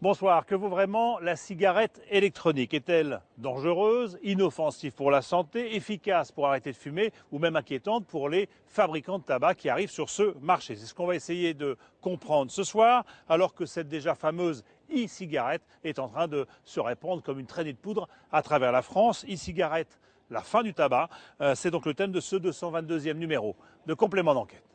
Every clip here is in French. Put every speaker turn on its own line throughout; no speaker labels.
Bonsoir, que vaut vraiment la cigarette électronique? Est-elle dangereuse, inoffensive pour la santé, efficace pour arrêter de fumer ou même inquiétante pour les fabricants de tabac qui arrivent sur ce marché? C'est ce qu'on va essayer de comprendre ce soir, alors que cette déjà fameuse e-cigarette est en train de se répandre comme une traînée de poudre à travers la France. E-cigarette, la fin du tabac, c'est donc le thème de ce 222e numéro de Complément d'enquête.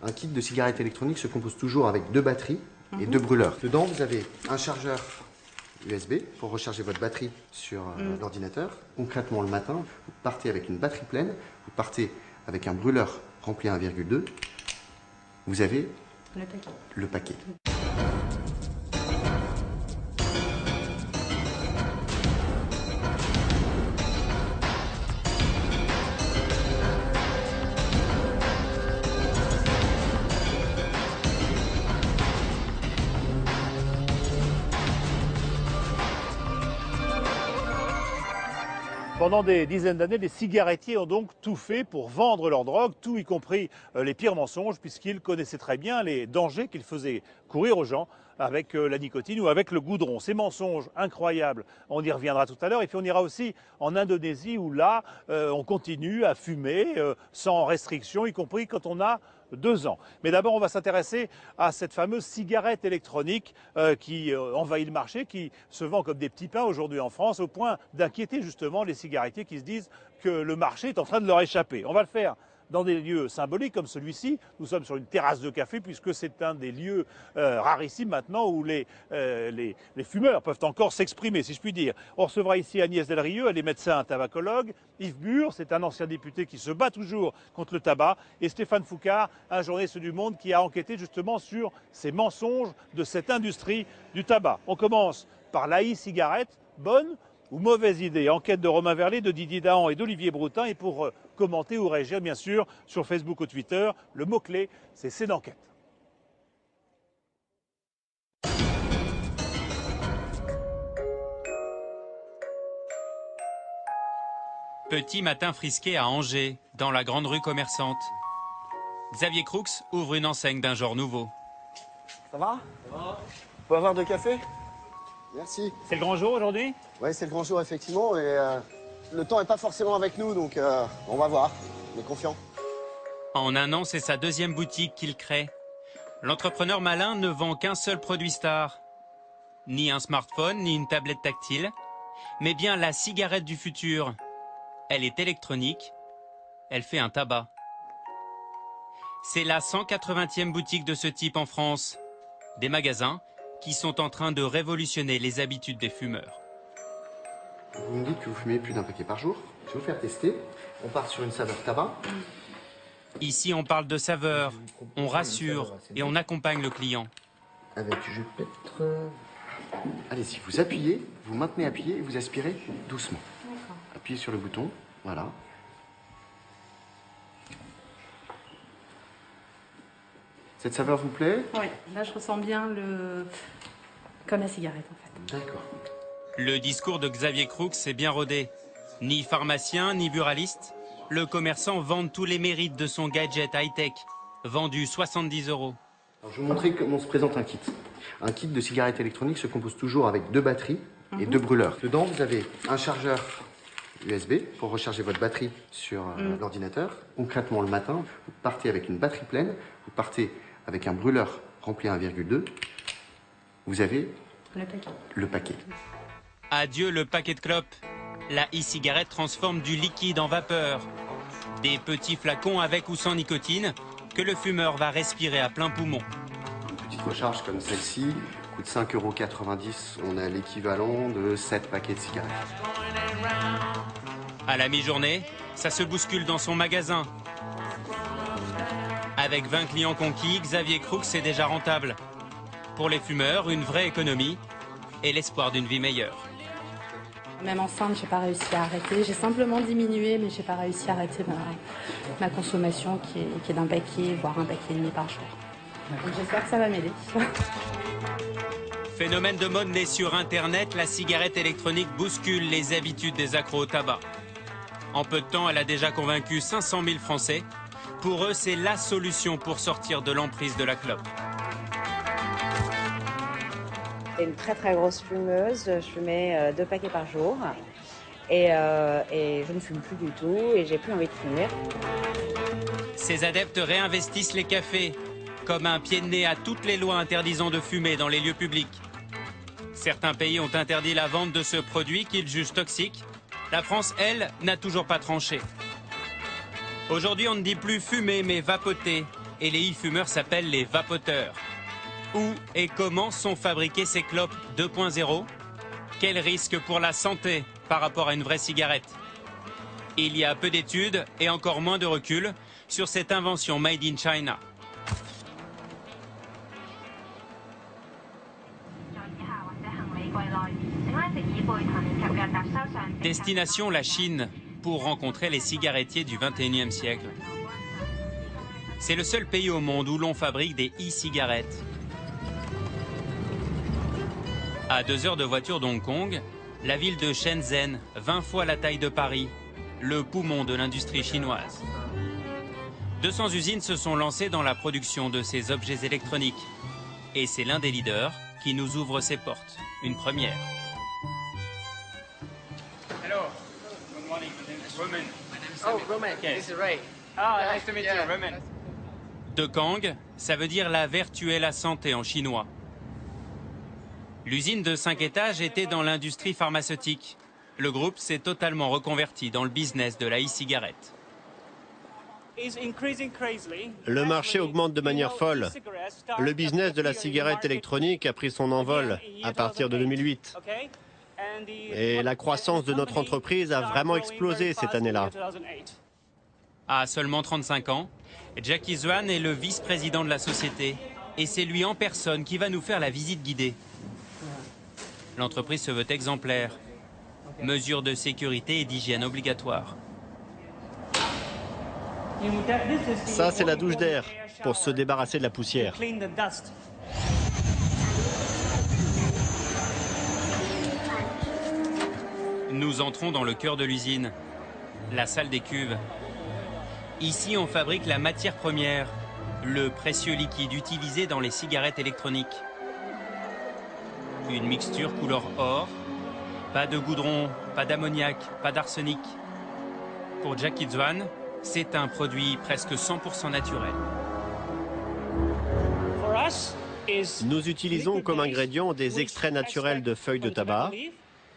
Un kit de cigarette électronique se compose toujours avec 2 batteries et 2 brûleurs. Dedans, vous avez un chargeur USB pour recharger votre batterie sur l'ordinateur. Concrètement, le matin, vous partez avec une batterie pleine, vous partez avec un brûleur rempli à 1,2. Vous avez le paquet.
Pendant des dizaines d'années, les cigarettiers ont donc tout fait pour vendre leur drogue, tout y compris les pires mensonges, puisqu'ils connaissaient très bien les dangers qu'ils faisaient courir aux gens avec la nicotine ou avec le goudron. Ces mensonges incroyables, on y reviendra tout à l'heure. Et puis on ira aussi en Indonésie où là, on continue à fumer sans restriction, y compris quand on a 2 ans. Mais d'abord, on va s'intéresser à cette fameuse cigarette électronique qui envahit le marché, qui se vend comme des petits pains aujourd'hui en France, au point d'inquiéter justement les cigarettiers qui se disent que le marché est en train de leur échapper. On va le faire dans des lieux symboliques comme celui-ci. Nous sommes sur une terrasse de café puisque c'est un des lieux rarissimes maintenant où les fumeurs peuvent encore s'exprimer, si je puis dire. On recevra ici Agnès Delrieux, elle est médecin tabacologue. Yves Bur, c'est un ancien député qui se bat toujours contre le tabac. Et Stéphane Foucard, un journaliste du Monde qui a enquêté justement sur ces mensonges de cette industrie du tabac. On commence par la e-cigarette, bonne ou mauvaise idée? Enquête de Romain Verlet, de Didier Dahan et d'Olivier Broutin. Et pour commenter ou réagir, bien sûr, sur Facebook ou Twitter, le mot-clé, c'est d'enquête.
Petit matin frisqué à Angers, dans la grande rue commerçante. Xavier Croux ouvre une enseigne d'un genre nouveau.
Ça va? Ça va. On peut avoir de café?
Merci.
C'est le grand jour aujourd'hui?
Oui, c'est le grand jour, effectivement. Et le temps n'est pas forcément avec nous, donc on va voir. On est confiant.
En 1 an, c'est sa 2e boutique qu'il crée. L'entrepreneur malin ne vend qu'un seul produit star. Ni un smartphone, ni une tablette tactile, mais bien la cigarette du futur. Elle est électronique, elle fait un tabac. C'est la 180e boutique de ce type en France. Des magasins qui sont en train de révolutionner les habitudes des fumeurs.
Vous me dites que vous fumez plus d'1 paquet par jour. Je vais vous faire tester. On part sur une saveur tabac.
Ici, on parle de saveur, on rassure et on accompagne le client.
Avec du jus de pétre. Allez-y, vous appuyez, vous maintenez appuyé et vous aspirez doucement. Appuyez sur le bouton, voilà. Cette saveur vous plaît?
Oui, là je ressens bien comme la cigarette en fait.
D'accord.
Le discours de Xavier Croux est bien rodé. Ni pharmacien, ni buraliste, le commerçant vante tous les mérites de son gadget high-tech, vendu 70 €.
Alors, je vais vous montrer comment se présente un kit. Un kit de cigarette électronique se compose toujours avec 2 batteries et 2 brûleurs. Dedans, vous avez un chargeur USB pour recharger votre batterie sur l'ordinateur. Concrètement, le matin, vous partez avec une batterie pleine, vous partez avec un brûleur rempli à 1,2. Vous avez le paquet.
Adieu le paquet de clopes. La e-cigarette transforme du liquide en vapeur. Des petits flacons avec ou sans nicotine que le fumeur va respirer à plein poumon.
Une petite recharge comme celle-ci coûte 5,90 €. On a l'équivalent de 7 paquets de cigarettes.
À la mi-journée, ça se bouscule dans son magasin. Avec 20 clients conquis, Xavier Croux est déjà rentable. Pour les fumeurs, une vraie économie et l'espoir d'une vie meilleure.
Même enceinte, j'ai pas réussi à arrêter. J'ai simplement diminué, mais j'ai pas réussi à arrêter ma consommation qui est d'1 paquet, voire 1,5 paquet par jour. Donc j'espère que ça va m'aider.
Phénomène de mode né sur Internet, la cigarette électronique bouscule les habitudes des accros au tabac. En peu de temps, elle a déjà convaincu 500 000 Français. Pour eux, c'est la solution pour sortir de l'emprise de la clope.
J'étais une très très grosse fumeuse, je fumais 2 paquets par jour et je ne fume plus du tout et j'ai plus envie de fumer.
Ces adeptes réinvestissent les cafés, comme un pied de nez à toutes les lois interdisant de fumer dans les lieux publics. Certains pays ont interdit la vente de ce produit qu'ils jugent toxique. La France, elle, n'a toujours pas tranché. Aujourd'hui, on ne dit plus fumer, mais vapoter. Et les e-fumeurs s'appellent les vapoteurs. Où et comment sont fabriquées ces clopes 2.0 ? Quel risque pour la santé par rapport à une vraie cigarette ? Il y a peu d'études et encore moins de recul sur cette invention made in China. Destination la Chine pour rencontrer les cigarettiers du 21e siècle. C'est le seul pays au monde où l'on fabrique des e-cigarettes. À 2 heures de voiture d'Hong Kong, la ville de Shenzhen, 20 fois la taille de Paris, le poumon de l'industrie chinoise. 200 usines se sont lancées dans la production de ces objets électroniques. Et c'est l'un des leaders qui nous ouvre ses portes. Une première.
Hello. Good morning. Roman.
Oh, Roman, this is Ray.
Ah, nice to meet you,
Yeah.
Roman.
De Kang, ça veut dire la vertu et la santé en chinois. L'usine de 5 étages était dans l'industrie pharmaceutique. Le groupe s'est totalement reconverti dans le business de la e-cigarette.
Le marché augmente de manière folle. Le business de la cigarette électronique a pris son envol à partir de 2008. Et la croissance de notre entreprise a vraiment explosé cette année-là.
À seulement 35 ans, Jackie Zwan est le vice-président de la société. Et c'est lui en personne qui va nous faire la visite guidée. L'entreprise se veut exemplaire. Mesures de sécurité et d'hygiène obligatoires.
Ça, c'est la douche d'air pour se débarrasser de la poussière.
Nous entrons dans le cœur de l'usine, la salle des cuves. Ici, on fabrique la matière première, le précieux liquide utilisé dans les cigarettes électroniques. Une mixture couleur or, pas de goudron, pas d'ammoniac, pas d'arsenic. Pour Jackie Zwan, c'est un produit presque 100% naturel.
Nous utilisons comme ingrédients des extraits naturels de feuilles de tabac,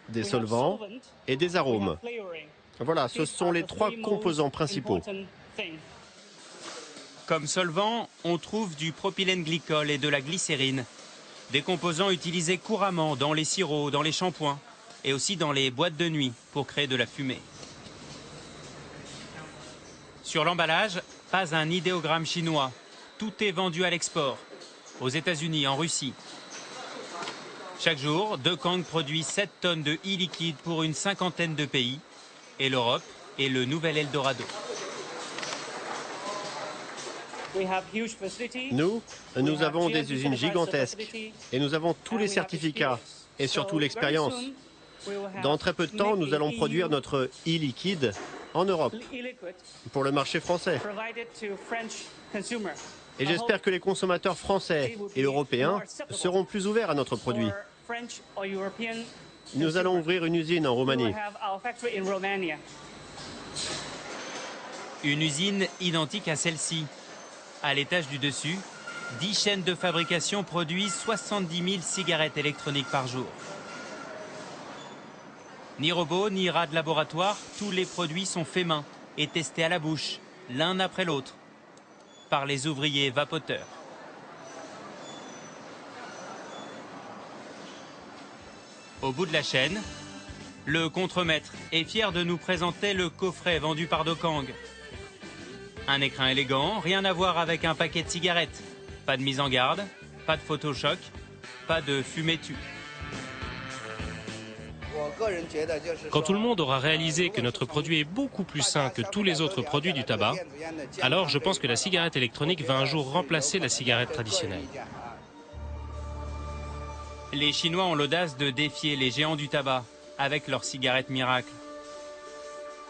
des solvants et des arômes. Voilà, ce sont les 3 composants principaux.
Comme solvant, on trouve du propylène glycol et de la glycérine, des composants utilisés couramment dans les sirops, dans les shampoings et aussi dans les boîtes de nuit pour créer de la fumée. Sur l'emballage, pas un idéogramme chinois. Tout est vendu à l'export, aux États-Unis, en Russie. Chaque jour, De Kang produit 7 tonnes de e-liquide pour une 50aine de pays, et l'Europe est le nouvel Eldorado.
Nous avons des usines gigantesques et nous avons tous les certificats et surtout l'expérience. Dans très peu de temps, nous allons produire notre e-liquide en Europe pour le marché français. Et j'espère que les consommateurs français et européens seront plus ouverts à notre produit. Nous allons ouvrir une usine en Roumanie.
Une usine identique à celle-ci. À l'étage du dessus, 10 chaînes de fabrication produisent 70 000 cigarettes électroniques par jour. Ni robot, ni rat de laboratoire, tous les produits sont faits main et testés à la bouche, l'un après l'autre, par les ouvriers vapoteurs. Au bout de la chaîne, le contremaître est fier de nous présenter le coffret vendu par De Kang. Un écrin élégant, rien à voir avec un paquet de cigarettes. Pas de mise en garde, pas de photochoc, pas de fumée tue.
Quand tout le monde aura réalisé que notre produit est beaucoup plus sain que tous les autres produits du tabac, alors je pense que la cigarette électronique va un jour remplacer la cigarette traditionnelle.
Les Chinois ont l'audace de défier les géants du tabac avec leurs cigarettes miracles.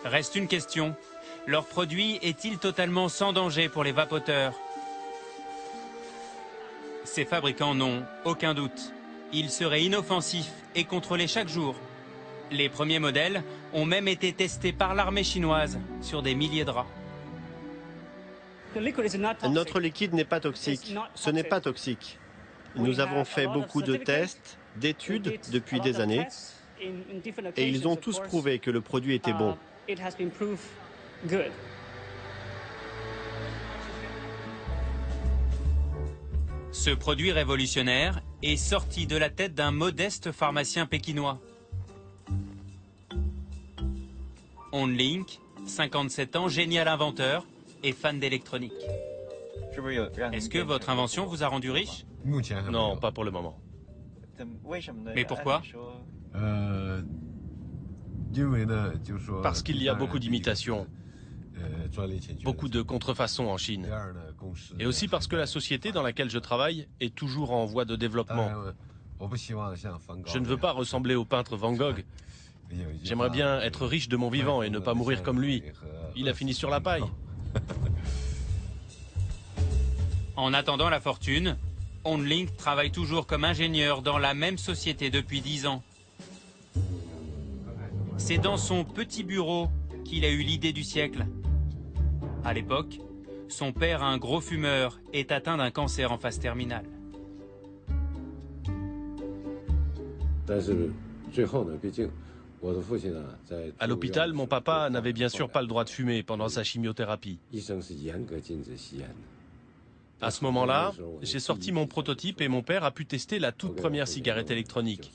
Reste une question. Leur produit est-il totalement sans danger pour les vapoteurs? Ces fabricants n'ont aucun doute. Il serait inoffensif et contrôlé chaque jour. Les premiers modèles ont même été testés par l'armée chinoise sur des milliers de rats.
Notre liquide n'est pas toxique. Ce n'est pas toxique. Nous avons fait beaucoup de tests, d'études depuis des années, et ils ont tous prouvé que le produit était bon.
Ce produit révolutionnaire est sorti de la tête d'un modeste pharmacien pékinois. On Link, 57 ans, génial inventeur et fan d'électronique. Est-ce que votre invention vous a rendu riche?
Non, pas pour le moment.
Mais pourquoi?
Parce qu'il y a beaucoup d'imitations, beaucoup de contrefaçons en Chine. Et aussi parce que la société dans laquelle je travaille est toujours en voie de développement. Je ne veux pas ressembler au peintre Van Gogh. J'aimerais bien être riche de mon vivant et ne pas mourir comme lui. Il a fini sur la paille.
En attendant la fortune, OnLink travaille toujours comme ingénieur dans la même société depuis 10 ans. C'est dans son petit bureau qu'il a eu l'idée du siècle. À l'époque, son père, un gros fumeur, est atteint d'un cancer en phase terminale.
À l'hôpital, mon papa n'avait bien sûr pas le droit de fumer pendant sa chimiothérapie. À ce moment-là, j'ai sorti mon prototype et mon père a pu tester la toute première cigarette électronique.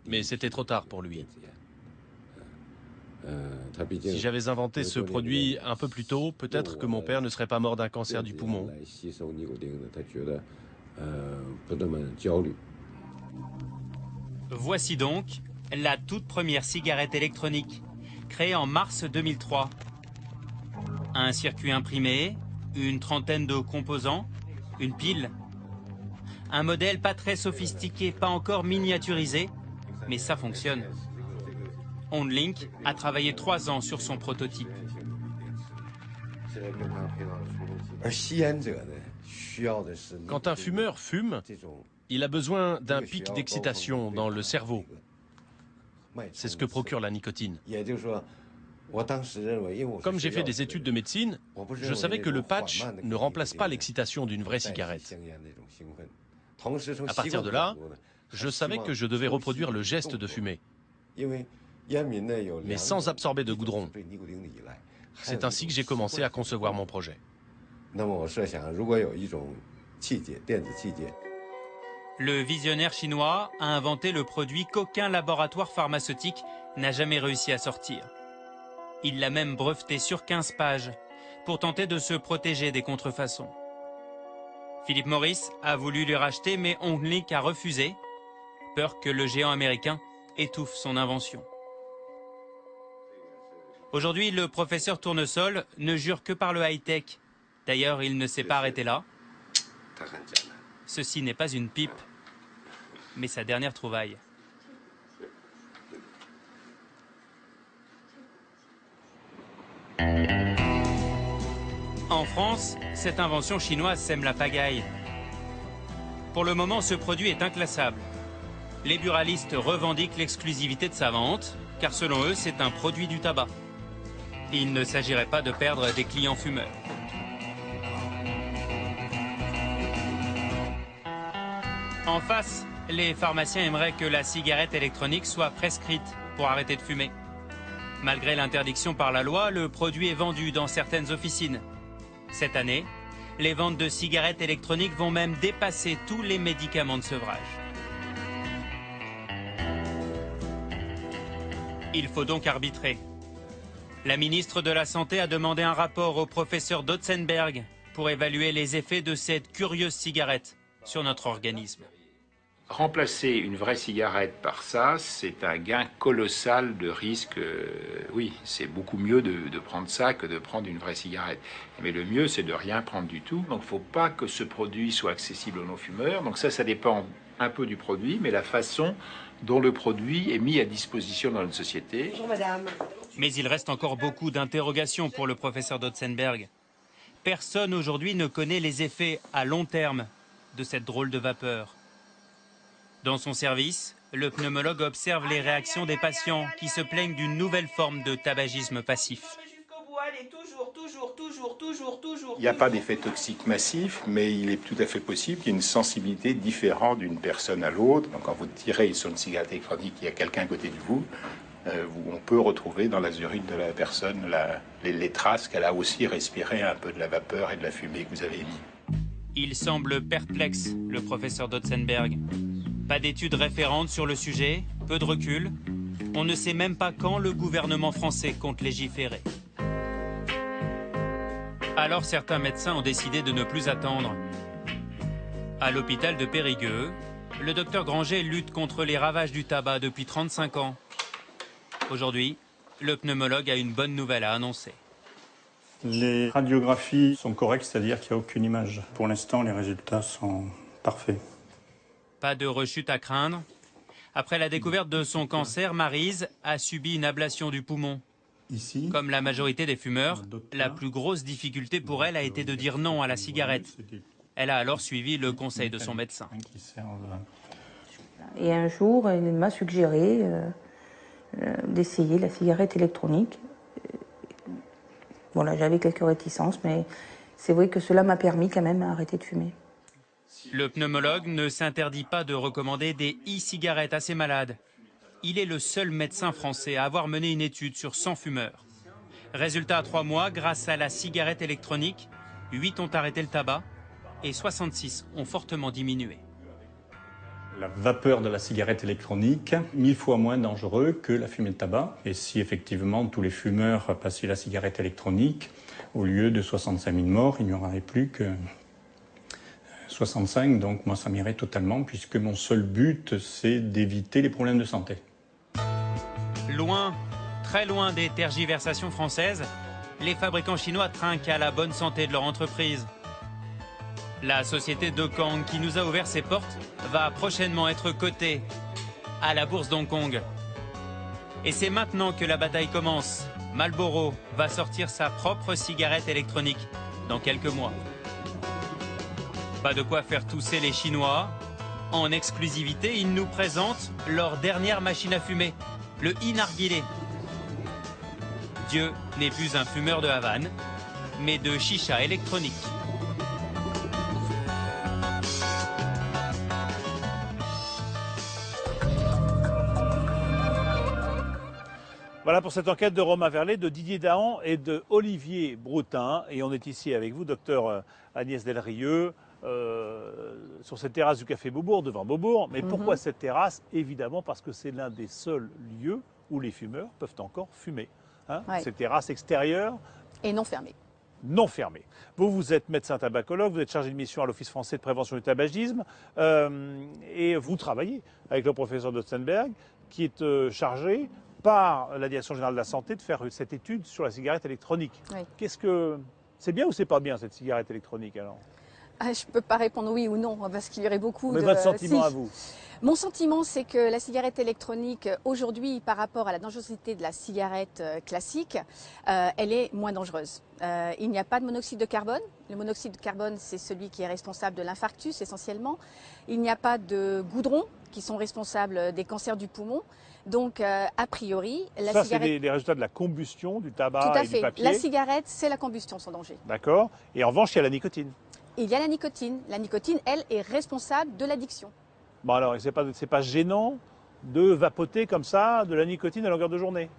Mais c'était trop tard pour lui. Si j'avais inventé ce produit un peu plus tôt, peut-être que mon père ne serait pas mort d'un cancer du poumon.
Voici donc la toute première cigarette électronique, créée en mars 2003. Un circuit imprimé, une trentaine de composants, une pile. Un modèle pas très sophistiqué, pas encore miniaturisé, mais ça fonctionne. OnLink a travaillé 3 ans sur son prototype.
Quand un fumeur fume, il a besoin d'un pic d'excitation dans le cerveau. C'est ce que procure la nicotine. Comme j'ai fait des études de médecine, je savais que le patch ne remplace pas l'excitation d'une vraie cigarette. À partir de là, je savais que je devais reproduire le geste de fumer, mais sans absorber de goudron. C'est ainsi que j'ai commencé à concevoir mon projet.
Le visionnaire chinois a inventé le produit qu'aucun laboratoire pharmaceutique n'a jamais réussi à sortir. Il l'a même breveté sur 15 pages pour tenter de se protéger des contrefaçons. Philip Morris a voulu lui racheter, mais OnLink a refusé, peur que le géant américain étouffe son invention. Aujourd'hui, le professeur Tournesol ne jure que par le high-tech. D'ailleurs, il ne s'est pas arrêté là. Ceci n'est pas une pipe, mais sa dernière trouvaille. En France, cette invention chinoise sème la pagaille. Pour le moment, ce produit est inclassable. Les buralistes revendiquent l'exclusivité de sa vente, car selon eux, c'est un produit du tabac. Il ne s'agirait pas de perdre des clients fumeurs. En face, les pharmaciens aimeraient que la cigarette électronique soit prescrite pour arrêter de fumer. Malgré l'interdiction par la loi, le produit est vendu dans certaines officines. Cette année, les ventes de cigarettes électroniques vont même dépasser tous les médicaments de sevrage. Il faut donc arbitrer. La ministre de la Santé a demandé un rapport au professeur Dotzenberg pour évaluer les effets de cette curieuse cigarette sur notre organisme.
Remplacer une vraie cigarette par ça, c'est un gain colossal de risque. Oui, c'est beaucoup mieux de prendre ça que de prendre une vraie cigarette. Mais le mieux, c'est de rien prendre du tout. Donc il ne faut pas que ce produit soit accessible aux non-fumeurs. Donc ça dépend un peu du produit, mais la façon dont le produit est mis à disposition dans notre société.
Bonjour madame.
Mais il reste encore beaucoup d'interrogations pour le professeur Dotzenberg. Personne aujourd'hui ne connaît les effets à long terme de cette drôle de vapeur. Dans son service, le pneumologue observe les réactions des patients qui se plaignent d'une nouvelle forme de tabagisme passif.
Il n'y a pas d'effet toxique massif, mais il est tout à fait possible qu'il y ait une sensibilité différente d'une personne à l'autre. Donc, quand vous tirez sur une cigarette électronique, il y a quelqu'un à côté de vous, on peut retrouver dans les urines de la personne les traces qu'elle a aussi respiré un peu de la vapeur et de la fumée que vous avez émis.
Il semble perplexe, le professeur Dotzenberg. Pas d'études référentes sur le sujet, peu de recul. On ne sait même pas quand le gouvernement français compte légiférer. Alors certains médecins ont décidé de ne plus attendre. À l'hôpital de Périgueux, le docteur Granger lutte contre les ravages du tabac depuis 35 ans. Aujourd'hui, le pneumologue a une bonne nouvelle à annoncer.
Les radiographies sont correctes, c'est-à-dire qu'il n'y a aucune image. Pour l'instant, les résultats sont parfaits.
Pas de rechute à craindre. Après la découverte de son cancer, Maryse a subi une ablation du poumon.
Ici,
comme la majorité des fumeurs, la plus grosse difficulté pour elle a été de dire non à la cigarette. Elle a alors suivi le conseil de son médecin.
Et un jour, il m'a suggéré d'essayer la cigarette électronique. Voilà, j'avais quelques réticences, mais c'est vrai que cela m'a permis quand même d'arrêter de fumer.
Le pneumologue ne s'interdit pas de recommander des e-cigarettes à ses malades. Il est le seul médecin français à avoir mené une étude sur 100 fumeurs. Résultat à 3 mois, grâce à la cigarette électronique, 8 ont arrêté le tabac et 66 ont fortement diminué.
La vapeur de la cigarette électronique, 1000 fois moins dangereux que la fumée de tabac. Et si effectivement tous les fumeurs passaient la cigarette électronique, au lieu de 65 000 morts, il n'y en aurait plus que 65. Donc moi ça m'irait totalement, puisque mon seul but, c'est d'éviter les problèmes de santé.
Loin, très loin des tergiversations françaises, les fabricants chinois trinquent à la bonne santé de leur entreprise. La société Dokang, qui nous a ouvert ses portes, va prochainement être cotée à la bourse d'Hong Kong. Et c'est maintenant que la bataille commence. Marlboro va sortir sa propre cigarette électronique dans quelques mois. Pas de quoi faire tousser les Chinois. En exclusivité, ils nous présentent leur dernière machine à fumer, le e-narguilé. Dieu n'est plus un fumeur de Havane, mais de chicha électronique.
Voilà pour cette enquête de Romain Verlet, de Didier Dahan et de Olivier Broutin. Et on est ici avec vous, docteur Agnès Delrieux, sur cette terrasse du Café Beaubourg, devant Beaubourg. Mais pourquoi cette terrasse? Évidemment parce que c'est l'un des seuls lieux où les fumeurs peuvent encore fumer. Hein,
ouais.
Cette terrasse extérieure.
Et non fermée.
Non fermée. Vous êtes médecin tabacologue, vous êtes chargé de mission à l'Office français de prévention du tabagisme et vous travaillez avec le professeur Dotzenberg qui est chargé par la Direction générale de la santé de faire cette étude sur la cigarette électronique.
Oui.
Qu'est-ce que c'est bien ou c'est pas bien cette cigarette électronique alors?
Je ne peux pas répondre oui ou non, parce qu'il y aurait beaucoup
Mais
de...
votre sentiment à vous?
Mon sentiment, c'est que la cigarette électronique, aujourd'hui, par rapport à la dangerosité de la cigarette classique, elle est moins dangereuse. Il n'y a pas de monoxyde de carbone. Le monoxyde de carbone, c'est celui qui est responsable de l'infarctus, essentiellement. Il n'y a pas de goudrons, qui sont responsables des cancers du poumon. Donc, a priori, la cigarette...
Ça, c'est les résultats de la combustion du tabac
Tout à
et
fait.
du papier.
La cigarette, c'est la combustion sans danger.
D'accord. Et en revanche, il y a la nicotine.
Il y a la nicotine. La nicotine, elle, est responsable de l'addiction.
Bon alors, c'est pas gênant de vapoter comme ça de la nicotine à longueur de journée?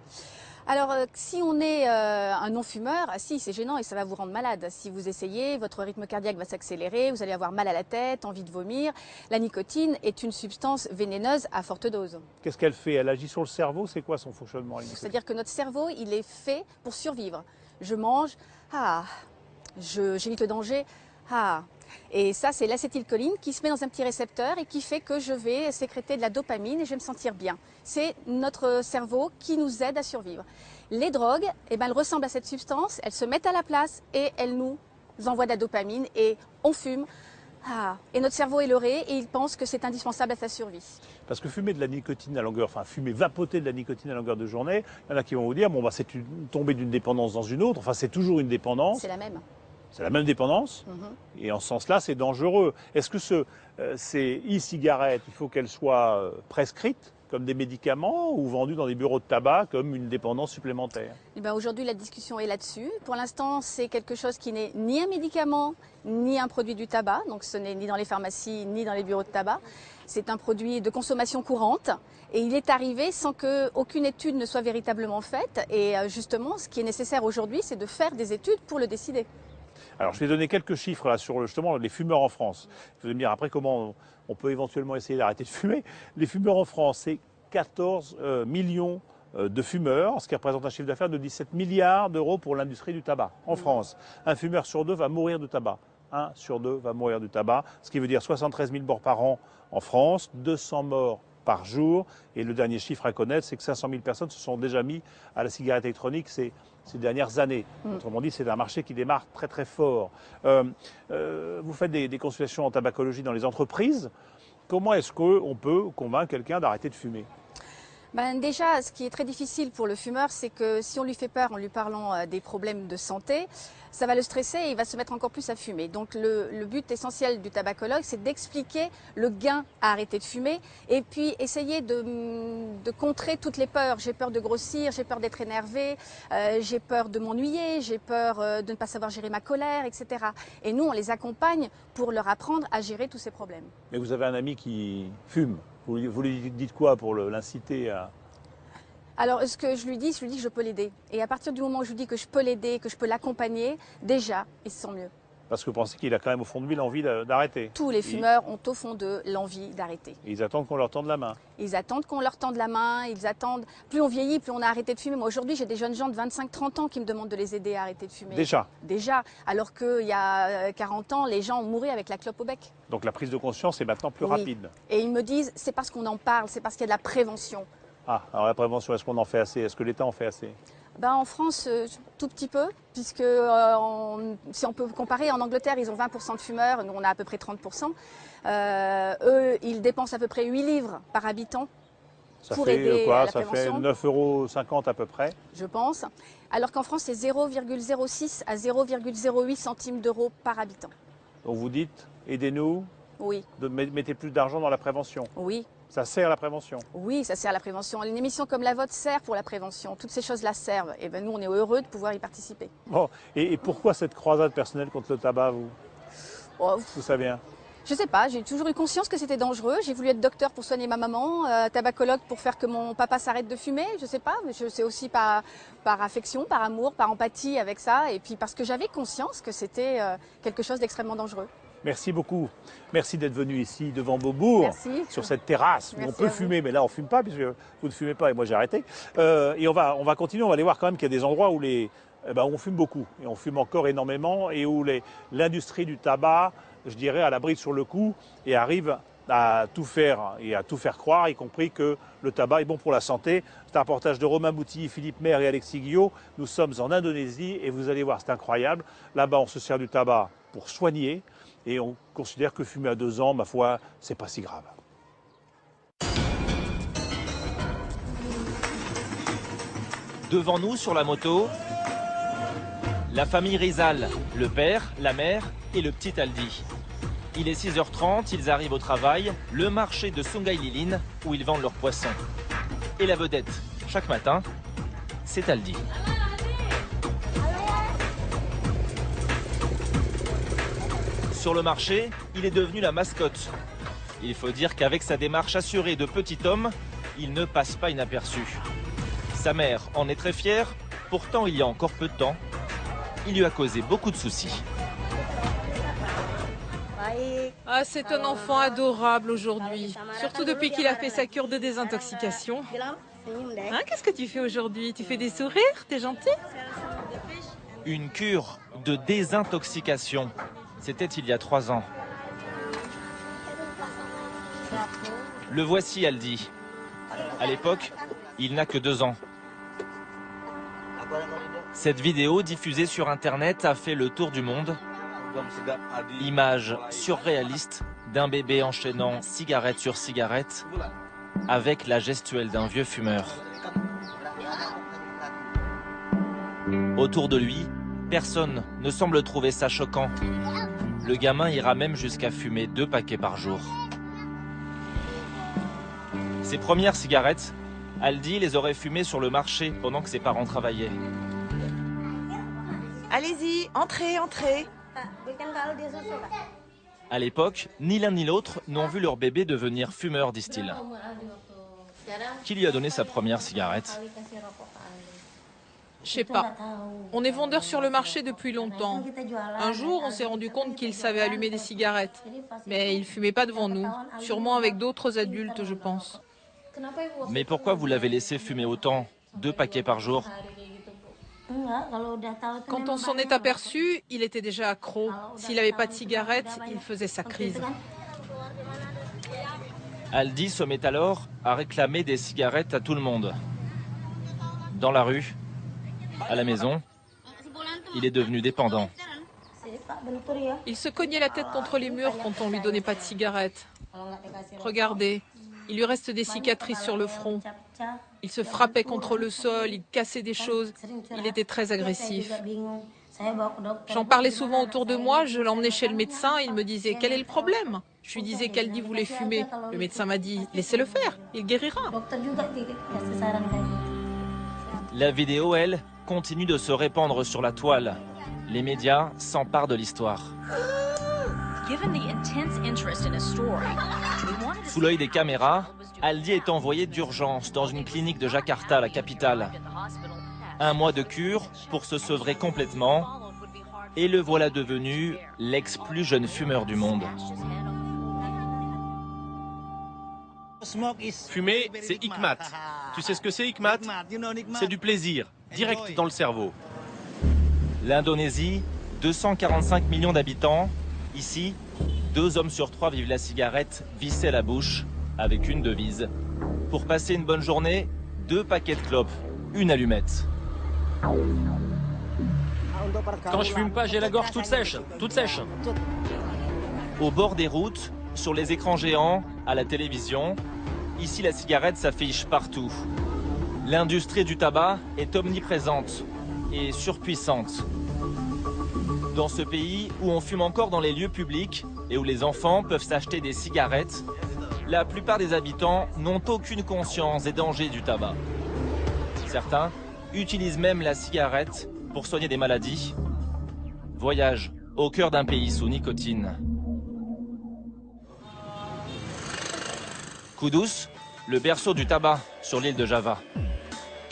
Alors, si on est un non-fumeur, si, c'est gênant et ça va vous rendre malade. Si vous essayez, votre rythme cardiaque va s'accélérer, vous allez avoir mal à la tête, envie de vomir. La nicotine est une substance vénéneuse à forte dose.
Qu'est-ce qu'elle fait? Elle agit sur le cerveau? C'est quoi son fonctionnement?
C'est-à-dire que notre cerveau, il est fait pour survivre. Je mange, j'évite le danger, Et ça, c'est l'acétylcholine qui se met dans un petit récepteur et qui fait que je vais sécréter de la dopamine et je vais me sentir bien. C'est notre cerveau qui nous aide à survivre. Les drogues, elles ressemblent à cette substance, elles se mettent à la place et elles nous envoient de la dopamine et on fume. Et notre cerveau est leurré et il pense que c'est indispensable à sa survie.
Parce que fumer de la nicotine à longueur, vapoter de la nicotine à longueur de journée, il y en a qui vont vous dire, bon, c'est tomber d'une dépendance dans une autre, c'est toujours une dépendance.
C'est la même.
C'est la même dépendance, et en ce sens-là, c'est dangereux. Est-ce que ces e-cigarettes, il faut qu'elles soient prescrites comme des médicaments ou vendues dans des bureaux de tabac comme une dépendance supplémentaire?
Eh ben, aujourd'hui, la discussion est là-dessus. Pour l'instant, c'est quelque chose qui n'est ni un médicament, ni un produit du tabac. Donc ce n'est ni dans les pharmacies, ni dans les bureaux de tabac. C'est un produit de consommation courante. Et il est arrivé sans qu'aucune étude ne soit véritablement faite. Et justement, ce qui est nécessaire aujourd'hui, c'est de faire des études pour le décider.
Alors, je vais donner quelques chiffres là, sur justement les fumeurs en France. Vous allez me dire après comment on peut éventuellement essayer d'arrêter de fumer. Les fumeurs en France, c'est 14 millions de fumeurs, ce qui représente un chiffre d'affaires de 17 milliards d'euros pour l'industrie du tabac en France. Un fumeur sur deux va mourir de tabac. 1 sur 2 va mourir du tabac, ce qui veut dire 73 000 morts par an en France, 200 morts par jour. Et le dernier chiffre à connaître, c'est que 500 000 personnes se sont déjà mis à la cigarette électronique ces dernières années. Autrement dit, c'est un marché qui démarre très très fort. Vous faites des consultations en tabacologie dans les entreprises. Comment est-ce qu'on peut convaincre quelqu'un d'arrêter de fumer?
Déjà, ce qui est très difficile pour le fumeur, c'est que si on lui fait peur en lui parlant des problèmes de santé, ça va le stresser et il va se mettre encore plus à fumer. Donc le but essentiel du tabacologue, c'est d'expliquer le gain à arrêter de fumer et puis essayer de contrer toutes les peurs. J'ai peur de grossir, j'ai peur d'être énervé, j'ai peur de m'ennuyer, j'ai peur de ne pas savoir gérer ma colère, etc. Et nous, on les accompagne pour leur apprendre à gérer tous ces problèmes.
Mais vous avez un ami qui fume. Vous lui dites quoi pour l'inciter à...
Alors, ce que je lui dis que je peux l'aider. Et à partir du moment où je lui dis que je peux l'aider, que je peux l'accompagner, déjà, il se sent mieux.
Parce que vous pensez qu'il a quand même au fond de lui l'envie d'arrêter?
Tous les fumeurs ont au fond d'eux l'envie d'arrêter.
Et ils attendent qu'on leur tende la main?
Ils attendent qu'on leur tende la main, ils attendent... Plus on vieillit, plus on a arrêté de fumer. Moi, aujourd'hui, j'ai des jeunes gens de 25-30 ans qui me demandent de les aider à arrêter de fumer.
Déjà?
Déjà. Alors qu'il y a 40 ans, les gens mouraient avec la clope au bec.
Donc la prise de conscience est maintenant plus rapide.
Et ils me disent, c'est parce qu'on en parle, c'est parce qu'il y a de la prévention.
Ah, alors la prévention, est-ce qu'on en fait assez? Est-ce que l'État en fait assez?
En France, tout petit peu, puisque si on peut comparer, en Angleterre, ils ont 20% de fumeurs, nous on a à peu près 30%. Eux, ils dépensent à peu près 8 livres par habitant pour aider à la prévention.
Ça fait 9,50 € à peu près?
Je pense. Alors qu'en France, c'est 0,06 à 0,08 centimes d'euros par habitant.
Donc vous dites, aidez-nous?
Oui.
Mettez plus d'argent dans la prévention?
Oui.
Ça sert à la prévention?
Oui, ça sert à la prévention. Une émission comme la vôtre sert pour la prévention. Toutes ces choses-là servent. Et nous, on est heureux de pouvoir y participer.
Bon. Et pourquoi cette croisade personnelle contre le tabac, vous? D'où ça vient?
Je sais pas, j'ai toujours eu conscience que c'était dangereux. J'ai voulu être docteur pour soigner ma maman, tabacologue pour faire que mon papa s'arrête de fumer. Je sais pas, mais c'est aussi par affection, par amour, par empathie avec ça. Et puis parce que j'avais conscience que c'était quelque chose d'extrêmement dangereux.
Merci beaucoup. Merci d'être venu ici devant Beaubourg, sur cette terrasse où on peut fumer, mais là on ne fume pas puisque vous ne fumez pas et moi j'ai arrêté. Et on va continuer, on va aller voir quand même qu'il y a des endroits où on fume beaucoup et on fume encore énormément et où l'industrie du tabac, je dirais, a la bride sur le cou et arrive à tout faire et à tout faire croire, y compris que le tabac est bon pour la santé. C'est un reportage de Romain Boutilly, Philippe Maire et Alexis Guillot. Nous sommes en Indonésie et vous allez voir, c'est incroyable. Là-bas, on se sert du tabac pour soigner. Et on considère que fumer à 2 ans, ma foi, c'est pas si grave.
Devant nous, sur la moto, la famille Rizal, le père, la mère et le petit Aldi. Il est 6h30, ils arrivent au travail, le marché de Sungai Lilin, où ils vendent leurs poissons. Et la vedette, chaque matin, c'est Aldi. Sur le marché, il est devenu la mascotte. Il faut dire qu'avec sa démarche assurée de petit homme, il ne passe pas inaperçu. Sa mère en est très fière, pourtant il y a encore peu de temps, il lui a causé beaucoup de soucis.
Ah, c'est un enfant adorable aujourd'hui, surtout depuis qu'il a fait sa cure de désintoxication. Hein, qu'est-ce que tu fais aujourd'hui? Tu fais des sourires? T'es gentil?
Une cure de désintoxication. C'était il y a 3 ans. Le voici, Aldi. À l'époque, il n'a que 2 ans. Cette vidéo diffusée sur Internet a fait le tour du monde. Image surréaliste d'un bébé enchaînant cigarette sur cigarette avec la gestuelle d'un vieux fumeur. Autour de lui, Personne ne semble trouver ça choquant. Le gamin ira même jusqu'à fumer 2 paquets par jour. Ses premières cigarettes, Aldi les aurait fumées sur le marché pendant que ses parents travaillaient.
Allez-y, entrez, entrez.
À l'époque, ni l'un ni l'autre n'ont vu leur bébé devenir fumeur, disent-ils. Qui lui a donné sa première cigarette?
Je sais pas. On est vendeur sur le marché depuis longtemps. Un jour, on s'est rendu compte qu'il savait allumer des cigarettes. Mais il fumait pas devant nous. Sûrement avec d'autres adultes, je pense.
Mais pourquoi vous l'avez laissé fumer autant? 2 paquets par jour?
Quand on s'en est aperçu, il était déjà accro. S'il n'avait pas de cigarette, il faisait sa crise.
Aldi se met alors à réclamer des cigarettes à tout le monde. Dans la rue, à la maison, il est devenu dépendant.
Il se cognait la tête contre les murs quand on lui donnait pas de cigarette. Regardez, il lui reste des cicatrices sur le front. Il se frappait contre le sol, il cassait des choses. Il était très agressif. J'en parlais souvent autour de moi, je l'emmenais chez le médecin, il me disait « Quel est le problème ?» Je lui disais qu'Aldi voulait fumer. Le médecin m'a dit « Laissez-le faire, il guérira. »
La vidéo, elle, continue de se répandre sur la toile. Les médias s'emparent de l'histoire. Sous l'œil des caméras, Aldi est envoyé d'urgence dans une clinique de Jakarta, la capitale. 1 mois de cure pour se sevrer complètement. Et le voilà devenu l'ex-plus jeune fumeur du monde.
Fumer, c'est Hikmat. Tu sais ce que c'est Hikmat? C'est du plaisir, direct dans le cerveau.
L'Indonésie, 245 millions d'habitants. Ici, 2 hommes sur 3 vivent la cigarette vissée à la bouche, avec une devise. Pour passer une bonne journée, 2 paquets de clopes, 1 allumette.
Quand je fume pas, j'ai la gorge toute sèche, toute sèche.
Au bord des routes, sur les écrans géants, à la télévision, ici la cigarette s'affiche partout. L'industrie du tabac est omniprésente et surpuissante. Dans ce pays où on fume encore dans les lieux publics et où les enfants peuvent s'acheter des cigarettes, la plupart des habitants n'ont aucune conscience des dangers du tabac. Certains utilisent même la cigarette pour soigner des maladies. Voyage au cœur d'un pays sous nicotine. Kudus, le berceau du tabac sur l'île de Java.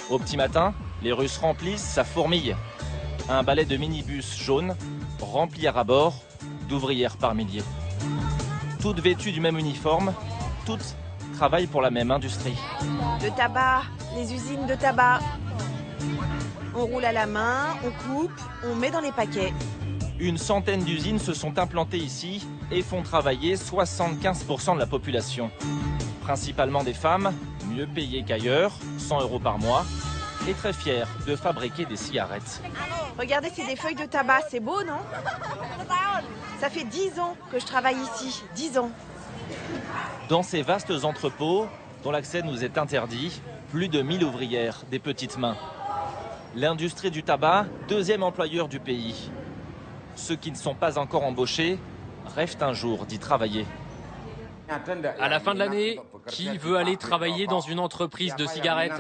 Au petit matin, les Russes remplissent sa fourmille. Un balai de minibus jaune rempli à ras-bord d'ouvrières par milliers. Toutes vêtues du même uniforme, toutes travaillent pour la même industrie.
Le tabac, les usines de tabac. On roule à la main, on coupe, on met dans les paquets.
Une centaine d'usines se sont implantées ici et font travailler 75% de la population. Principalement des femmes, mieux payées qu'ailleurs, 100 € par mois, et très fières de fabriquer des cigarettes.
Regardez, c'est des feuilles de tabac, c'est beau, non? Ça fait 10 ans que je travaille ici, 10 ans.
Dans ces vastes entrepôts, dont l'accès nous est interdit, plus de 1000 ouvrières, des petites mains. L'industrie du tabac, 2e employeur du pays. Ceux qui ne sont pas encore embauchés rêvent un jour d'y travailler.
À la fin de l'année, qui veut aller travailler dans une entreprise de cigarettes?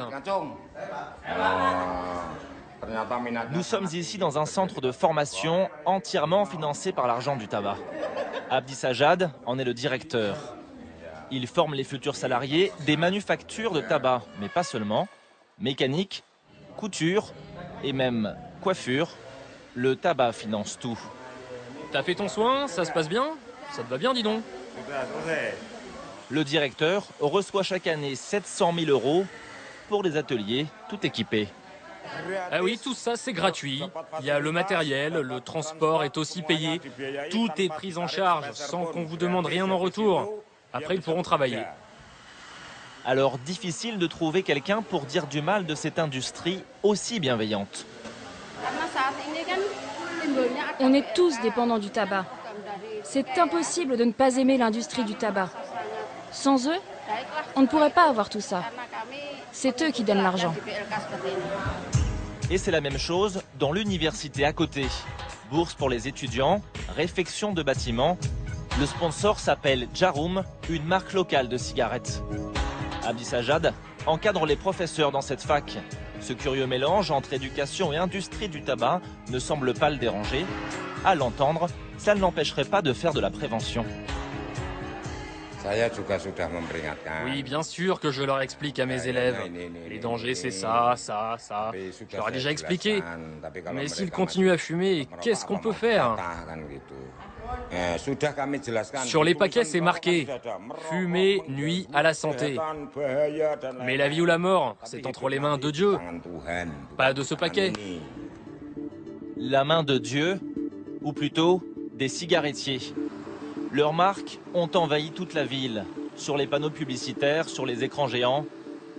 Nous sommes ici dans un centre de formation entièrement financé par l'argent du tabac. Abdi Sajad en est le directeur. Il forme les futurs salariés des manufactures de tabac, mais pas seulement. Mécanique, couture et même coiffure. Le tabac finance tout.
T'as fait ton soin? Ça se passe bien? Ça te va bien, dis donc.
Le directeur reçoit chaque année 700 000 € pour des ateliers tout équipés.
Ah oui, tout ça c'est gratuit. Il y a le matériel, le transport est aussi payé. Tout est pris en charge sans qu'on vous demande rien en retour. Après, ils pourront travailler.
Alors difficile de trouver quelqu'un pour dire du mal de cette industrie aussi bienveillante.
On est tous dépendants du tabac. C'est impossible de ne pas aimer l'industrie du tabac. Sans eux, on ne pourrait pas avoir tout ça. C'est eux qui donnent l'argent.
Et c'est la même chose dans l'université à côté. Bourse pour les étudiants, réfection de bâtiments. Le sponsor s'appelle Jarum, une marque locale de cigarettes. Abdi Sajad encadre les professeurs dans cette fac. Ce curieux mélange entre éducation et industrie du tabac ne semble pas le déranger. À l'entendre, ça ne l'empêcherait pas de faire de la prévention.
Oui, bien sûr que je leur explique à mes élèves. Les dangers, c'est ça, ça, ça. Je leur ai déjà expliqué. Mais s'ils continuent à fumer, qu'est-ce qu'on peut faire? Sur les paquets, c'est marqué « Fumer nuit à la santé ». Mais la vie ou la mort, c'est entre les mains de Dieu, pas de ce paquet.
La main de Dieu, ou plutôt des cigarettiers. Leurs marques ont envahi toute la ville, sur les panneaux publicitaires, sur les écrans géants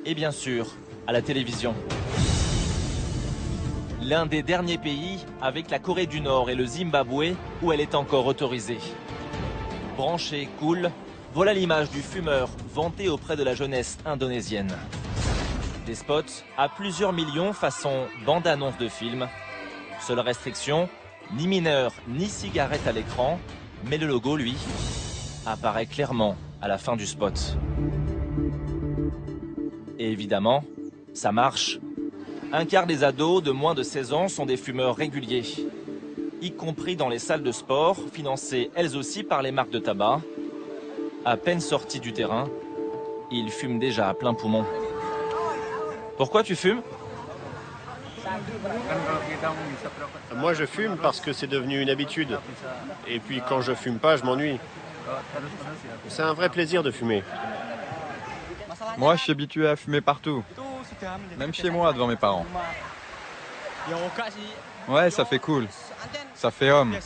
et bien sûr à la télévision. L'un des derniers pays avec la Corée du Nord et le Zimbabwe où elle est encore autorisée. Branché, cool, voilà l'image du fumeur vanté auprès de la jeunesse indonésienne. Des spots à plusieurs millions façon bande-annonce de film. Seule restriction, ni mineur ni cigarette à l'écran, mais le logo, lui, apparaît clairement à la fin du spot. Et évidemment, ça marche. Un quart des ados de moins de 16 ans sont des fumeurs réguliers, y compris dans les salles de sport, financées elles aussi par les marques de tabac. À peine sortis du terrain, ils fument déjà à plein poumon. Pourquoi tu fumes ?
Moi, je fume parce que c'est devenu une habitude. Et puis, quand je fume pas, je m'ennuie. C'est un vrai plaisir de fumer.
Moi, je suis habitué à fumer partout. Même chez moi, devant mes parents. Ouais, ça fait cool. Ça fait homme.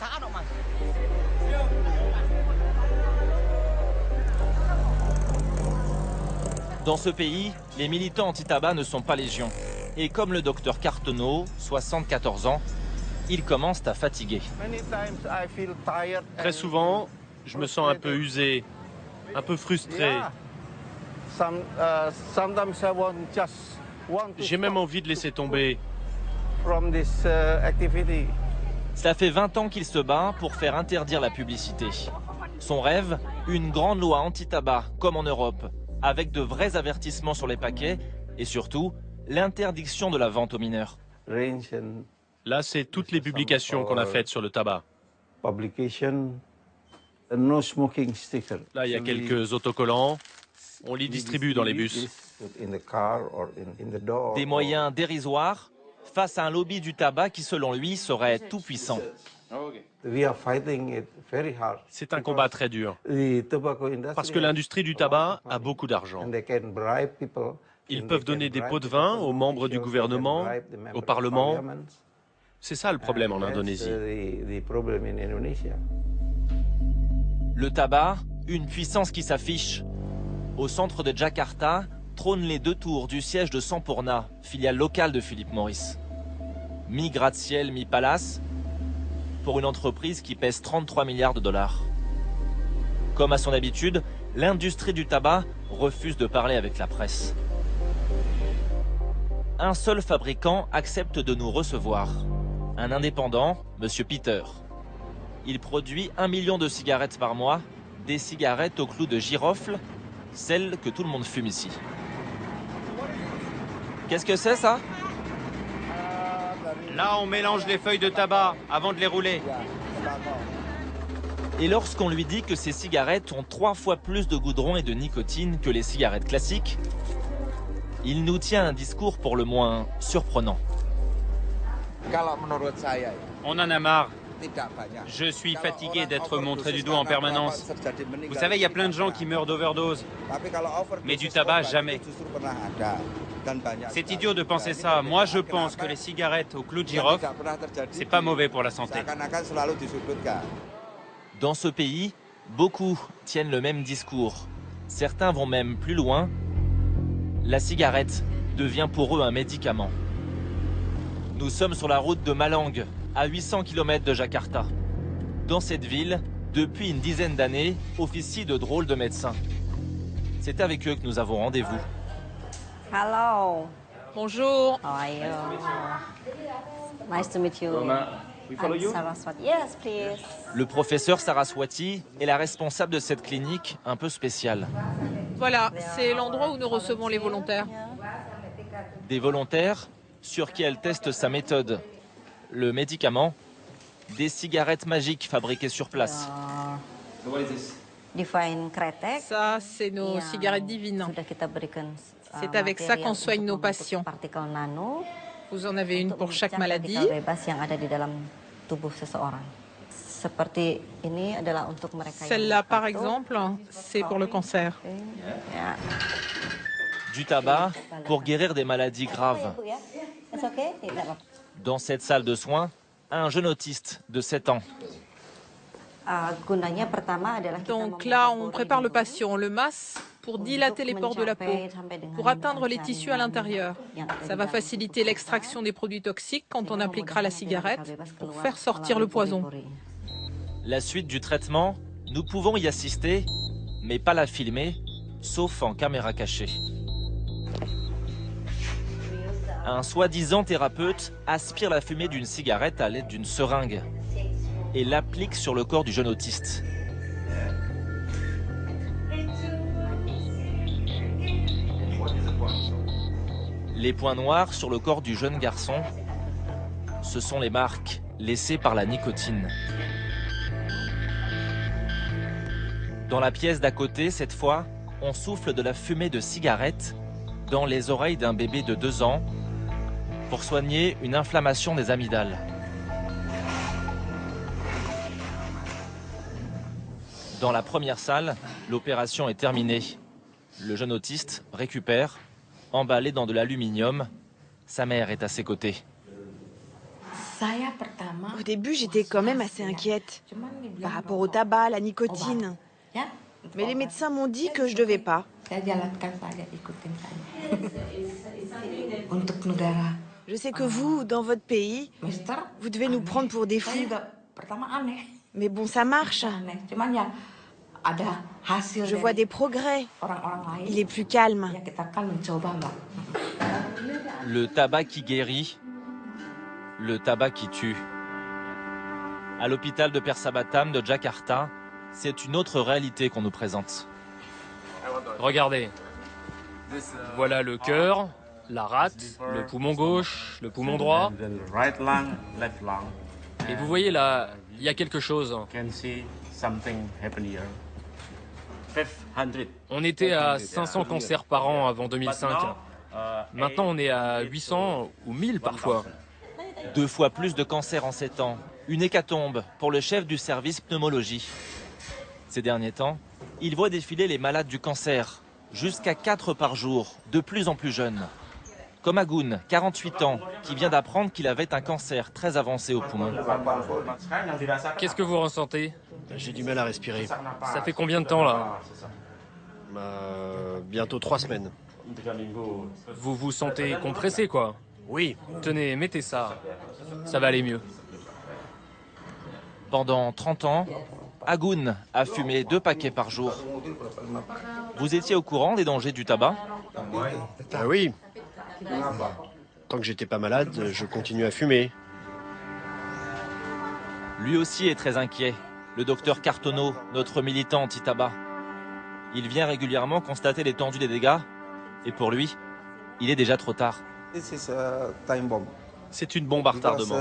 Dans ce pays, les militants anti-tabac ne sont pas légion. Et comme le docteur Cartonneau, 74 ans, ils commencent à fatiguer.
Très souvent, je me sens un peu usé, un peu frustré. J'ai même envie de laisser tomber.
Cela fait 20 ans qu'il se bat pour faire interdire la publicité. Son rêve, une grande loi anti-tabac, comme en Europe, avec de vrais avertissements sur les paquets et surtout, l'interdiction de la vente aux mineurs.
Là, c'est toutes les publications qu'on a faites sur le tabac. Là, il y a quelques autocollants. On les distribue dans les bus.
Des moyens dérisoires face à un lobby du tabac qui, selon lui, serait tout puissant.
C'est un combat très dur. Parce que l'industrie du tabac a beaucoup d'argent. Ils peuvent donner des pots de vin aux membres du gouvernement, au Parlement. C'est ça le problème en Indonésie.
Le tabac, une puissance qui s'affiche. Au centre de Jakarta, trônent les deux tours du siège de Sampurna, filiale locale de Philip Morris. Mi-gratte-ciel, mi-palace, pour une entreprise qui pèse 33 milliards de dollars. Comme à son habitude, l'industrie du tabac refuse de parler avec la presse. Un seul fabricant accepte de nous recevoir. Un indépendant, Monsieur Peter. Il produit 1 million de cigarettes par mois, des cigarettes au clou de girofle, celles que tout le monde fume ici. Qu'est-ce que c'est ça ?
Là, on mélange les feuilles de tabac avant de les rouler.
Et lorsqu'on lui dit que ces cigarettes ont 3 fois plus de goudron et de nicotine que les cigarettes classiques, il nous tient un discours pour le moins surprenant.
On en a marre. Je suis fatigué d'être montré du doigt en permanence. Vous savez, il y a plein de gens qui meurent d'overdose. Mais du tabac, jamais. C'est idiot de penser ça. Moi, je pense que les cigarettes au clou de girofle, c'est pas mauvais pour la santé.
Dans ce pays, beaucoup tiennent le même discours. Certains vont même plus loin. La cigarette devient pour eux un médicament. Nous sommes sur la route de Malang, à 800 km de Jakarta. Dans cette ville, depuis une dizaine d'années, officient de drôles de médecins. C'est avec eux que nous avons rendez-vous.
Hello.
Bonjour.
How are you? Nice to meet you. I'm Saraswati. Yes, please.
Le professeur Saraswati est la responsable de cette clinique un peu spéciale.
Voilà, c'est l'endroit où nous recevons les volontaires.
Des volontaires sur qui elle teste sa méthode. Le médicament, des cigarettes magiques fabriquées sur place.
Ça, c'est nos cigarettes divines. C'est avec ça qu'on soigne nos patients. Vous en avez une pour chaque maladie. Celle-là, par exemple, c'est pour le cancer.
Du tabac pour guérir des maladies graves. Dans cette salle de soins, un jeune autiste de 7 ans.
Donc là, on prépare le patient, on le masse pour dilater les pores de la peau, pour atteindre les tissus à l'intérieur. Ça va faciliter l'extraction des produits toxiques quand on appliquera la cigarette pour faire sortir le poison.
La suite du traitement, nous pouvons y assister, mais pas la filmer, sauf en caméra cachée. Un soi-disant thérapeute aspire la fumée d'une cigarette à l'aide d'une seringue et l'applique sur le corps du jeune autiste. Les points noirs sur le corps du jeune garçon, ce sont les marques laissées par la nicotine. Dans la pièce d'à côté, cette fois, on souffle de la fumée de cigarette dans les oreilles d'un bébé de 2 ans pour soigner une inflammation des amygdales. Dans la première salle, l'opération est terminée. Le jeune autiste récupère, emballé dans de l'aluminium. Sa mère est à ses côtés.
Au début, j'étais quand même assez inquiète par rapport au tabac, la nicotine. Mais les médecins m'ont dit que je devais pas. Je sais que vous, dans votre pays, vous devez nous prendre pour des fous. Mais bon, ça marche. Je vois des progrès. Il est plus calme.
Le tabac qui guérit, le tabac qui tue. À l'hôpital de Persabatam de Jakarta, c'est une autre réalité qu'on nous présente.
Regardez. Voilà le cœur, la rate, le poumon gauche, le poumon droit. Et vous voyez là, il y a quelque chose. On était à 500 cancers par an avant 2005. Maintenant, on est à 800 ou 1000 parfois.
2 fois plus de cancers en 7 ans. Une hécatombe pour le chef du service pneumologie. Ces derniers temps, il voit défiler les malades du cancer, jusqu'à 4 par jour, de plus en plus jeunes. Comme Agoun, 48 ans, qui vient d'apprendre qu'il avait un cancer très avancé au poumon.
Qu'est-ce que vous ressentez?
J'ai du mal à respirer.
Ça fait combien de temps là?
Bientôt 3 semaines.
Vous vous sentez compressé quoi?
Oui.
Tenez, mettez ça. Ça va aller mieux.
Pendant 30 ans, Agoun a fumé 2 paquets par jour. Vous étiez au courant des dangers du tabac?
Ah oui. Tant que j'étais pas malade, je continue à fumer.
Lui aussi est très inquiet. Le docteur Cartono, notre militant anti-tabac. Il vient régulièrement constater l'étendue des dégâts. Et pour lui, il est déjà trop tard.
C'est une bombe à retardement.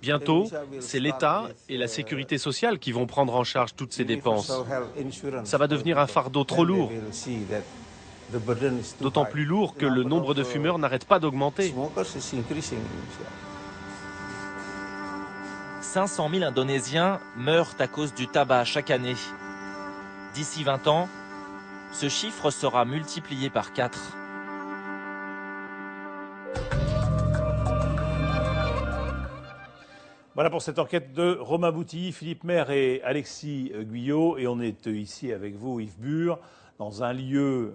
Bientôt, c'est l'État et la sécurité sociale qui vont prendre en charge toutes ces dépenses. Ça va devenir un fardeau trop lourd. D'autant plus lourd que le nombre de fumeurs n'arrête pas d'augmenter.
500 000 Indonésiens meurent à cause du tabac chaque année. D'ici 20 ans, ce chiffre sera multiplié par 4.
Voilà pour cette enquête de Romain Boutilly, Philippe Maire et Alexis Guyot. Et on est ici avec vous, Yves Bure, dans un lieu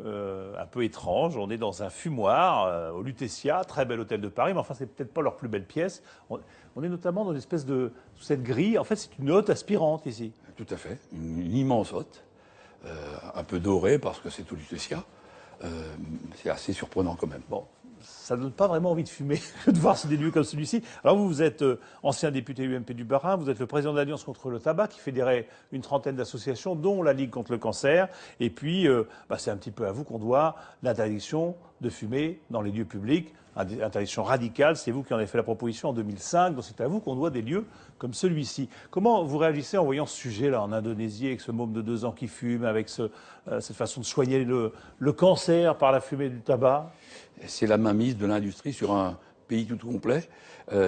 un peu étrange. On est dans un fumoir au Lutetia, très bel hôtel de Paris, mais enfin, c'est peut-être pas leur plus belle pièce. On est notamment dans une espèce de... sous cette grille. En fait, c'est une hotte aspirante ici.
Tout à fait. Une immense hotte, un peu dorée parce que c'est au Lutetia, c'est assez surprenant quand même.
Bon, ça ne donne pas vraiment envie de fumer que de voir des lieux comme celui-ci. Alors vous êtes ancien député UMP du Bas-Rhin, vous êtes le président de l'Alliance contre le tabac qui fédérait une trentaine d'associations, dont la Ligue contre le cancer. Et puis, c'est un petit peu à vous qu'on doit l'interdiction de fumer dans les lieux publics. Interdiction radicale, c'est vous qui en avez fait la proposition en 2005, donc c'est à vous qu'on doit des lieux comme celui-ci. Comment vous réagissez en voyant ce sujet-là en Indonésie, avec ce môme de 2 ans qui fume, avec cette façon de soigner le cancer par la fumée du tabac?
C'est la mainmise de l'industrie sur un pays tout complet.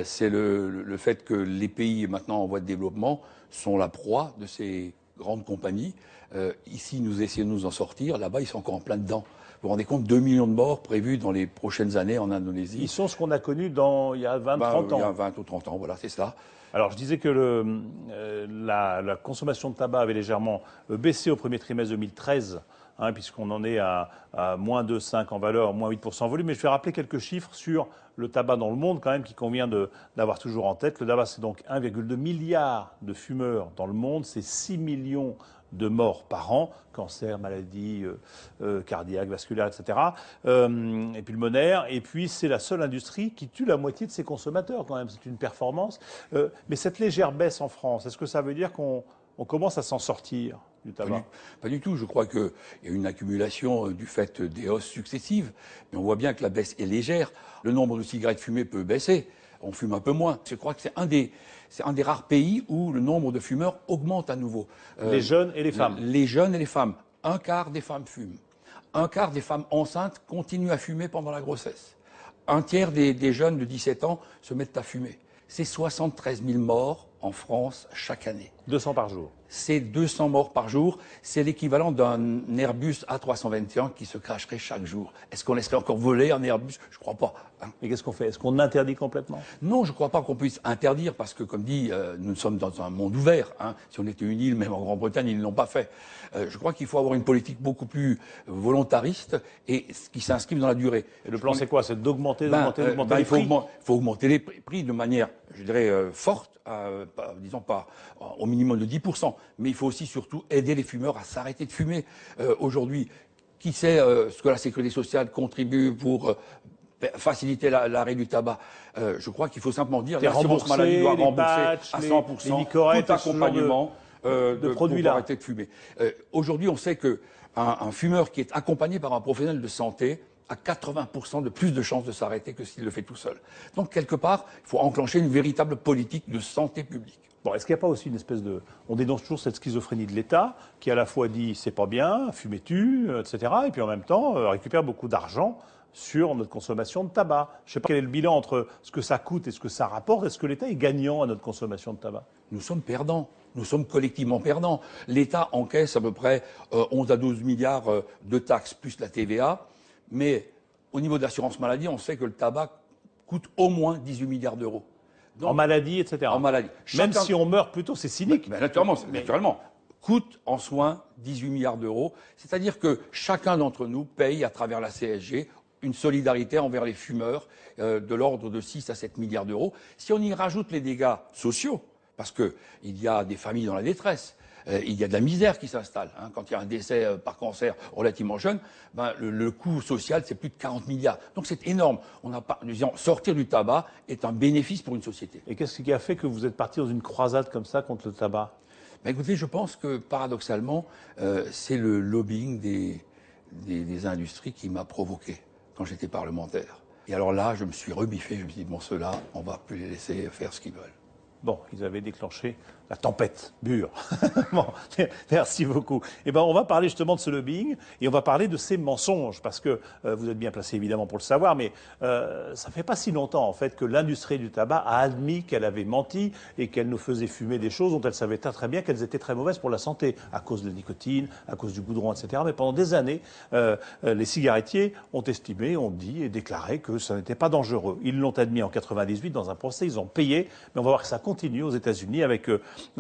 C'est le fait que les pays maintenant en voie de développement sont la proie de ces grandes compagnies. Ici, nous essayons de nous en sortir. Là-bas, ils sont encore en plein dedans. Vous vous rendez compte, 2 millions de morts prévus dans les prochaines années en Indonésie.
Ils sont ce qu'on a connu il y a 20-30 ans.
Il y a 20 ou 30 ans, voilà, c'est ça.
Alors, je disais que la consommation de tabac avait légèrement baissé au premier trimestre 2013, puisqu'on en est à moins 2,5 en valeur, moins 8% en volume. Mais je vais rappeler quelques chiffres sur le tabac dans le monde, quand même, qui convient d'avoir toujours en tête. Le tabac, c'est donc 1,2 milliard de fumeurs dans le monde, c'est 6 millions de morts par an, cancer, maladies cardiaques, vasculaires, etc., et pulmonaires. Et puis, c'est la seule industrie qui tue la moitié de ses consommateurs, quand même. C'est une performance. Mais cette légère baisse en France, est-ce que ça veut dire qu'on commence à s'en sortir du tabac?
Pas du tout. Je crois qu'il y a une accumulation du fait des hausses successives. Mais on voit bien que la baisse est légère. Le nombre de cigarettes fumées peut baisser. On fume un peu moins. Je crois que c'est un des rares pays où le nombre de fumeurs augmente à nouveau.
Les jeunes et les femmes.
Les jeunes et les femmes. 1/4 des femmes fument. 1/4 des femmes enceintes continuent à fumer pendant la grossesse. 1/3 des jeunes de 17 ans se mettent à fumer. C'est 73 000 morts en France chaque année.
200 par jour.
C'est 200 morts par jour. C'est l'équivalent d'un Airbus A321 qui se cracherait chaque jour. Est-ce qu'on laisserait encore voler un Airbus? Je ne crois pas.
Et qu'est-ce qu'on fait? Est-ce qu'on interdit complètement?
Non, je ne crois pas qu'on puisse interdire parce que, comme dit, nous sommes dans un monde ouvert. Si on était une île, même en Grande-Bretagne, ils ne l'ont pas fait. Je crois qu'il faut avoir une politique beaucoup plus volontariste et qui s'inscrive dans la durée.
Et le plan, c'est quoi? C'est d'augmenter les prix?
Il faut augmenter les prix de manière, je dirais, forte, disons pas au minimum de 10%. Mais il faut aussi surtout aider les fumeurs à s'arrêter de fumer. Aujourd'hui, qui sait ce que la sécurité sociale contribue pour faciliter l'arrêt du tabac? Je crois qu'il faut simplement dire que l'assurance maladie doit rembourser à 100% tout accompagnement de produits pour arrêter de fumer. Aujourd'hui, on sait qu'un fumeur qui est accompagné par un professionnel de santé a 80% de plus de chances de s'arrêter que s'il le fait tout seul. Donc, quelque part, il faut enclencher une véritable politique de santé publique.
Bon, est-ce qu'il n'y a pas aussi une espèce de... On dénonce toujours cette schizophrénie de l'État, qui à la fois dit c'est pas bien, fumer tue, etc., et puis en même temps récupère beaucoup d'argent sur notre consommation de tabac. Je ne sais pas quel est le bilan entre ce que ça coûte et ce que ça rapporte. Est-ce que l'État est gagnant à notre consommation de tabac?
Nous sommes perdants. Nous sommes collectivement perdants. L'État encaisse à peu près 11 à 12 milliards de taxes plus la TVA. Mais au niveau de l'assurance maladie, on sait que le tabac coûte au moins 18 milliards d'euros.
En maladie, etc.
En maladie.
Même si on meurt plutôt, c'est cynique.
Mais naturellement. Coûte en soins 18 milliards d'euros. C'est-à-dire que chacun d'entre nous paye à travers la CSG une solidarité envers les fumeurs de l'ordre de 6 à 7 milliards d'euros. Si on y rajoute les dégâts sociaux, parce qu'il y a des familles dans la détresse, il y a de la misère qui s'installe. Quand il y a un décès par cancer relativement jeune, le coût social, c'est plus de 40 milliards. Donc c'est énorme. Sortir du tabac est un bénéfice pour une société.
Et qu'est-ce qui a fait que vous êtes parti dans une croisade comme ça contre le tabac?
Écoutez, je pense que paradoxalement, c'est le lobbying des industries qui m'a provoqué quand j'étais parlementaire. Et alors là, je me suis rebiffé, je me suis dit, bon, ceux-là, on va plus les laisser faire ce qu'ils veulent.
Bon, ils avaient déclenché la tempête bure. Bon, merci beaucoup. Eh ben, on va parler justement de ce lobbying et on va parler de ces mensonges parce que vous êtes bien placé évidemment pour le savoir, mais ça fait pas si longtemps en fait que l'industrie du tabac a admis qu'elle avait menti et qu'elle nous faisait fumer des choses dont elle savait très bien qu'elles étaient très mauvaises pour la santé à cause de la nicotine, à cause du goudron, etc. Mais pendant des années, les cigarettiers ont estimé, ont dit et déclaré que ça n'était pas dangereux. Ils l'ont admis en 98 dans un procès, ils ont payé, mais on va voir que ça continue aux États-Unis avec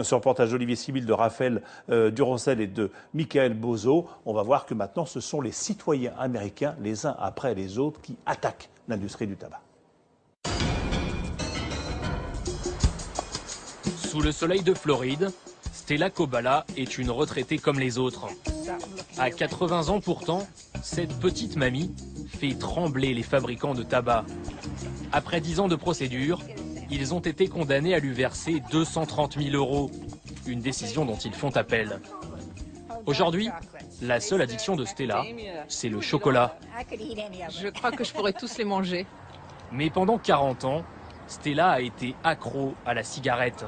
ce reportage d'Olivier Sibyl, de Raphaël Duroncel et de Michael Bozo. On va voir que maintenant, ce sont les citoyens américains, les uns après les autres, qui attaquent l'industrie du tabac.
Sous le soleil de Floride, Stella Kobala est une retraitée comme les autres. À 80 ans pourtant, cette petite mamie fait trembler les fabricants de tabac. Après 10 ans de procédure, ils ont été condamnés à lui verser 230 000 €, une décision dont ils font appel. Aujourd'hui, la seule addiction de Stella, c'est le chocolat.
Je crois que je pourrais tous les manger.
Mais pendant 40 ans, Stella a été accro à la cigarette.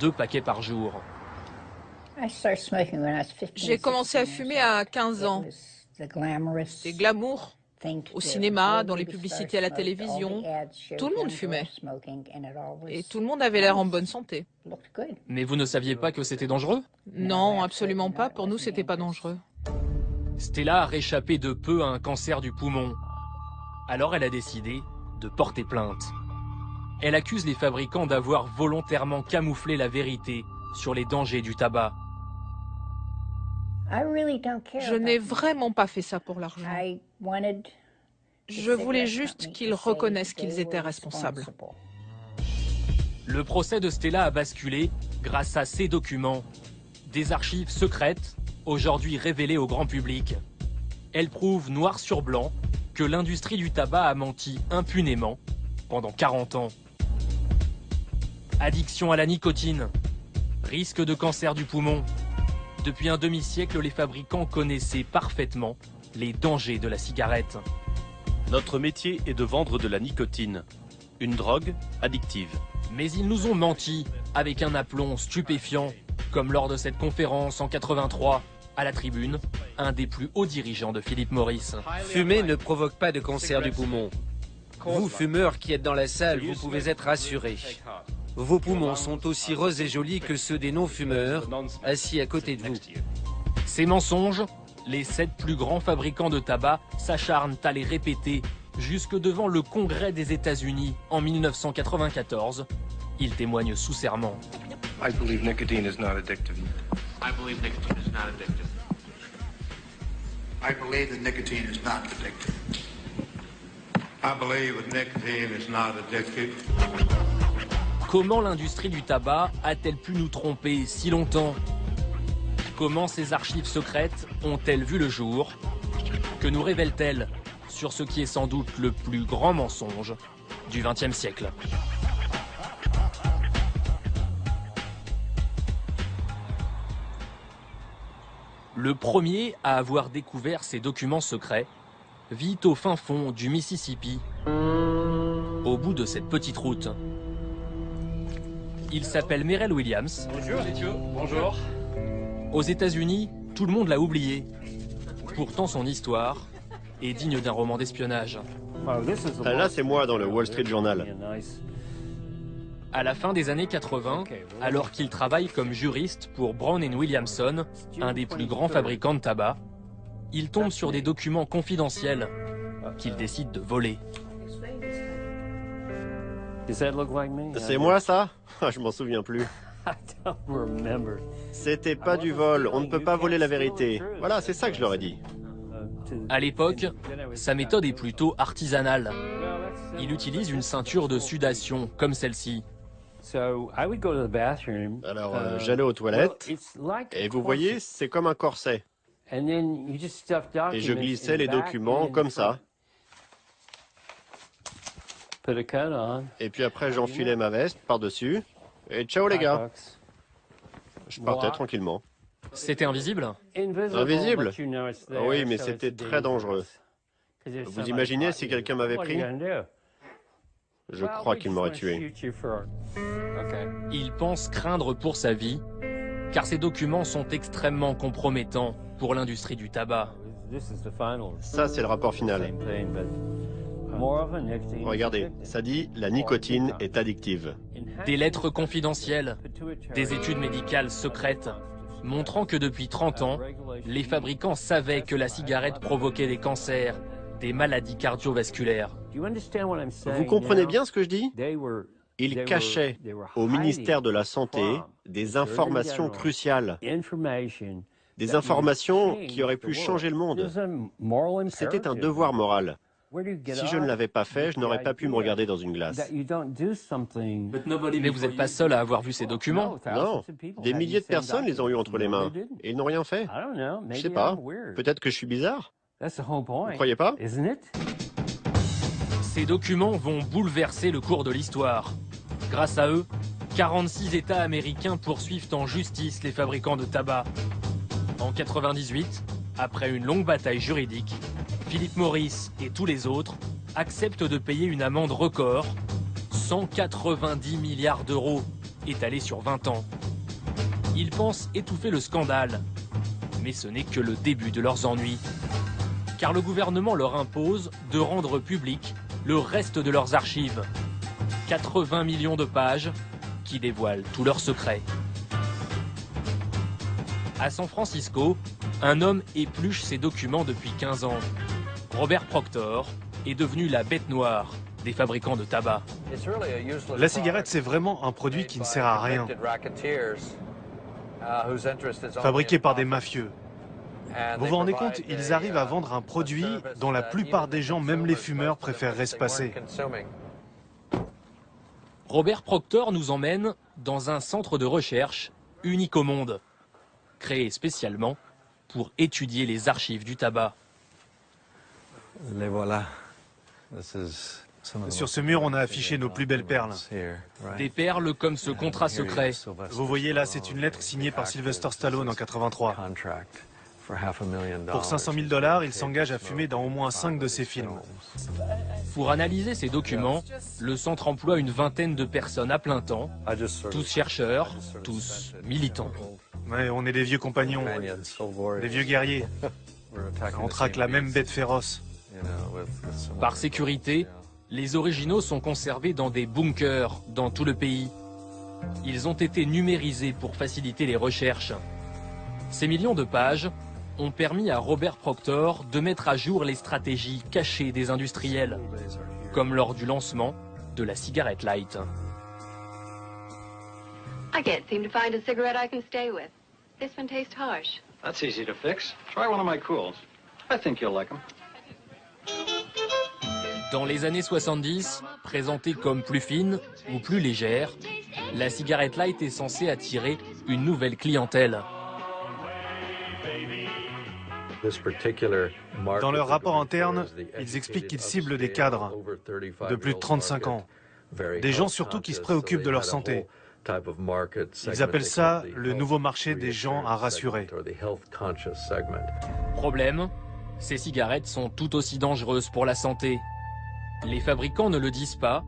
2 paquets par jour.
J'ai commencé à fumer à 15 ans. C'était glamour. Au cinéma, dans les publicités à la télévision, tout le monde fumait. Et tout le monde avait l'air en bonne santé.
Mais vous ne saviez pas que c'était dangereux?
Non, absolument pas. Pour nous, c'était pas dangereux.
Stella a réchappé de peu à un cancer du poumon. Alors elle a décidé de porter plainte. Elle accuse les fabricants d'avoir volontairement camouflé la vérité sur les dangers du tabac.
Je n'ai vraiment pas fait ça pour l'argent. Je voulais juste qu'ils reconnaissent qu'ils étaient responsables.
Le procès de Stella a basculé grâce à ces documents. Des archives secrètes, aujourd'hui révélées au grand public. Elles prouvent noir sur blanc que l'industrie du tabac a menti impunément pendant 40 ans. Addiction à la nicotine, risque de cancer du poumon. Depuis un demi-siècle, les fabricants connaissaient parfaitement les dangers de la cigarette.
Notre métier est de vendre de la nicotine, une drogue addictive.
Mais ils nous ont menti avec un aplomb stupéfiant, comme lors de cette conférence en 83, à la tribune, un des plus hauts dirigeants de Philip Morris.
Fumer ne provoque pas de cancer du poumon. Vous, fumeurs qui êtes dans la salle, vous pouvez être rassurés. Vos poumons sont aussi roses et jolis que ceux des non-fumeurs, assis à côté de vous.
Ces mensonges, les 7 plus grands fabricants de tabac s'acharnent à les répéter jusque devant le Congrès des États-Unis en 1994. Ils témoignent sous serment.
I believe nicotine is not addictive.
I believe nicotine is not addictive.
I believe that nicotine is not addictive. I believe that nicotine is not addictive.
Comment l'industrie du tabac a-t-elle pu nous tromper si longtemps? Comment ces archives secrètes ont-elles vu le jour? Que nous révèlent-elles sur ce qui est sans doute le plus grand mensonge du XXe siècle? Le premier à avoir découvert ces documents secrets vit au fin fond du Mississippi, au bout de cette petite route. Il s'appelle Merrell Williams.
Bonjour, Mathieu. Bonjour.
Aux États-Unis, tout le monde l'a oublié. Pourtant, son histoire est digne d'un roman d'espionnage.
Là, c'est moi dans le Wall Street Journal.
À la fin des années 80, alors qu'il travaille comme juriste pour Brown & Williamson, un des plus grands fabricants de tabac, il tombe sur des documents confidentiels qu'il décide de voler.
C'est moi, ça? Je m'en souviens plus. C'était pas du vol, on ne peut pas voler la vérité. Voilà, c'est ça que je leur ai dit.
À l'époque, sa méthode est plutôt artisanale. Il utilise une ceinture de sudation, comme celle-ci.
Alors, j'allais aux toilettes, et vous voyez, c'est comme un corset. Et je glissais les documents comme ça. Et puis après, j'enfilais ma veste par-dessus. Et ciao les gars. Je partais tranquillement.
C'était invisible?
Invisible? Oui, mais c'était très dangereux. Vous imaginez si quelqu'un m'avait pris? Je crois qu'il m'aurait tué.
Il pense craindre pour sa vie, car ces documents sont extrêmement compromettants pour l'industrie du tabac.
Ça, c'est le rapport final. Regardez, ça dit « La nicotine est addictive ».
Des lettres confidentielles, des études médicales secrètes, montrant que depuis 30 ans, les fabricants savaient que la cigarette provoquait des cancers, des maladies cardiovasculaires.
Vous comprenez bien ce que je dis? Ils cachaient au ministère de la Santé des informations cruciales, des informations qui auraient pu changer le monde. C'était un devoir moral. Si je ne l'avais pas fait, je n'aurais pas pu me regarder dans une glace.
Mais vous n'êtes pas seul à avoir vu ces documents.
Non, des milliers de personnes les ont eu entre les mains. Et ils n'ont rien fait. Je sais pas, peut-être que je suis bizarre. Vous croyez pas?
Ces documents vont bouleverser le cours de l'histoire. Grâce à eux, 46 États américains poursuivent en justice les fabricants de tabac. En 98, après une longue bataille juridique, Philip Morris et tous les autres acceptent de payer une amende record, 190 milliards d'euros, étalée sur 20 ans. Ils pensent étouffer le scandale, mais ce n'est que le début de leurs ennuis. Car le gouvernement leur impose de rendre public le reste de leurs archives. 80 millions de pages qui dévoilent tous leurs secrets. À San Francisco, un homme épluche ses documents depuis 15 ans. Robert Proctor est devenu la bête noire des fabricants de tabac.
La cigarette, c'est vraiment un produit qui ne sert à rien. Fabriqué par des mafieux. Vous vous rendez compte, ils arrivent à vendre un produit dont la plupart des gens, même les fumeurs, préféreraient se passer.
Robert Proctor nous emmène dans un centre de recherche unique au monde, créé spécialement pour étudier les archives du tabac.
Les voilà. Sur ce mur, on a affiché nos plus belles perles.
Des perles comme ce contrat secret.
Vous voyez là, c'est une lettre signée par Sylvester Stallone en 83. Pour 500 000 $, il s'engage à fumer dans au moins 5 de ses films.
Pour analyser ces documents, le centre emploie une vingtaine de personnes à plein temps, tous chercheurs, tous militants.
Ouais, on est des vieux compagnons, des vieux guerriers. On traque la même bête féroce.
Par sécurité, les originaux sont conservés dans des bunkers dans tout le pays. Ils ont été numérisés pour faciliter les recherches. Ces millions de pages ont permis à Robert Proctor de mettre à jour les stratégies cachées des industriels, comme lors du lancement de la cigarette light.
I can't seem to find a cigarette I can stay with. This one tastes harsh.
That's easy to fix. Try one of my cools. I think you'll like them.
Dans les années 70, présentée comme plus fine ou plus légère, la cigarette light est censée attirer une nouvelle clientèle.
Dans leur rapport interne, ils expliquent qu'ils ciblent des cadres de plus de 35 ans, des gens surtout qui se préoccupent de leur santé. Ils appellent ça le nouveau marché des gens à rassurer.
Problème, ces cigarettes sont tout aussi dangereuses pour la santé. Les fabricants ne le disent pas,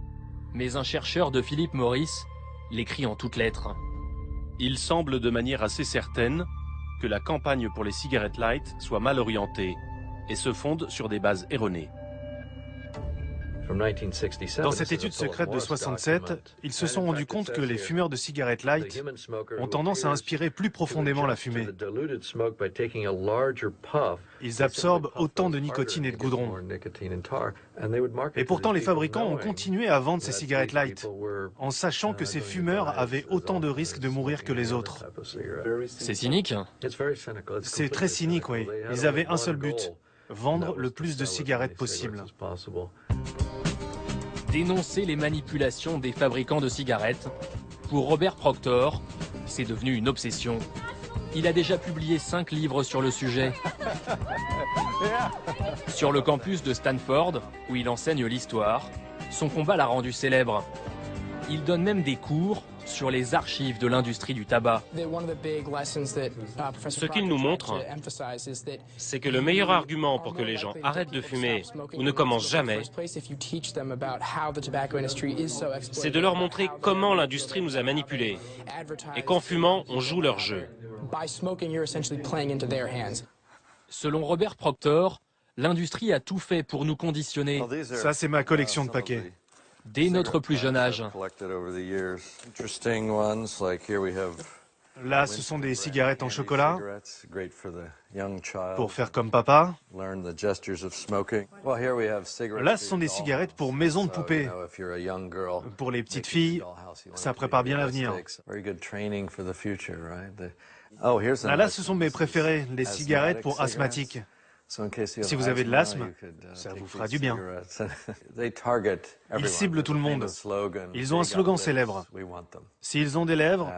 mais un chercheur de Philip Morris l'écrit en toutes lettres.
Il semble de manière assez certaine que la campagne pour les cigarettes light soit mal orientée et se fonde sur des bases erronées.
Dans cette étude secrète de 1967, ils se sont rendus compte que les fumeurs de cigarettes light ont tendance à inspirer plus profondément la fumée. Ils absorbent autant de nicotine et de goudron. Et pourtant, les fabricants ont continué à vendre ces cigarettes light, en sachant que ces fumeurs avaient autant de risques de mourir que les autres.
C'est cynique.
C'est très cynique, oui. Ils avaient un seul but, vendre le plus de cigarettes possible.
Dénoncer les manipulations des fabricants de cigarettes, pour Robert Proctor, c'est devenu une obsession. Il a déjà publié 5 livres sur le sujet. Sur le campus de Stanford, où il enseigne l'histoire, son combat l'a rendu célèbre. Il donne même des cours sur les archives de l'industrie du tabac.
Ce qu'il nous montre, c'est que le meilleur argument pour que les gens arrêtent de fumer ou ne commencent jamais, c'est de leur montrer comment l'industrie nous a manipulés et qu'en fumant, on joue leur jeu.
Selon Robert Proctor, l'industrie a tout fait pour nous conditionner.
Ça, c'est ma collection de paquets.
Dès notre plus jeune âge.
Là, ce sont des cigarettes en chocolat, pour faire comme papa. Là, ce sont des cigarettes pour maison de poupée. Pour les petites filles, ça prépare bien l'avenir. Là, ce sont mes préférés, les cigarettes pour asthmatiques. Si vous avez de l'asthme, ça vous fera du bien. Ils ciblent tout le monde. Ils ont un slogan célèbre. S'ils ont des lèvres,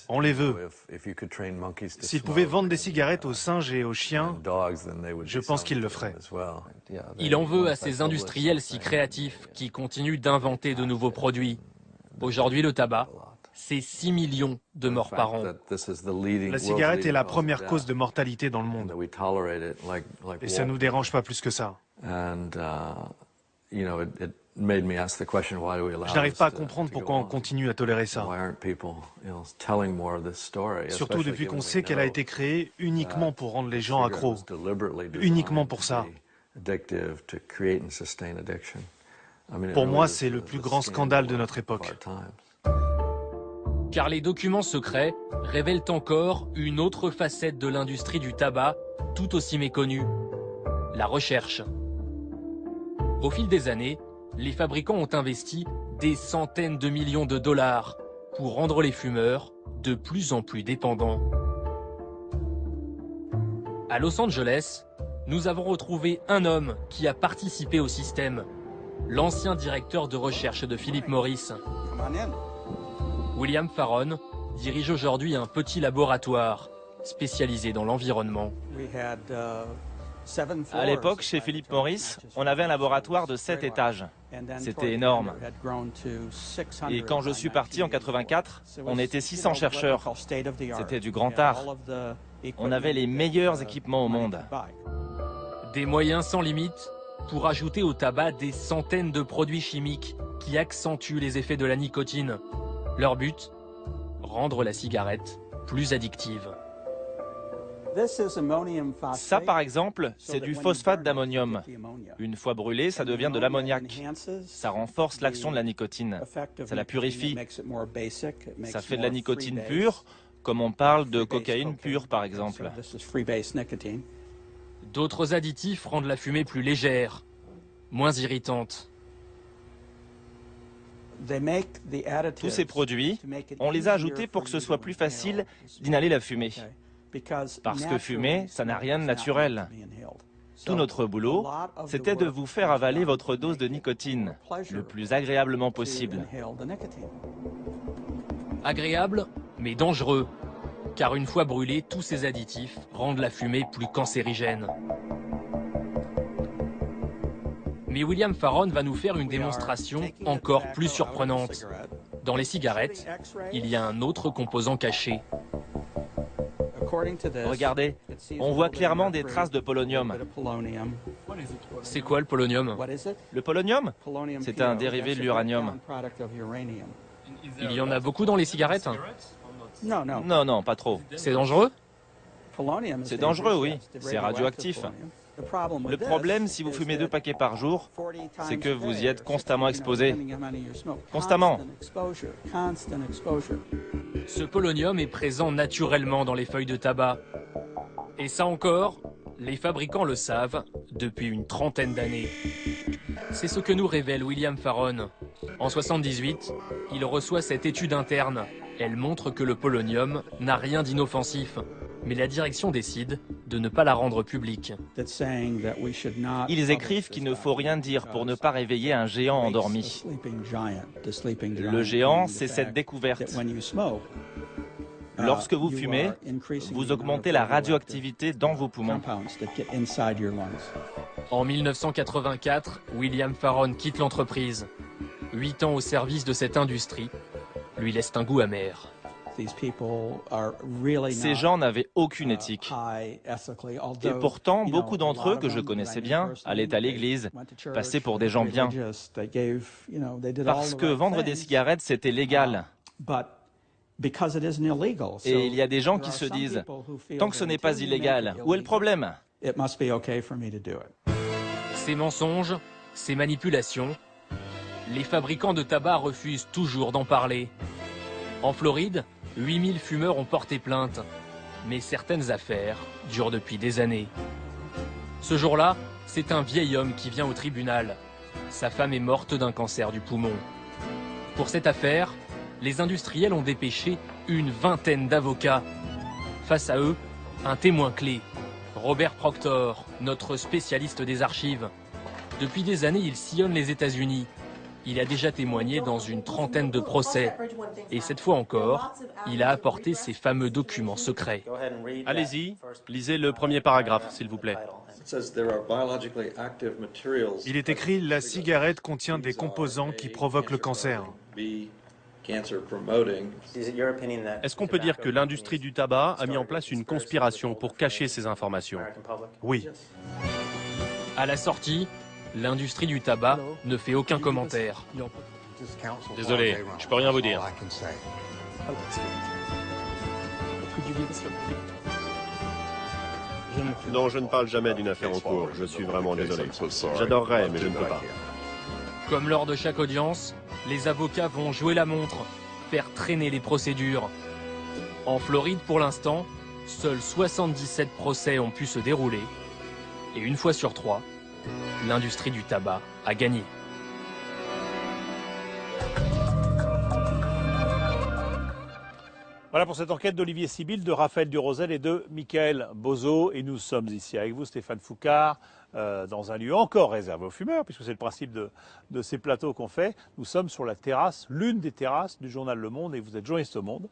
on les veut. S'ils pouvaient vendre des cigarettes aux singes et aux chiens, je pense qu'ils le feraient.
Il en veut à ces industriels si créatifs qui continuent d'inventer de nouveaux produits. Aujourd'hui, le tabac, c'est 6 millions de morts par an.
La cigarette est la première cause de mortalité dans le monde. Et ça ne nous dérange pas plus que ça. Je n'arrive pas à comprendre pourquoi on continue à tolérer ça. Surtout depuis qu'on sait qu'elle a été créée uniquement pour rendre les gens accros. Uniquement pour ça. Pour moi, c'est le plus grand scandale de notre époque.
Car les documents secrets révèlent encore une autre facette de l'industrie du tabac, tout aussi méconnue, la recherche. Au fil des années, les fabricants ont investi des centaines de millions de dollars pour rendre les fumeurs de plus en plus dépendants. À Los Angeles, nous avons retrouvé un homme qui a participé au système, l'ancien directeur de recherche de Philip Morris. William Farron dirige aujourd'hui un petit laboratoire spécialisé dans l'environnement.
À l'époque, chez Philip Morris, on avait un laboratoire de 7 étages. C'était énorme. Et quand je suis parti en 84, on était 600 chercheurs. C'était du grand art. On avait les meilleurs équipements au monde.
Des moyens sans limite pour ajouter au tabac des centaines de produits chimiques qui accentuent les effets de la nicotine. Leur but, rendre la cigarette plus addictive.
Ça, par exemple, c'est du phosphate d'ammonium. Une fois brûlé, ça devient de l'ammoniac. Ça renforce l'action de la nicotine. Ça la purifie. Ça fait de la nicotine pure, comme on parle de cocaïne pure, par exemple.
D'autres additifs rendent la fumée plus légère, moins irritante.
Tous ces produits, on les a ajoutés pour que ce soit plus facile d'inhaler la fumée. Parce que fumer, ça n'a rien de naturel. Tout notre boulot, c'était de vous faire avaler votre dose de nicotine le plus agréablement possible.
Agréable, mais dangereux. Car une fois brûlés, tous ces additifs rendent la fumée plus cancérigène. Mais William Farron va nous faire une démonstration encore plus surprenante. Dans les cigarettes, il y a un autre composant caché.
Regardez, on voit clairement des traces de polonium.
C'est quoi le polonium?
Le polonium, c'est un dérivé de l'uranium.
Il y en a beaucoup dans les cigarettes?
Non, non, pas trop.
C'est dangereux?
C'est dangereux, oui. C'est radioactif. Le problème, si vous fumez 2 paquets par jour, c'est que vous y êtes constamment exposé. Constamment.
Ce polonium est présent naturellement dans les feuilles de tabac. Et ça encore, les fabricants le savent depuis une trentaine d'années. C'est ce que nous révèle William Farron. En 78, il reçoit cette étude interne. Elle montre que le polonium n'a rien d'inoffensif. Mais la direction décide de ne pas la rendre publique.
Ils écrivent qu'il ne faut rien dire pour ne pas réveiller un géant endormi. Le géant, c'est cette découverte. Lorsque vous fumez, vous augmentez la radioactivité dans vos poumons.
En 1984, William Farron quitte l'entreprise. 8 ans au service de cette industrie lui laissent un goût amer.
Ces gens n'avaient aucune éthique. Et pourtant, beaucoup d'entre eux, que je connaissais bien, allaient à l'église, passaient pour des gens bien. Parce que vendre des cigarettes, c'était légal. Et il y a des gens qui se disent, tant que ce n'est pas illégal, où est le problème?
Ces mensonges, ces manipulations, les fabricants de tabac refusent toujours d'en parler. En Floride, 8000 fumeurs ont porté plainte, mais certaines affaires durent depuis des années. Ce jour-là, c'est un vieil homme qui vient au tribunal. Sa femme est morte d'un cancer du poumon. Pour cette affaire, les industriels ont dépêché une vingtaine d'avocats. Face à eux, un témoin clé, Robert Proctor, notre spécialiste des archives. Depuis des années, il sillonne les États-Unis. Il a déjà témoigné dans une trentaine de procès. Et cette fois encore, il a apporté ces fameux documents secrets.
Allez-y, lisez le premier paragraphe, s'il vous plaît.
Il est écrit « La cigarette contient des composants qui provoquent le cancer ».
Est-ce qu'on peut dire que l'industrie du tabac a mis en place une conspiration pour cacher ces informations?
Oui.
À la sortie, l'industrie du tabac ne fait aucun commentaire.
Désolé, je peux rien vous dire.
Non, je ne parle jamais d'une affaire en cours. Je suis vraiment désolé. J'adorerais, mais je ne peux pas.
Comme lors de chaque audience, les avocats vont jouer la montre, faire traîner les procédures. En Floride, pour l'instant, seuls 77 procès ont pu se dérouler. Et une fois sur 3, l'industrie du tabac a gagné.
Voilà pour cette enquête d'Olivier Sibyl, de Raphaël Durosel et de Michael Bozo. Et nous sommes ici avec vous, Stéphane Foucard, dans un lieu encore réservé aux fumeurs, puisque c'est le principe de ces plateaux qu'on fait. Nous sommes sur la terrasse, l'une des terrasses du journal Le Monde, et vous êtes journaliste au Monde.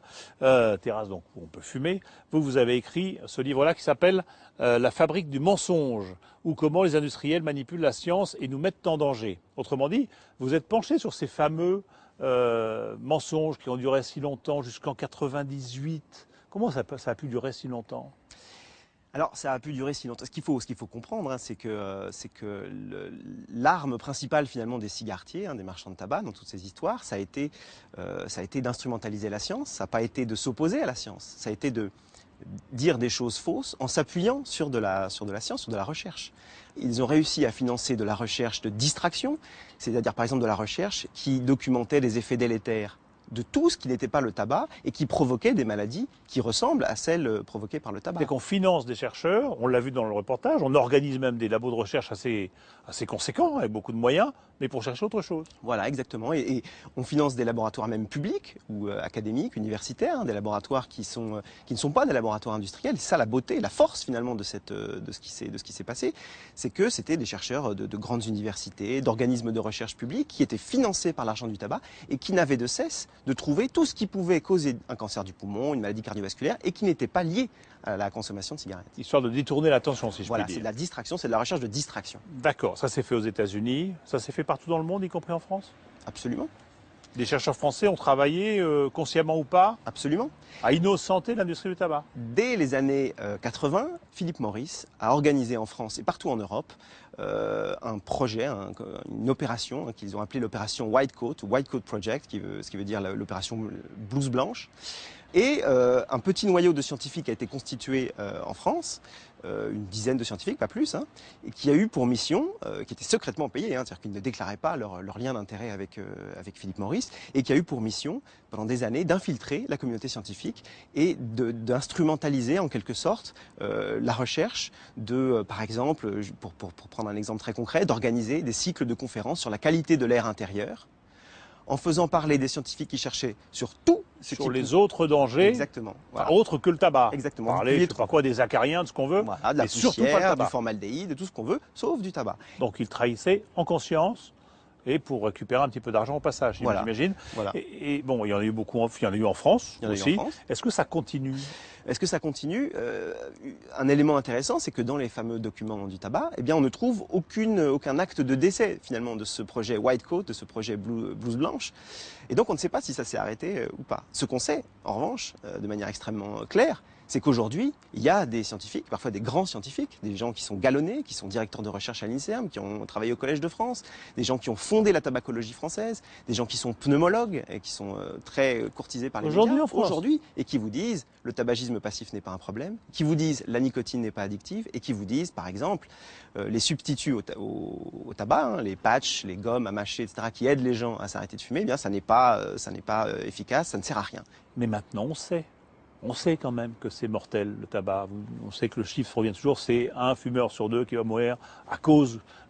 Terrasse donc où on peut fumer. Vous avez écrit ce livre-là qui s'appelle La fabrique du mensonge, ou comment les industriels manipulent la science et nous mettent en danger. Autrement dit, vous êtes penché sur ces fameux mensonges qui ont duré si longtemps, jusqu'en 98. Comment ça a pu durer si longtemps?
Alors, ça a pu durer si longtemps. Ce qu'il faut comprendre, hein, c'est que l'arme principale finalement des cigarettiers, des marchands de tabac dans toutes ces histoires, ça a été d'instrumentaliser la science. Ça n'a pas été de s'opposer à la science. Ça a été de dire des choses fausses en s'appuyant sur de la science, sur de la recherche. Ils ont réussi à financer de la recherche de distraction, c'est-à-dire par exemple de la recherche qui documentait les effets délétères de tout ce qui n'était pas le tabac et qui provoquait des maladies qui ressemblent à celles provoquées par le tabac.
C'est qu'on finance des chercheurs, on l'a vu dans le reportage, on organise même des labos de recherche assez conséquents, avec beaucoup de moyens, mais pour chercher autre chose.
Voilà, exactement. Et on finance des laboratoires même publics ou académiques, universitaires, des laboratoires qui ne sont pas des laboratoires industriels. C'est ça la beauté, la force finalement de ce qui s'est passé, c'est que c'était des chercheurs de grandes universités, d'organismes de recherche publics qui étaient financés par l'argent du tabac et qui n'avaient de cesse de trouver tout ce qui pouvait causer un cancer du poumon, une maladie cardiovasculaire et qui n'était pas lié à la consommation de cigarettes.
Histoire de détourner l'attention, si je puis dire.
Voilà, c'est de la distraction, c'est de la recherche de distraction.
D'accord, ça s'est fait aux États-Unis, ça s'est fait partout dans le monde, y compris en France?
Absolument.
Des chercheurs français ont travaillé, consciemment ou pas,
absolument, à
innocenter l'industrie du tabac.
Dès les années 80, Philip Morris a organisé en France et partout en Europe un projet, une opération qu'ils ont appelée l'opération White Coat, White Coat Project, ce qui veut dire l'opération blouse blanche. Et un petit noyau de scientifiques a été constitué en France, une dizaine de scientifiques, pas plus, et qui a eu pour mission, qui était secrètement payé, c'est-à-dire qu'ils ne déclaraient pas leur lien d'intérêt avec Philip Morris, et qui a eu pour mission, pendant des années, d'infiltrer la communauté scientifique et d'instrumentaliser en quelque sorte la recherche par exemple, pour prendre un exemple très concret, d'organiser des cycles de conférences sur la qualité de l'air intérieur, en faisant parler des scientifiques qui cherchaient sur tout ce
sur les autres dangers,
exactement, voilà,
autres que le tabac.
Exactement.
Parler, je sais pas quoi, des acariens, de ce qu'on veut,
voilà, de la poussière,
surtout pas le tabac,
du formaldéhyde, de tout ce qu'on veut, sauf du tabac.
Donc ils trahissaient en conscience et pour récupérer un petit peu d'argent au passage,
voilà,
j'imagine.
Voilà.
Et bon, il y en a eu beaucoup, il y en a eu en France aussi. Est-ce que ça continue?
Est-ce que ça continue? Un élément intéressant, c'est que dans les fameux documents du tabac, eh bien, on ne trouve aucun acte de décès finalement de ce projet White Coat, de ce projet blouse blanche. Et donc on ne sait pas si ça s'est arrêté ou pas. Ce qu'on sait, en revanche, de manière extrêmement claire, c'est qu'aujourd'hui, il y a des scientifiques, parfois des grands scientifiques, des gens qui sont galonnés, qui sont directeurs de recherche à l'INSERM, qui ont travaillé au Collège de France, des gens qui ont fondé la tabacologie française, des gens qui sont pneumologues et qui sont très courtisés par les médias aujourd'hui, et qui vous disent le tabagisme passif n'est pas un problème, qui vous disent la nicotine n'est pas addictive, et qui vous disent, par exemple, les substituts au tabac, les patchs, les gommes à mâcher, etc., qui aident les gens à s'arrêter de fumer, eh bien ça n'est pas efficace, ça ne sert à rien.
Mais maintenant on sait. On sait quand même que c'est mortel, le tabac. On sait que le chiffre revient toujours, c'est un fumeur sur deux qui va mourir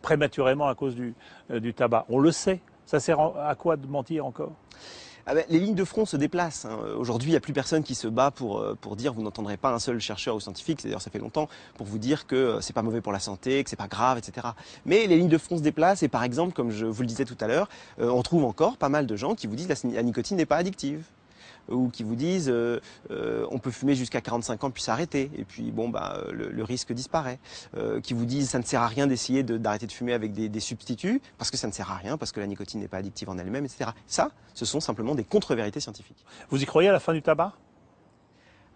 prématurément à cause du tabac. On le sait. Ça sert à quoi de mentir encore?
Les lignes de front se déplacent. Hein. Aujourd'hui, il n'y a plus personne qui se bat pour dire, vous n'entendrez pas un seul chercheur ou scientifique, d'ailleurs ça fait longtemps, pour vous dire que c'est pas mauvais pour la santé, que c'est pas grave, etc. Mais les lignes de front se déplacent et par exemple, comme je vous le disais tout à l'heure, on trouve encore pas mal de gens qui vous disent la nicotine n'est pas addictive. Ou qui vous disent on peut fumer jusqu'à 45 ans puis s'arrêter et puis bon le risque disparaît, qui vous disent ça ne sert à rien d'essayer d'arrêter de fumer avec des substituts parce que ça ne sert à rien, parce que la nicotine n'est pas addictive en elle-même, etc. Ça, ce sont simplement des contre-vérités scientifiques.
Vous y croyez à la fin du tabac ?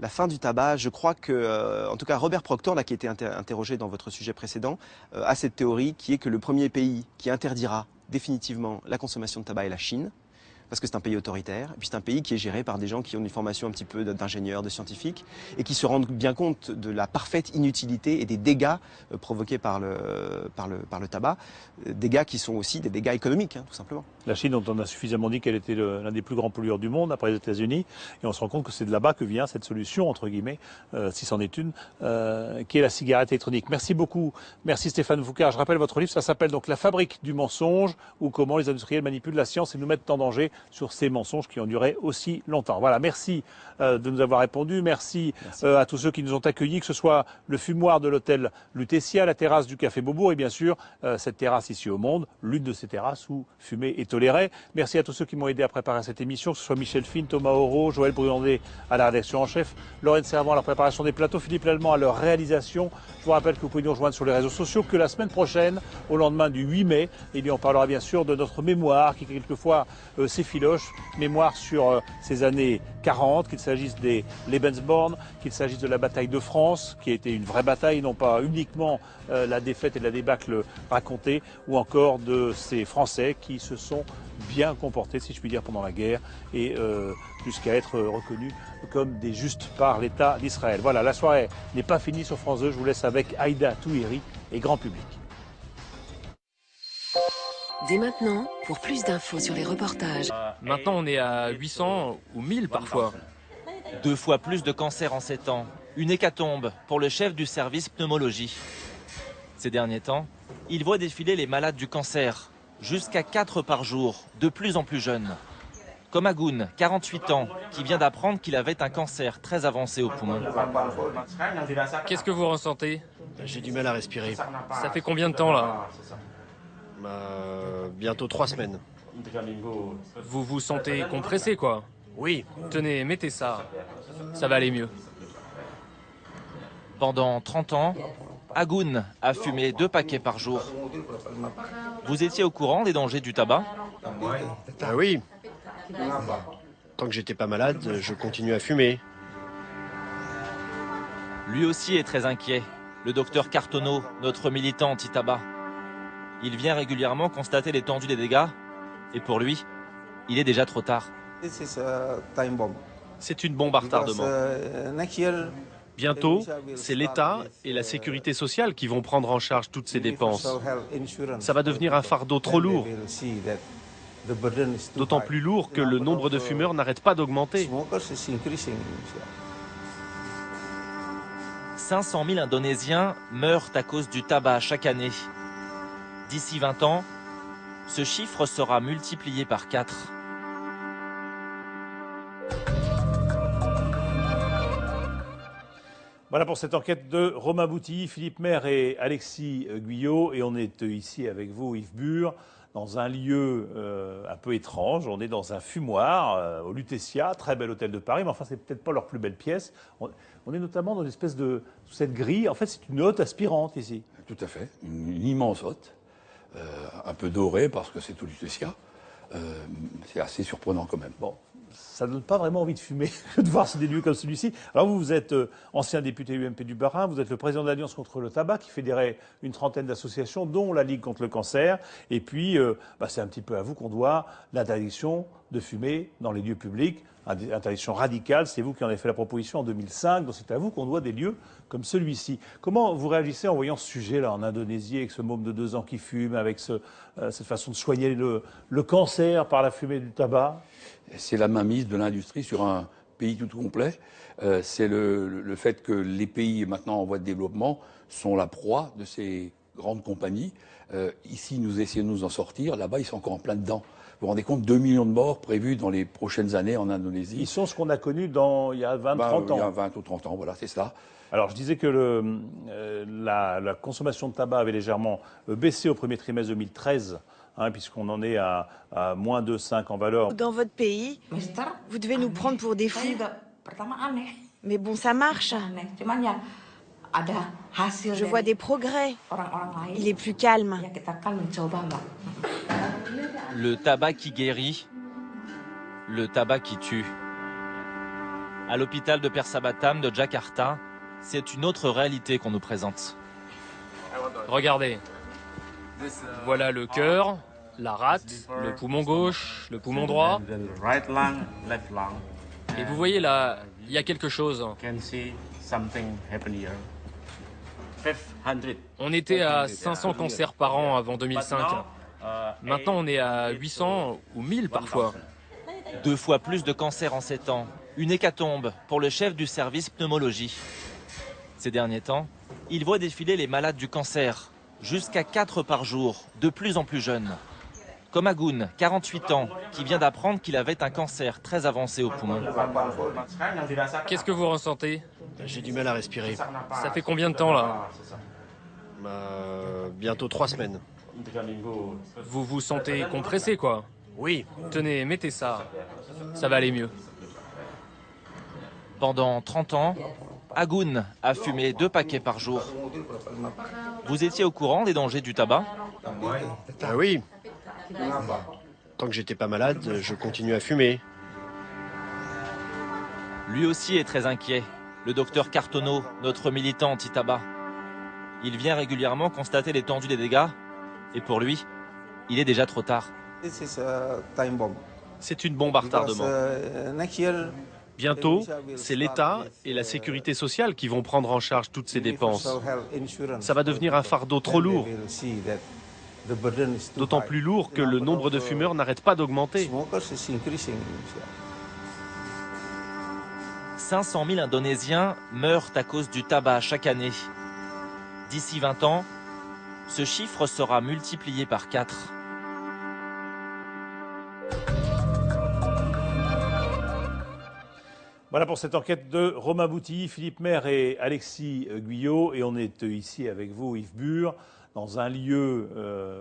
La fin du tabac, je crois que, en tout cas Robert Proctor, là, qui a été interrogé dans votre sujet précédent, a cette théorie qui est que le premier pays qui interdira définitivement la consommation de tabac est la Chine. Parce que c'est un pays autoritaire, et puis c'est un pays qui est géré par des gens qui ont une formation un petit peu d'ingénieurs, de scientifiques, et qui se rendent bien compte de la parfaite inutilité et des dégâts provoqués par le tabac, dégâts qui sont aussi des dégâts économiques, hein, tout simplement.
La Chine, dont on a suffisamment dit qu'elle était l'un des plus grands pollueurs du monde, après les États-Unis, et on se rend compte que c'est de là-bas que vient cette solution, entre guillemets, si c'en est une, qui est la cigarette électronique. Merci beaucoup. Merci Stéphane Foucard. Je rappelle votre livre, ça s'appelle donc La fabrique du mensonge, ou comment les industriels manipulent la science et nous mettent en danger sur ces mensonges qui ont duré aussi longtemps. Voilà, merci de nous avoir répondu. Merci. À tous ceux qui nous ont accueillis, que ce soit le fumoir de l'hôtel Lutetia, la terrasse du Café Beaubourg et bien sûr cette terrasse ici au Monde, l'une de ces terrasses où fumer est toléré. Merci à tous ceux qui m'ont aidé à préparer cette émission, que ce soit Michel Fine, Thomas Auro, Joël Bruyandet à la rédaction en chef, Lorraine Servant à la préparation des plateaux, Philippe Lallemand à leur réalisation. Je vous rappelle que vous pouvez nous rejoindre sur les réseaux sociaux, que la semaine prochaine, au lendemain du 8 mai, eh bien, on parlera bien sûr de notre mémoire qui quelquefois s'effiloche, mémoire sur ces années 40, qu'il s'agisse des Lebensborn, qu'il s'agisse de la bataille de France, qui a été une vraie bataille, non pas uniquement la défaite et la débâcle racontée, ou encore de ces Français qui se sont bien comportés, si je puis dire, pendant la guerre, et jusqu'à être reconnus comme des justes par l'État d'Israël. Voilà, la soirée n'est pas finie sur France 2, je vous laisse avec Aïda Touhiri et Grand Public.
Dès maintenant, pour plus d'infos sur les reportages.
Maintenant, on est à 800 ou 1000 parfois.
2 fois plus de cancers en 7 ans. Une hécatombe pour le chef du service pneumologie. Ces derniers temps, il voit défiler les malades du cancer. Jusqu'à 4 par jour, de plus en plus jeunes. Comme Agoun, 48 ans, qui vient d'apprendre qu'il avait un cancer très avancé au poumon.
Qu'est-ce que vous ressentez?
J'ai du mal à respirer.
Ça fait combien de temps là?
Bientôt 3 semaines.
Vous vous sentez compressé quoi?
Oui.
Tenez, mettez ça. Ça va aller mieux.
Pendant 30 ans, Agoun a fumé 2 paquets par jour. Vous étiez au courant des dangers du tabac?
Ah oui. Tant que j'étais pas malade, je continue à fumer.
Lui aussi est très inquiet. Le docteur Cartonneau, notre militant anti-tabac. Il vient régulièrement constater l'étendue des dégâts. Et pour lui, il est déjà trop tard.
C'est une bombe à retardement. Bientôt, c'est l'État et la sécurité sociale qui vont prendre en charge toutes ces dépenses. Ça va devenir un fardeau trop lourd. D'autant plus lourd que le nombre de fumeurs n'arrête pas d'augmenter.
500 000 Indonésiens meurent à cause du tabac chaque année. D'ici 20 ans, ce chiffre sera multiplié par 4.
Voilà pour cette enquête de Romain Boutilly, Philippe Maire et Alexis Guyot. Et on est ici avec vous, Yves Bure, dans un lieu un peu étrange. On est dans un fumoir au Lutetia, très bel hôtel de Paris, mais enfin, c'est peut-être pas leur plus belle pièce. On est notamment dans une espèce de... sous cette grille. En fait, c'est une hotte aspirante ici.
Tout à fait. Une immense hotte. Un peu dorée parce que c'est au Lutetia. C'est assez surprenant quand même.
Bon, ça ne donne pas vraiment envie de fumer de voir des lieux comme celui-ci. Alors vous êtes ancien député UMP du Bas-Rhin, vous êtes le président de l'Alliance contre le tabac qui fédérait une trentaine d'associations, dont la Ligue contre le cancer. Et puis, c'est un petit peu à vous qu'on doit l'interdiction de fumer dans les lieux publics. Interdiction radicale, c'est vous qui en avez fait la proposition en 2005, donc c'est à vous qu'on doit des lieux comme celui-ci. Comment vous réagissez en voyant ce sujet-là en Indonésie, avec ce môme de 2 ans qui fume, avec cette façon de soigner le cancer par la fumée du tabac?
C'est la mainmise de l'industrie sur un pays tout complet. C'est le fait que les pays maintenant en voie de développement sont la proie de ces grandes compagnies. Ici, nous essayons de nous en sortir. Là-bas, ils sont encore en plein dedans. Vous vous rendez compte, 2 millions de morts prévus dans les prochaines années en Indonésie.
Ils sont ce qu'on a connu il y a 20-30 ans.
Il y a 20 ou 30 ans, voilà, c'est ça.
Alors, je disais que la consommation de tabac avait légèrement baissé au premier trimestre 2013, puisqu'on en est à moins 2,5 en valeur.
Dans votre pays, vous devez nous prendre pour des fous. Mais bon, ça marche. Je vois des progrès. Il est plus calme.
Le tabac qui guérit, le tabac qui tue. À l'hôpital de Persabattam de Jakarta, c'est une autre réalité qu'on nous présente.
Regardez. Voilà le cœur, la rate, le poumon gauche, le poumon droit. Et vous voyez là, il y a quelque chose. On était à 500 cancers par an avant 2005. Maintenant, on est à 800 ou 1000 parfois.
2 fois plus de cancers en 7 ans. Une hécatombe pour le chef du service pneumologie. Ces derniers temps, il voit défiler les malades du cancer. Jusqu'à 4 par jour, de plus en plus jeunes. Comme Agun, 48 ans, qui vient d'apprendre qu'il avait un cancer très avancé au poumon.
Qu'est-ce que vous ressentez?
J'ai du mal à respirer.
Ça fait combien de temps là?
Bientôt 3 semaines.
Vous vous sentez compressé quoi?
Oui.
Tenez, mettez ça. Ça va aller mieux.
Pendant 30 ans, Agun a fumé 2 paquets par jour. Vous étiez au courant des dangers du tabac?
Ah oui. Tant que j'étais pas malade, je continue à fumer.
Lui aussi est très inquiet. Le docteur Cartono, notre militant anti-tabac. Il vient régulièrement constater l'étendue des dégâts. Et pour lui, il est déjà trop tard.
C'est une bombe à retardement. Bientôt, c'est l'État et la sécurité sociale qui vont prendre en charge toutes ces dépenses. Ça va devenir un fardeau trop lourd. D'autant plus lourd que le nombre de fumeurs n'arrête pas d'augmenter.
500 000 Indonésiens meurent à cause du tabac chaque année. D'ici 20 ans, ce chiffre sera multiplié par 4.
Voilà pour cette enquête de Romain Boutilly, Philippe Maire et Alexis Guyot. Et on est ici avec vous, Yves Bure, dans un lieu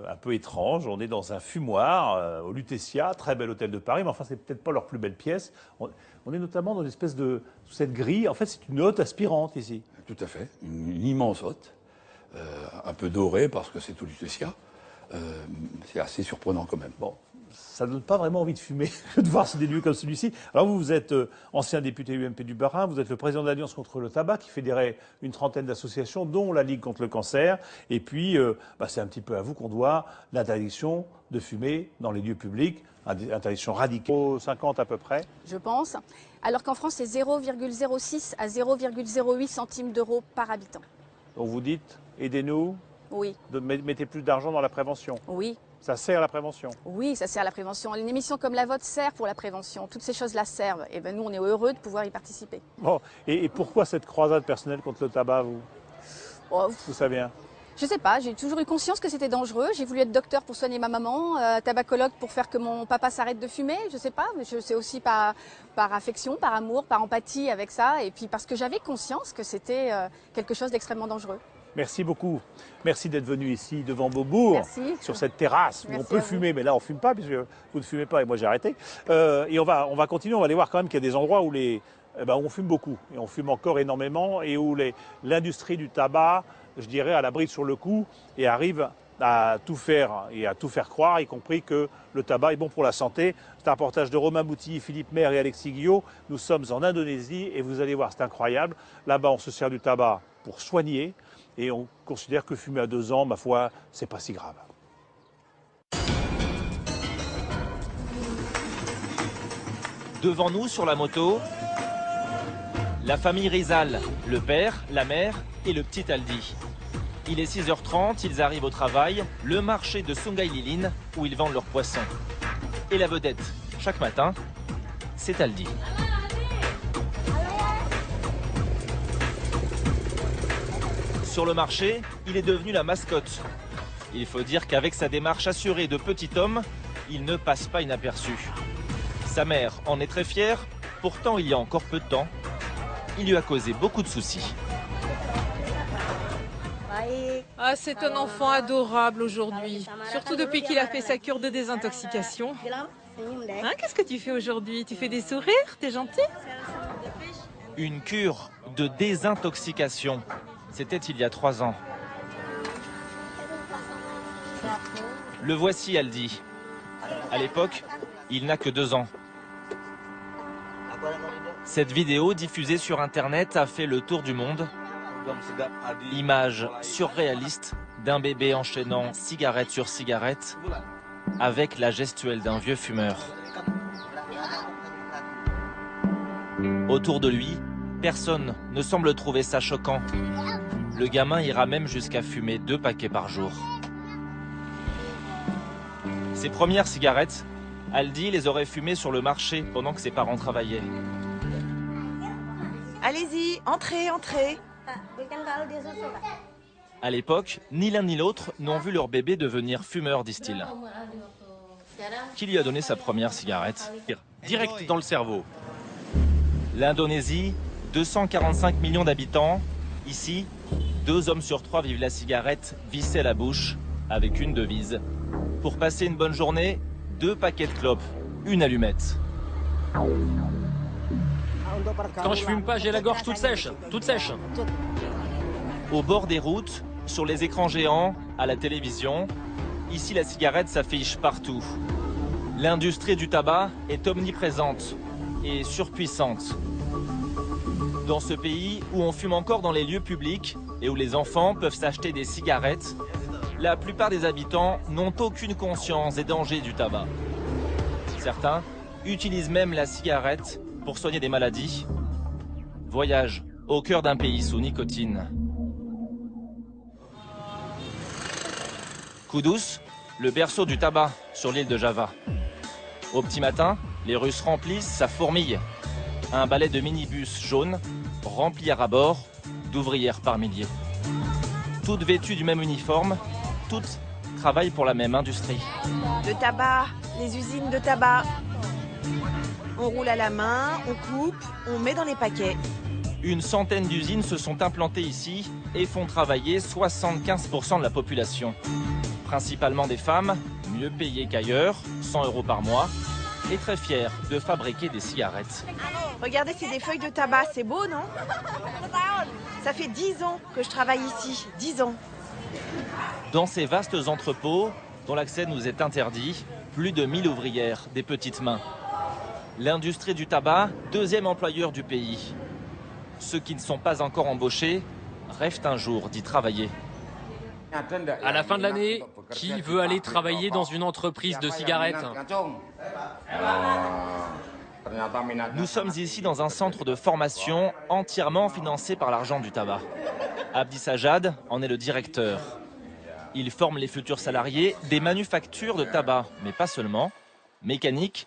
un peu étrange. On est dans un fumoir au Lutetia, très bel hôtel de Paris, mais enfin, c'est peut-être pas leur plus belle pièce. On est notamment dans une espèce de... sous cette grille. En fait, c'est une hotte aspirante ici.
Tout à fait. Une immense hotte, un peu dorée parce que c'est au Lutetia. C'est assez surprenant quand même.
Bon. Ça ne donne pas vraiment envie de fumer de voir des lieux comme celui-ci. Alors vous êtes ancien député UMP du Bas-Rhin, vous êtes le président de l'Alliance contre le tabac qui fédérait une trentaine d'associations, dont la Ligue contre le cancer. Et puis, c'est un petit peu à vous qu'on doit l'interdiction de fumer dans les lieux publics, interdiction radicale, 50 à peu près.
Je pense, alors qu'en France, c'est 0,06 à 0,08 centimes d'euros par habitant.
Donc vous dites, aidez-nous,
oui.
Mettez plus d'argent dans la prévention.
Oui.
Ça sert à la prévention?
Oui, ça sert à la prévention. Une émission comme la vôtre sert pour la prévention. Toutes ces choses-là servent. Et ben nous, on est heureux de pouvoir y participer.
Bon. Et pourquoi cette croisade personnelle contre le tabac, vous? D'où ça vient?
Je sais pas, j'ai toujours eu conscience que c'était dangereux. J'ai voulu être docteur pour soigner ma maman, tabacologue pour faire que mon papa s'arrête de fumer. Je sais pas, mais c'est aussi par affection, par amour, par empathie avec ça. Et puis parce que j'avais conscience que c'était quelque chose d'extrêmement dangereux.
Merci beaucoup. Merci d'être venu ici devant Beaubourg, sur cette terrasse où on peut fumer, mais là on ne fume pas puisque vous ne fumez pas et moi j'ai arrêté. Et on va continuer, on va aller voir quand même qu'il y a des endroits où on fume beaucoup et on fume encore énormément et où l'industrie du tabac, je dirais, a la bride sur le cou et arrive à tout faire et à tout faire croire, y compris que le tabac est bon pour la santé. C'est un reportage de Romain Boutilly, Philippe Maire et Alexis Guyot. Nous sommes en Indonésie et vous allez voir, c'est incroyable. Là-bas, on se sert du tabac pour soigner. Et on considère que fumer à 2 ans, ma foi, c'est pas si grave.
Devant nous, sur la moto, la famille Rizal, le père, la mère et le petit Aldi. Il est 6h30, ils arrivent au travail, le marché de Sungai Lilin, où ils vendent leurs poissons. Et la vedette, chaque matin, c'est Aldi. Sur le marché, il est devenu la mascotte. Il faut dire qu'avec sa démarche assurée de petit homme, il ne passe pas inaperçu. Sa mère en est très fière, pourtant il y a encore peu de temps, il lui a causé beaucoup de soucis.
Ah, c'est un enfant adorable aujourd'hui, surtout depuis qu'il a fait sa cure de désintoxication. Hein, qu'est-ce que tu fais aujourd'hui? Tu fais des sourires? T'es gentil?
Une cure de désintoxication, c'était il y a 3 ans. Le voici Aldi. À l'époque, il n'a que 2 ans. Cette vidéo diffusée sur Internet a fait le tour du monde. Image surréaliste d'un bébé enchaînant cigarette sur cigarette avec la gestuelle d'un vieux fumeur. Autour de lui, personne ne semble trouver ça choquant. Le gamin ira même jusqu'à fumer 2 paquets par jour. Ses premières cigarettes, Aldi les aurait fumées sur le marché pendant que ses parents travaillaient.
Allez-y, entrez, entrez.
À l'époque, ni l'un ni l'autre n'ont vu leur bébé devenir fumeur, disent-ils. Qui lui a donné sa première cigarette?
Direct dans le cerveau.
L'Indonésie, 245 millions d'habitants. Ici, 2 hommes sur 3 vivent la cigarette vissée à la bouche avec une devise. Pour passer une bonne journée, 2 paquets de clopes, une allumette.
Quand je fume pas, j'ai la gorge toute sèche, toute sèche.
Au bord des routes, sur les écrans géants, à la télévision, ici la cigarette s'affiche partout. L'industrie du tabac est omniprésente et surpuissante. Dans ce pays où on fume encore dans les lieux publics et où les enfants peuvent s'acheter des cigarettes, la plupart des habitants n'ont aucune conscience des dangers du tabac. Certains utilisent même la cigarette pour soigner des maladies. Voyage au cœur d'un pays sous nicotine. Kudus, le berceau du tabac sur l'île de Java. Au petit matin, les Russes remplissent, ça fourmille. Un balai de minibus jaune rempli à ras-bord d'ouvrières par milliers. Toutes vêtues du même uniforme, toutes travaillent pour la même industrie.
Le tabac, les usines de tabac. On roule à la main, on coupe, on met dans les paquets.
Une centaine d'usines se sont implantées ici et font travailler 75% de la population. Principalement des femmes, mieux payées qu'ailleurs, 100 € par mois, et très fières de fabriquer des cigarettes.
Regardez, c'est des feuilles de tabac, c'est beau, non? Ça fait 10 ans que je travaille ici, 10 ans.
Dans ces vastes entrepôts, dont l'accès nous est interdit, plus de 1000 ouvrières, des petites mains. L'industrie du tabac, 2e employeur du pays. Ceux qui ne sont pas encore embauchés rêvent un jour d'y travailler.
À la fin de l'année, qui veut aller travailler dans une entreprise de cigarettes?
Nous sommes ici dans un centre de formation entièrement financé par l'argent du tabac. Abdi Sajad en est le directeur. Il forme les futurs salariés des manufactures de tabac, mais pas seulement. Mécanique,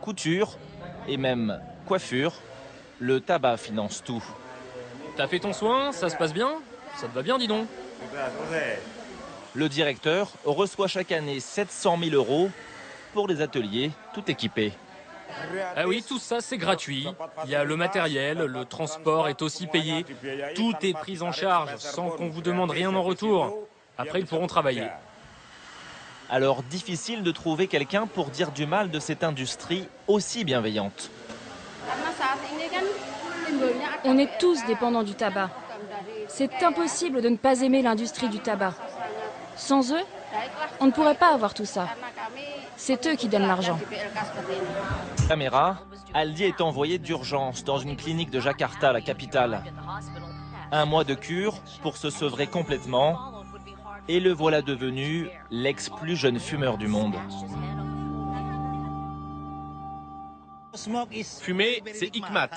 couture et même coiffure. Le tabac finance tout.
T'as fait ton soin? Ça se passe bien? Ça te va bien, dis donc.
Le directeur reçoit chaque année 700 000 € pour des ateliers tout équipés.
Ah oui, tout ça c'est gratuit. Il y a le matériel, le transport est aussi payé. Tout est pris en charge sans qu'on vous demande rien en retour. Après, ils pourront travailler.
Alors difficile de trouver quelqu'un pour dire du mal de cette industrie aussi bienveillante.
On est tous dépendants du tabac. C'est impossible de ne pas aimer l'industrie du tabac. Sans eux, on ne pourrait pas avoir tout ça. C'est eux qui donnent l'argent.
Caméra, Aldi est envoyé d'urgence dans une clinique de Jakarta, la capitale. 1 mois de cure pour se sevrer complètement. Et le voilà devenu l'ex-plus jeune fumeur du monde.
Fumer, c'est Hikmat.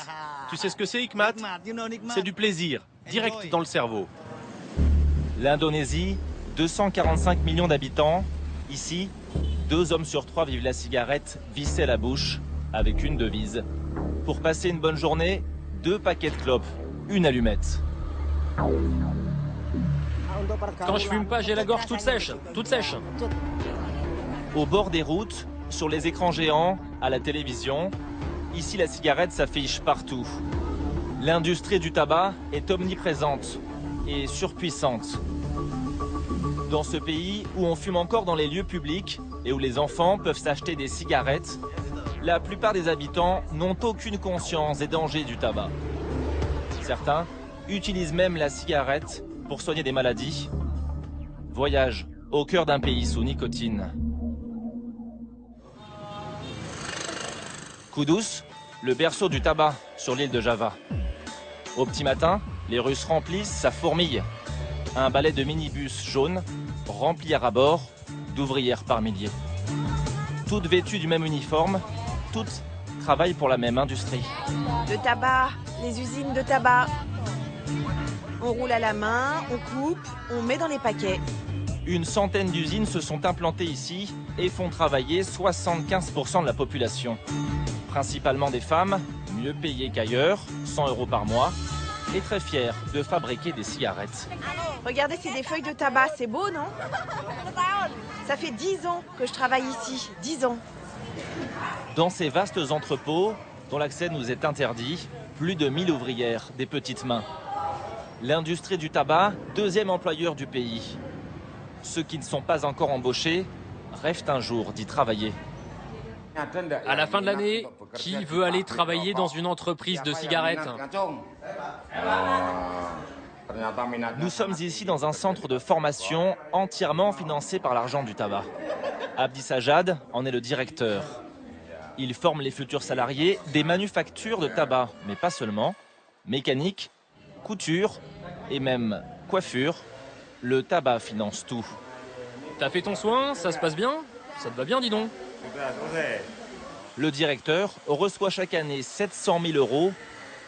Tu sais ce que c'est, Hikmat? C'est du plaisir, direct dans le cerveau.
L'Indonésie, 245 millions d'habitants. Ici, 2 hommes sur 3 vivent la cigarette vissée à la bouche avec une devise. Pour passer une bonne journée, 2 paquets de clopes, une allumette.
Quand je fume pas, j'ai la gorge toute sèche, toute sèche.
Au bord des routes, sur les écrans géants, à la télévision, ici la cigarette s'affiche partout. L'industrie du tabac est omniprésente et surpuissante. Dans ce pays où on fume encore dans les lieux publics et où les enfants peuvent s'acheter des cigarettes, la plupart des habitants n'ont aucune conscience des dangers du tabac. Certains utilisent même la cigarette pour soigner des maladies. Voyage au cœur d'un pays sous nicotine. Kudus, le berceau du tabac sur l'île de Java. Au petit matin, les Russes remplissent sa fourmille. Un balai de minibus jaunes rempli à ras-bord d'ouvrières par milliers. Toutes vêtues du même uniforme, toutes travaillent pour la même industrie.
Le tabac, les usines de tabac. On roule à la main, on coupe, on met dans les paquets.
Une centaine d'usines se sont implantées ici et font travailler 75% de la population. Principalement des femmes, mieux payées qu'ailleurs, 100 € par mois, et très fières de fabriquer des cigarettes.
Regardez, c'est des feuilles de tabac, c'est beau, non? Ça fait 10 ans que je travaille ici, 10 ans.
Dans ces vastes entrepôts, dont l'accès nous est interdit, plus de 1000 ouvrières, des petites mains. L'industrie du tabac, deuxième employeur du pays. Ceux qui ne sont pas encore embauchés rêvent un jour d'y travailler.
À la fin de l'année, qui veut aller travailler dans une entreprise de cigarettes?
Nous sommes ici dans un centre de formation entièrement financé par l'argent du tabac. Abdi Sajad en est le directeur. Il forme les futurs salariés des manufactures de tabac, mais pas seulement. Mécanique, couture et même coiffure. Le tabac finance tout.
T'as fait ton soin? Ça se passe bien? Ça te va bien, dis donc.
Le directeur reçoit chaque année 700 000 €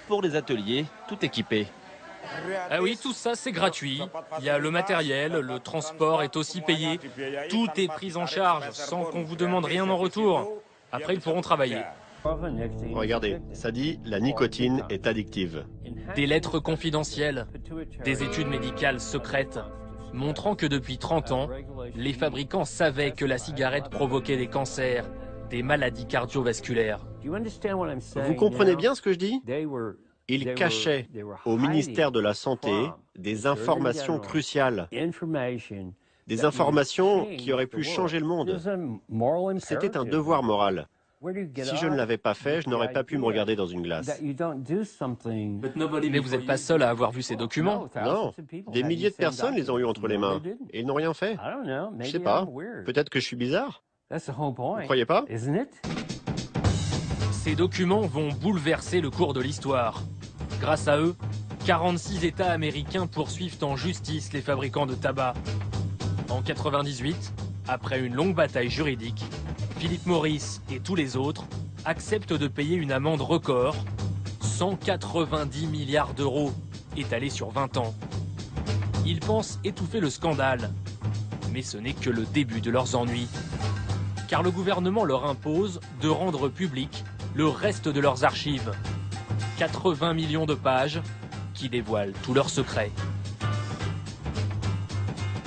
pour des ateliers tout équipés.
Ah oui, tout ça c'est gratuit. Il y a le matériel, le transport est aussi payé. Tout est pris en charge sans qu'on vous demande rien en retour. Après, ils pourront travailler.
Regardez, ça dit la nicotine est addictive.
Des lettres confidentielles, des études médicales secrètes, montrant que depuis 30 ans, les fabricants savaient que la cigarette provoquait des cancers, des maladies cardiovasculaires.
Vous comprenez bien ce que je dis? Ils cachaient au ministère de la Santé des informations cruciales, des informations qui auraient pu changer le monde. C'était un devoir moral. Si je ne l'avais pas fait, je n'aurais pas pu me regarder dans une glace.
Mais vous n'êtes pas seul à avoir vu ces documents.
Non, des milliers de personnes les ont eu entre les mains et ils n'ont rien fait. Je sais pas, peut-être que je suis bizarre. Vous croyez pas?
Ces documents vont bouleverser le cours de l'histoire. Grâce à eux, 46 États américains poursuivent en justice les fabricants de tabac. En 98, après une longue bataille juridique, Philip Morris et tous les autres acceptent de payer une amende record, 190 milliards d'euros, étalée sur 20 ans. Ils pensent étouffer le scandale, mais ce n'est que le début de leurs ennuis. Car le gouvernement leur impose de rendre public le reste de leurs archives. 80 millions de pages qui dévoilent tous leurs secrets.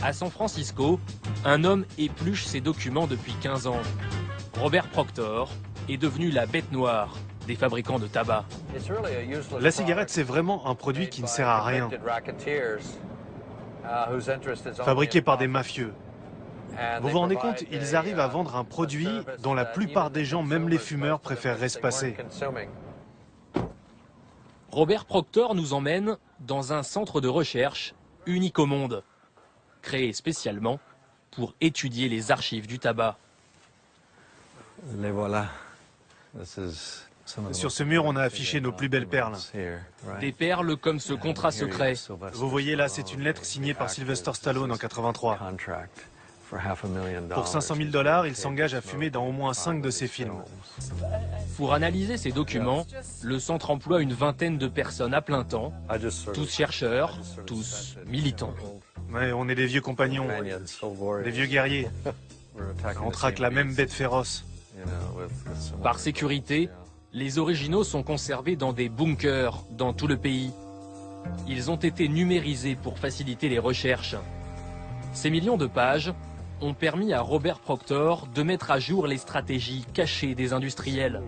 À San Francisco, un homme épluche ses documents depuis 15 ans. Robert Proctor est devenu la bête noire des fabricants de tabac.
La cigarette, c'est vraiment un produit qui ne sert à rien. Fabriqué par des mafieux. Vous vous rendez compte, ils arrivent à vendre un produit dont la plupart des gens, même les fumeurs, préféreraient se passer.
Robert Proctor nous emmène dans un centre de recherche unique au monde, créé spécialement pour étudier les archives du tabac.
Les voilà.
Sur ce mur, on a affiché nos plus belles perles.
Des perles comme ce contrat secret.
Vous voyez là, c'est une lettre signée par Sylvester Stallone en 83. Pour 500 000 $, il s'engage à fumer dans au moins 5 de ses films.
Pour analyser ces documents, le centre emploie une vingtaine de personnes à plein temps, tous chercheurs, tous militants.
Ouais, on est des vieux compagnons, des vieux guerriers. On traque la même bête féroce.
Par sécurité, les originaux sont conservés dans des bunkers dans tout le pays. Ils ont été numérisés pour faciliter les recherches. Ces millions de pages ont permis à Robert Proctor de mettre à jour les stratégies cachées des industriels,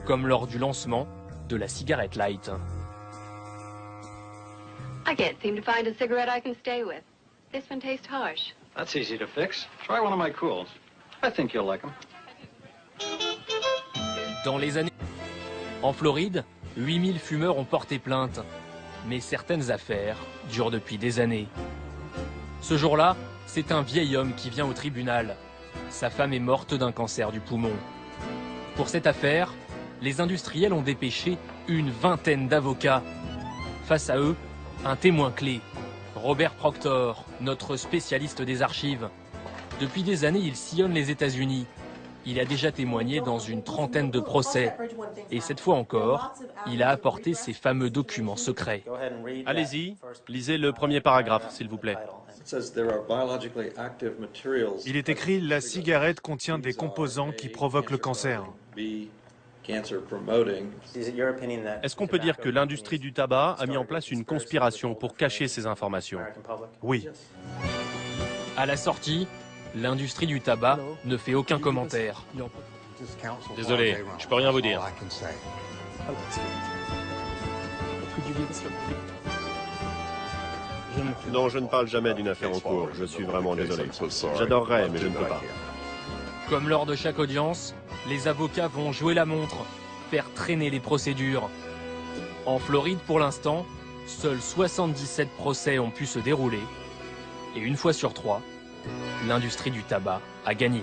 comme lors du lancement de la cigarette light.
I can't seem to find a cigarette I can stay with. This one tastes harsh.
That's easy to fix. Try one of my cools. I think you'll like them.
Dans les années... En Floride, 8000 fumeurs ont porté plainte. Mais certaines affaires durent depuis des années. Ce jour-là, c'est un vieil homme qui vient au tribunal. Sa femme est morte d'un cancer du poumon. Pour cette affaire, les industriels ont dépêché une vingtaine d'avocats. Face à eux, un témoin clé, Robert Proctor, notre spécialiste des archives. Depuis des années, il sillonne les États-Unis. Il a déjà témoigné dans une trentaine de procès. Et cette fois encore, il a apporté ces fameux documents secrets.
Allez-y, lisez le premier paragraphe, s'il vous plaît.
Il est écrit « La cigarette contient des composants qui provoquent le cancer ».
Est-ce qu'on peut dire que l'industrie du tabac a mis en place une conspiration pour cacher ces informations?
Oui.
À la sortie, l'industrie du tabac ne fait aucun commentaire.
Désolé, je peux rien vous dire.
Non, je ne parle jamais d'une affaire en cours. Je suis vraiment désolé. J'adorerais, mais je ne peux pas.
Comme lors de chaque audience, les avocats vont jouer la montre, faire traîner les procédures. En Floride, pour l'instant, seuls 77 procès ont pu se dérouler. Et une fois sur 3, l'industrie du tabac a gagné.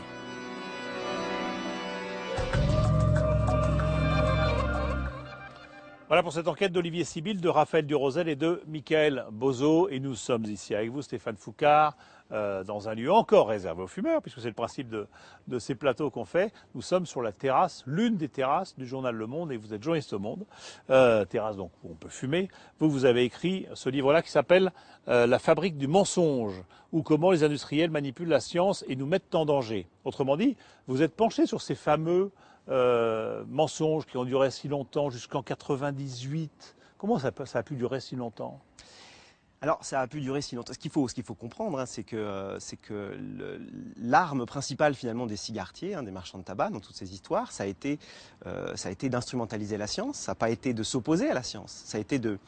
Voilà pour cette enquête d'Olivier Sibyl, de Raphaël Durosel et de Michael Bozo. Et nous sommes ici avec vous, Stéphane Foucard, dans un lieu encore réservé aux fumeurs, puisque c'est le principe de ces plateaux qu'on fait. Nous sommes sur la terrasse, l'une des terrasses du journal Le Monde, et vous êtes journaliste au Monde. Terrasse donc où on peut fumer. Vous avez écrit ce livre-là qui s'appelle La fabrique du mensonge, ou comment les industriels manipulent la science et nous mettent en danger. Autrement dit, vous êtes penché sur ces fameux mensonges qui ont duré si longtemps, jusqu'en 98. Comment ça a pu durer si longtemps?
Alors, ça a pu durer si longtemps. Ce qu'il faut comprendre, hein, c'est que l'arme principale finalement des cigarettiers, des marchands de tabac dans toutes ces histoires, ça a été d'instrumentaliser la science. Ça n'a pas été de s'opposer à la science. Ça a été de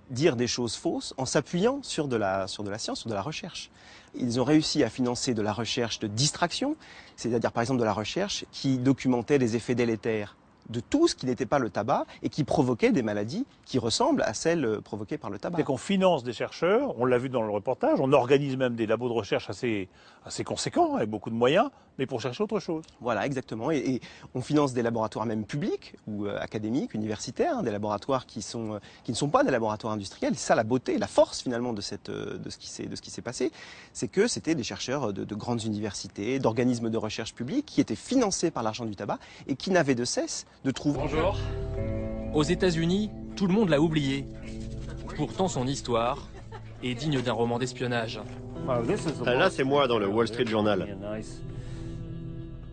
dire des choses fausses en s'appuyant sur de la science, sur de la recherche. Ils ont réussi à financer de la recherche de distraction, c'est-à-dire par exemple de la recherche qui documentait les effets délétères de tout ce qui n'était pas le tabac et qui provoquait des maladies qui ressemblent à celles provoquées par le tabac.
Dès qu'on finance des chercheurs, on l'a vu dans le reportage, on organise même des labos de recherche assez conséquents, avec beaucoup de moyens, mais pour chercher autre chose.
Voilà, exactement. Et on finance des laboratoires même publics ou académiques, universitaires, des laboratoires qui ne sont pas des laboratoires industriels. C'est ça la beauté, la force finalement de ce qui s'est passé, c'est que c'était des chercheurs de grandes universités, d'organismes de recherche publics qui étaient financés par l'argent du tabac et qui n'avaient de cesse de trouver...
Bonjour. Aux États-Unis, tout le monde l'a oublié. Pourtant, son histoire est digne d'un roman d'espionnage.
Là, c'est moi dans le Wall Street Journal.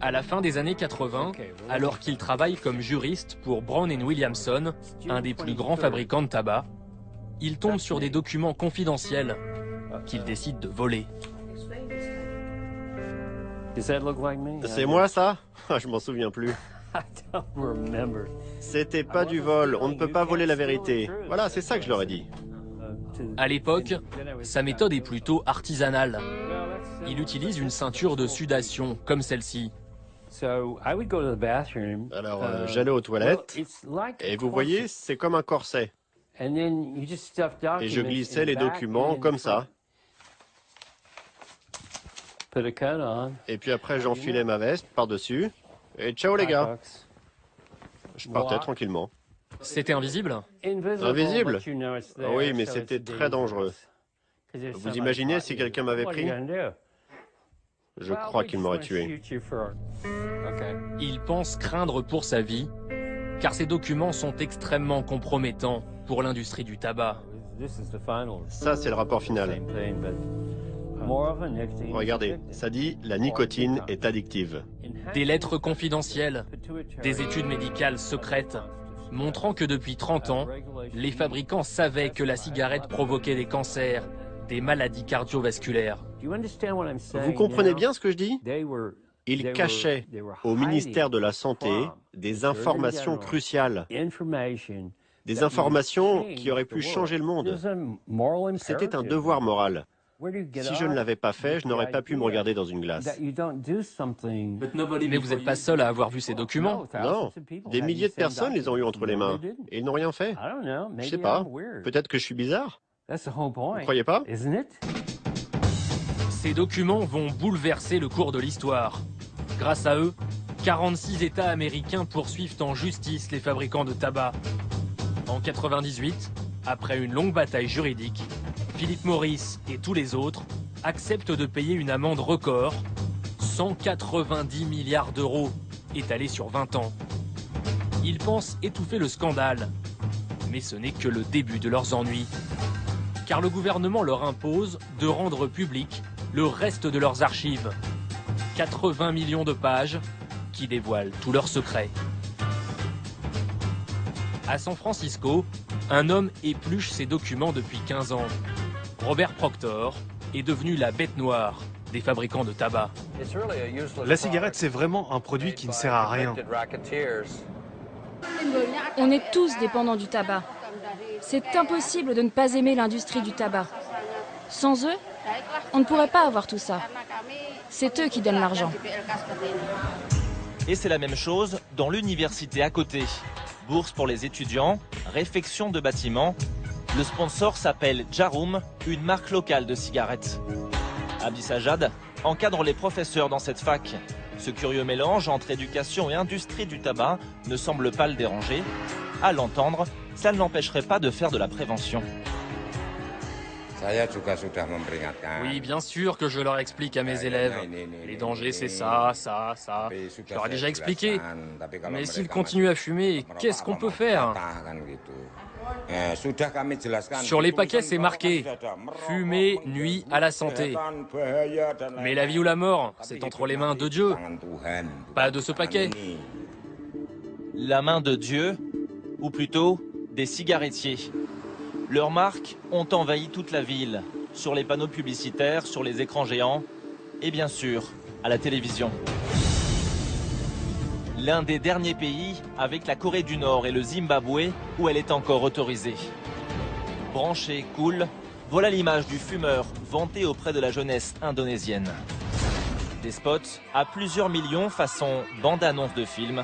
À la fin des années 80, alors qu'il travaille comme juriste pour Brown & Williamson, un des plus grands fabricants de tabac, il tombe sur des documents confidentiels qu'il décide de voler.
C'est moi, ça? Je m'en souviens plus. C'était pas du vol, on ne peut pas voler la vérité. Voilà, c'est ça que je leur ai dit.
À l'époque, sa méthode est plutôt artisanale. Il utilise une ceinture de sudation, comme celle-ci.
Alors, j'allais aux toilettes, et vous voyez, c'est comme un corset. Et je glissais les documents comme ça. Et puis après, j'enfilais ma veste par-dessus. Et ciao les gars. Je partais tranquillement.
C'était invisible?
Invisible? Oui, mais c'était très dangereux. Vous imaginez si quelqu'un m'avait pris? Je crois qu'il m'aurait tué.
Il pense craindre pour sa vie, car ces documents sont extrêmement compromettants pour l'industrie du tabac.
Ça, c'est le rapport final. Regardez, ça dit « La nicotine est addictive ».
Des lettres confidentielles, des études médicales secrètes, montrant que depuis 30 ans, les fabricants savaient que la cigarette provoquait des cancers, des maladies cardiovasculaires
Vous comprenez bien ce que je dis? Ils cachaient au ministère de la Santé des informations cruciales, des informations qui auraient pu changer le monde. C'était un devoir moral. Si je ne l'avais pas fait, je n'aurais pas pu me regarder dans une glace.
Mais vous n'êtes pas seul à avoir vu ces documents.
Non, des milliers de personnes les ont eu entre les mains et ils n'ont rien fait. Je sais pas, peut-être que je suis bizarre. Vous croyez pas?
Ces documents vont bouleverser le cours de l'histoire. Grâce à eux, 46 États américains poursuivent en justice les fabricants de tabac. En 98, après une longue bataille juridique, Philip Morris et tous les autres acceptent de payer une amende record, 190 milliards d'euros, étalée sur 20 ans. Ils pensent étouffer le scandale, mais ce n'est que le début de leurs ennuis. Car le gouvernement leur impose de rendre public le reste de leurs archives. 80 millions de pages qui dévoilent tous leurs secrets. À San Francisco, un homme épluche ses documents depuis 15 ans. Robert Proctor est devenu la bête noire des fabricants de tabac.
La cigarette, c'est vraiment un produit qui ne sert à rien.
On est tous dépendants du tabac. C'est impossible de ne pas aimer l'industrie du tabac. Sans eux, on ne pourrait pas avoir tout ça. C'est eux qui donnent l'argent.
Et c'est la même chose dans l'université à côté. Bourse pour les étudiants, réfection de bâtiments. Le sponsor s'appelle Jarum, une marque locale de cigarettes. Abdi Sajad encadre les professeurs dans cette fac. Ce curieux mélange entre éducation et industrie du tabac ne semble pas le déranger. À l'entendre, ça ne l'empêcherait pas de faire de la prévention.
Oui, bien sûr que je leur explique à mes élèves. Les dangers, c'est ça, ça, ça. Je leur ai déjà expliqué. Mais s'ils continuent à fumer, qu'est-ce qu'on peut faire? Sur les paquets, c'est marqué « Fumer nuit à la santé ». Mais la vie ou la mort, c'est entre les mains de Dieu, pas de ce paquet.
La main de Dieu, ou plutôt des cigarettiers. Leurs marques ont envahi toute la ville, sur les panneaux publicitaires, sur les écrans géants et bien sûr à la télévision. L'un des derniers pays avec la Corée du Nord et le Zimbabwe où elle est encore autorisée. Branché, cool, voilà l'image du fumeur vanté auprès de la jeunesse indonésienne. Des spots à plusieurs millions façon bande-annonce de film.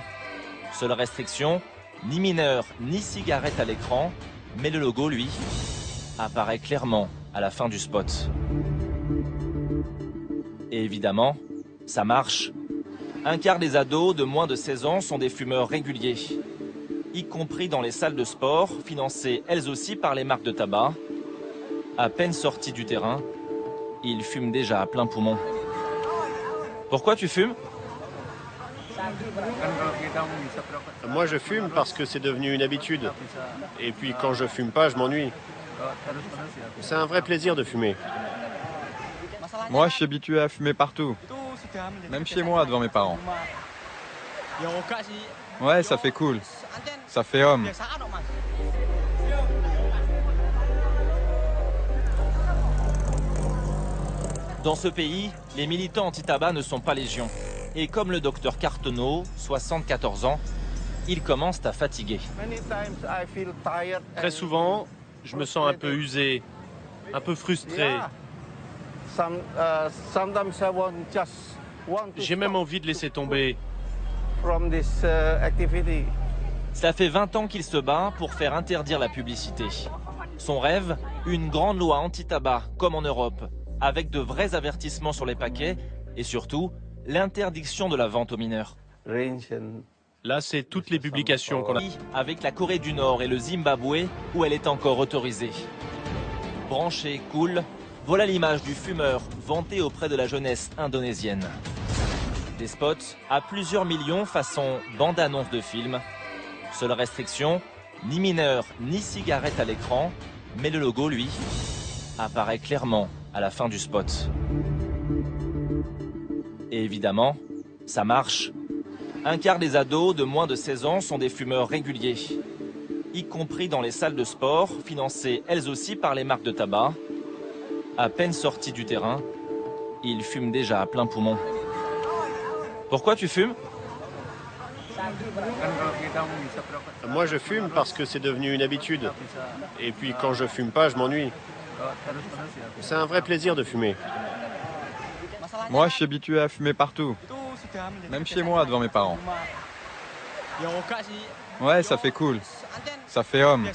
Seule restriction, ni mineur ni cigarette à l'écran, mais le logo, lui, apparaît clairement à la fin du spot. Et évidemment, ça marche. Un quart des ados de moins de 16 ans sont des fumeurs réguliers, y compris dans les salles de sport, financées elles aussi par les marques de tabac. À peine sortis du terrain, ils fument déjà à plein poumon. Pourquoi tu fumes ?
Moi, je fume parce que c'est devenu une habitude. Et puis, quand je fume pas, je m'ennuie. C'est un vrai plaisir de fumer.
Moi, je suis habitué à fumer partout. Même chez moi, devant mes parents. Ouais, ça fait cool. Ça fait homme.
Dans ce pays, les militants anti-tabac ne sont pas légion. Et comme le docteur Cartonneau, 74 ans, ils commencent à fatiguer.
Très souvent, je me sens un peu usé, un peu frustré. J'ai même envie de laisser tomber.
Ça fait 20 ans qu'il se bat pour faire interdire la publicité. Son rêve, une grande loi anti-tabac, comme en Europe, avec de vrais avertissements sur les paquets et surtout, l'interdiction de la vente aux mineurs.
Là, c'est toutes les publications qu'on a.
Avec la Corée du Nord et le Zimbabwe, où elle est encore autorisée. Branché, cool, voilà l'image du fumeur vanté auprès de la jeunesse indonésienne. Des spots à plusieurs millions façon bande-annonce de film. Seule restriction, ni mineur ni cigarette à l'écran, mais le logo, lui, apparaît clairement à la fin du spot. Et évidemment, ça marche. Un quart des ados de moins de 16 ans sont des fumeurs réguliers, y compris dans les salles de sport, financées elles aussi par les marques de tabac. À peine sortis du terrain, Il fume déjà à plein poumon. Pourquoi tu fumes?
Moi, je fume parce que c'est devenu une habitude. Et puis, quand je fume pas, je m'ennuie. C'est un vrai plaisir de fumer.
Moi, je suis habitué à fumer partout. Même chez moi, devant mes parents. Ouais, ça fait cool. Ça fait homme.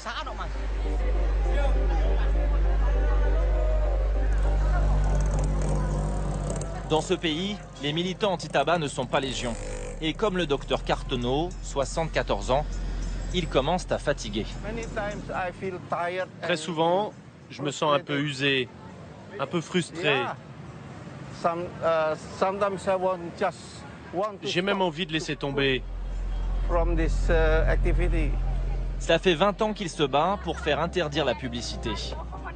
Dans ce pays, les militants anti-tabac ne sont pas légion. Et comme le docteur Cartonneau, 74 ans, ils commencent à fatiguer.
Très souvent, je me sens un peu usé, un peu frustré. J'ai même envie de laisser tomber.
Cela fait 20 ans qu'il se bat pour faire interdire la publicité.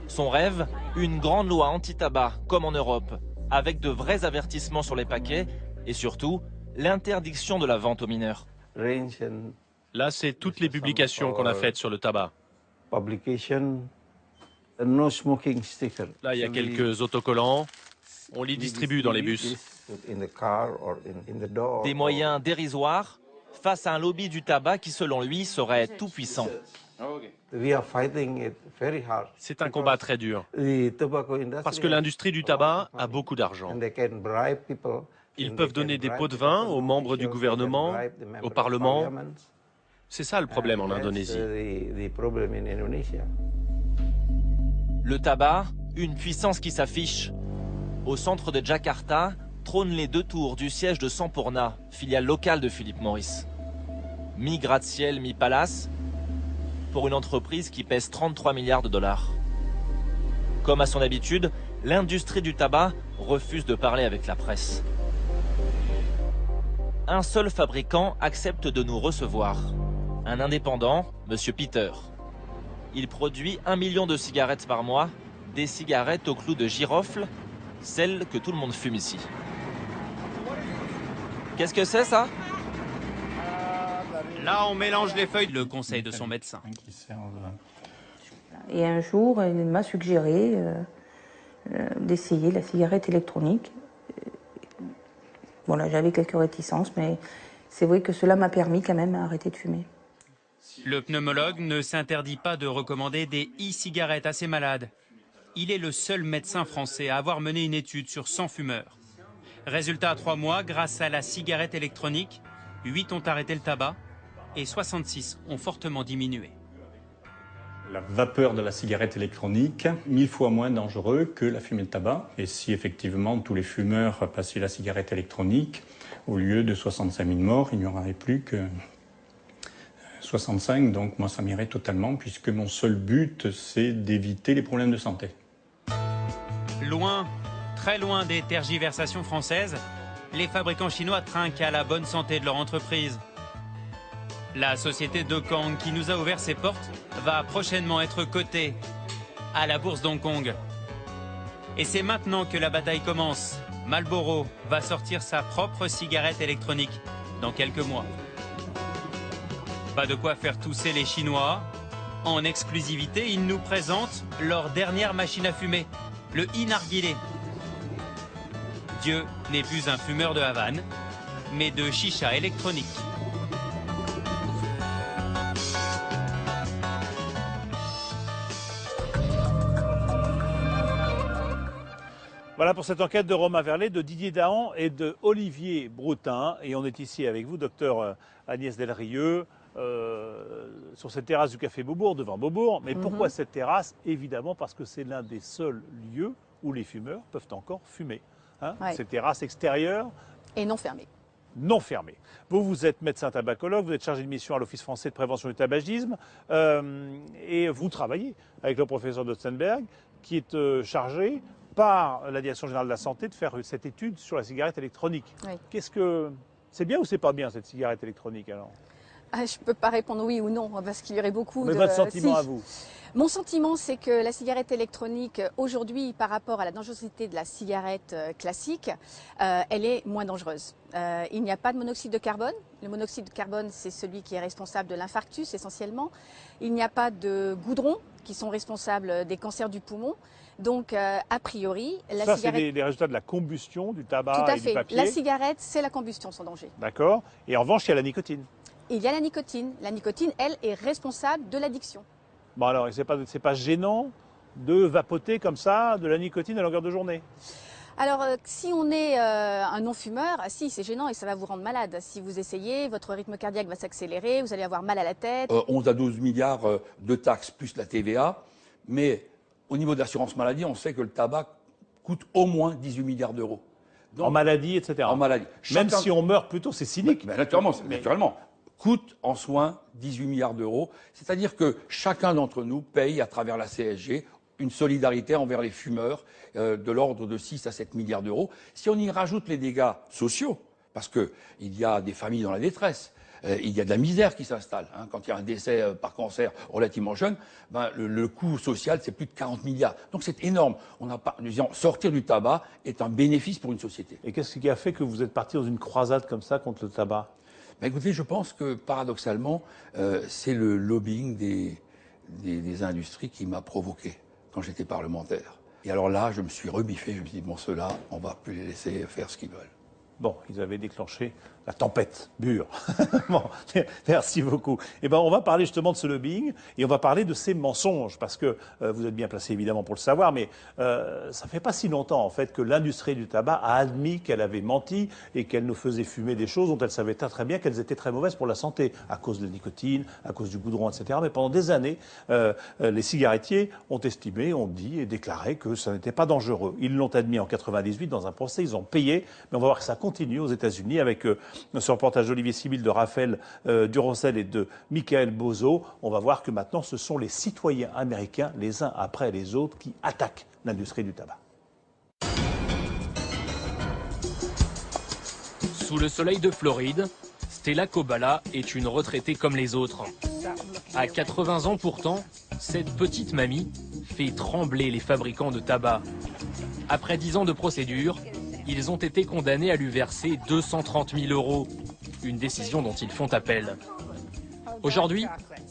Son rêve, une grande loi anti-tabac, comme en Europe, avec de vrais avertissements sur les paquets et surtout, l'interdiction de la vente aux mineurs.
Là, c'est toutes les publications qu'on a faites sur le tabac. Là, il y a quelques autocollants. On les distribue dans les bus.
Des moyens dérisoires face à un lobby du tabac qui, selon lui, serait tout puissant.
C'est un combat très dur. Parce que l'industrie du tabac a beaucoup d'argent. Ils peuvent donner des pots de vin aux membres du gouvernement, au Parlement. C'est ça le problème en Indonésie.
Le tabac, une puissance qui s'affiche. Au centre de Jakarta, trônent les 2 tours du siège de Sampurna, filiale locale de Philip Morris. Mi-gratte-ciel, mi-palace, pour une entreprise qui pèse 33 milliards de dollars. Comme à son habitude, l'industrie du tabac refuse de parler avec la presse. Un seul fabricant accepte de nous recevoir. Un indépendant, Monsieur Peter. Il produit 1 million de cigarettes par mois, des cigarettes au clou de girofle, celles que tout le monde fume ici. Qu'est-ce que c'est ça?
Là, on mélange les feuilles. Le conseil de son médecin.
Et un jour, il m'a suggéré d'essayer la cigarette électronique. Voilà, j'avais quelques réticences, mais c'est vrai que cela m'a permis quand même d'arrêter de fumer.
Le pneumologue ne s'interdit pas de recommander des e-cigarettes à ses malades. Il est le seul médecin français à avoir mené une étude sur 100 fumeurs. Résultat à 3 mois, grâce à la cigarette électronique, 8 ont arrêté le tabac et 66 ont fortement diminué.
La vapeur de la cigarette électronique, 1000 fois moins dangereux que la fumée de tabac. Et si effectivement tous les fumeurs passaient la cigarette électronique, au lieu de 65 000 morts, il n'y en aurait plus que 65. Donc moi ça m'irait totalement, puisque mon seul but, c'est d'éviter les problèmes de santé.
Loin, très loin des tergiversations françaises, les fabricants chinois trinquent à la bonne santé de leur entreprise. La société Dokang, qui nous a ouvert ses portes, va prochainement être cotée à la bourse d'Hong Kong. Et c'est maintenant que la bataille commence. Marlboro va sortir sa propre cigarette électronique dans quelques mois. Pas de quoi faire tousser les Chinois. En exclusivité, ils nous présentent leur dernière machine à fumer, le e-narguilé. Dieu n'est plus un fumeur de Havane, mais de chicha électronique.
Voilà pour cette enquête de Romain Verlet, de Didier Dahan et de Olivier Broutin. Et on est ici avec vous, docteur Agnès Delrieux, sur cette terrasse du Café Beaubourg, devant Beaubourg. Mais pourquoi cette terrasse? Évidemment parce que c'est l'un des seuls lieux où les fumeurs peuvent encore fumer. Hein,
ouais.
Cette terrasse extérieure.
Et non fermée.
Non fermée. Vous êtes médecin tabacologue, vous êtes chargé de mission à l'Office français de prévention du tabagisme et vous travaillez avec le professeur Dotzenberg qui est chargé par la Direction générale de la santé de faire cette étude sur la cigarette électronique. Oui. Qu'est-ce que c'est bien ou c'est pas bien cette cigarette électronique alors?
Je ne peux pas répondre oui ou non parce qu'il y aurait beaucoup de...
Mais votre sentiment à vous?
Mon sentiment, c'est que la cigarette électronique, aujourd'hui, par rapport à la dangerosité de la cigarette classique, elle est moins dangereuse. Il n'y a pas de monoxyde de carbone. Le monoxyde de carbone, c'est celui qui est responsable de l'infarctus essentiellement. Il n'y a pas de goudron qui sont responsables des cancers du poumon. Donc, a priori, la
ça,
cigarette...
c'est des résultats de la combustion du tabac
Tout à
et
fait.
du papier.
La cigarette, c'est la combustion sans danger.
D'accord. Et en revanche, il y a la nicotine.
Et il y a la nicotine. La nicotine, elle, est responsable de l'addiction.
Bon alors, c'est pas gênant de vapoter comme ça de la nicotine à longueur de journée?
Alors, si on est un non-fumeur, si, c'est gênant et ça va vous rendre malade. Si vous essayez, votre rythme cardiaque va s'accélérer, vous allez avoir mal à la tête.
11 à 12 milliards de taxes plus la TVA, mais au niveau de l'assurance maladie, on sait que le tabac coûte au moins 18 milliards d'euros.
En maladie, etc.
En maladie.
Même si on meurt plutôt, c'est cynique.
Mais naturellement, coûte en soins 18 milliards d'euros. C'est-à-dire que chacun d'entre nous paye à travers la CSG une solidarité envers les fumeurs de l'ordre de 6 à 7 milliards d'euros. Si on y rajoute les dégâts sociaux, parce qu'il y a des familles dans la détresse, il y a de la misère qui s'installe. Quand il y a un décès par cancer relativement jeune, le coût social, c'est plus de 40 milliards. Donc c'est énorme. Sortir du tabac est un bénéfice pour une société.
Et qu'est-ce qui a fait que vous êtes parti dans une croisade comme ça contre le tabac?
Écoutez, je pense que paradoxalement, c'est le lobbying des industries qui m'a provoqué quand j'étais parlementaire. Et alors là, je me suis rebiffé, je me suis dit, bon, ceux-là, on va plus les laisser faire ce qu'ils veulent.
Bon, ils avaient déclenché la tempête bure. Bon, merci beaucoup. Eh ben, on va parler justement de ce lobbying et on va parler de ces mensonges parce que vous êtes bien placé évidemment pour le savoir, mais ça fait pas si longtemps en fait que l'industrie du tabac a admis qu'elle avait menti et qu'elle nous faisait fumer des choses dont elle savait très bien qu'elles étaient très mauvaises pour la santé à cause de la nicotine, à cause du goudron, etc. Mais pendant des années, les cigarettiers ont estimé, ont dit et déclaré que ça n'était pas dangereux. Ils l'ont admis en 98 dans un procès, ils ont payé, mais on va voir que ça continue aux États-Unis avec ce reportage d'Olivier Sibyl, de Raphaël Durosel et de Michael Bozo. On va voir que maintenant, ce sont les citoyens américains, les uns après les autres, qui attaquent l'industrie du tabac.
Sous le soleil de Floride, Stella Kobala est une retraitée comme les autres. À 80 ans pourtant, cette petite mamie fait trembler les fabricants de tabac. Après 10 ans de procédure, ils ont été condamnés à lui verser 230 000 €, une décision dont ils font appel. Aujourd'hui,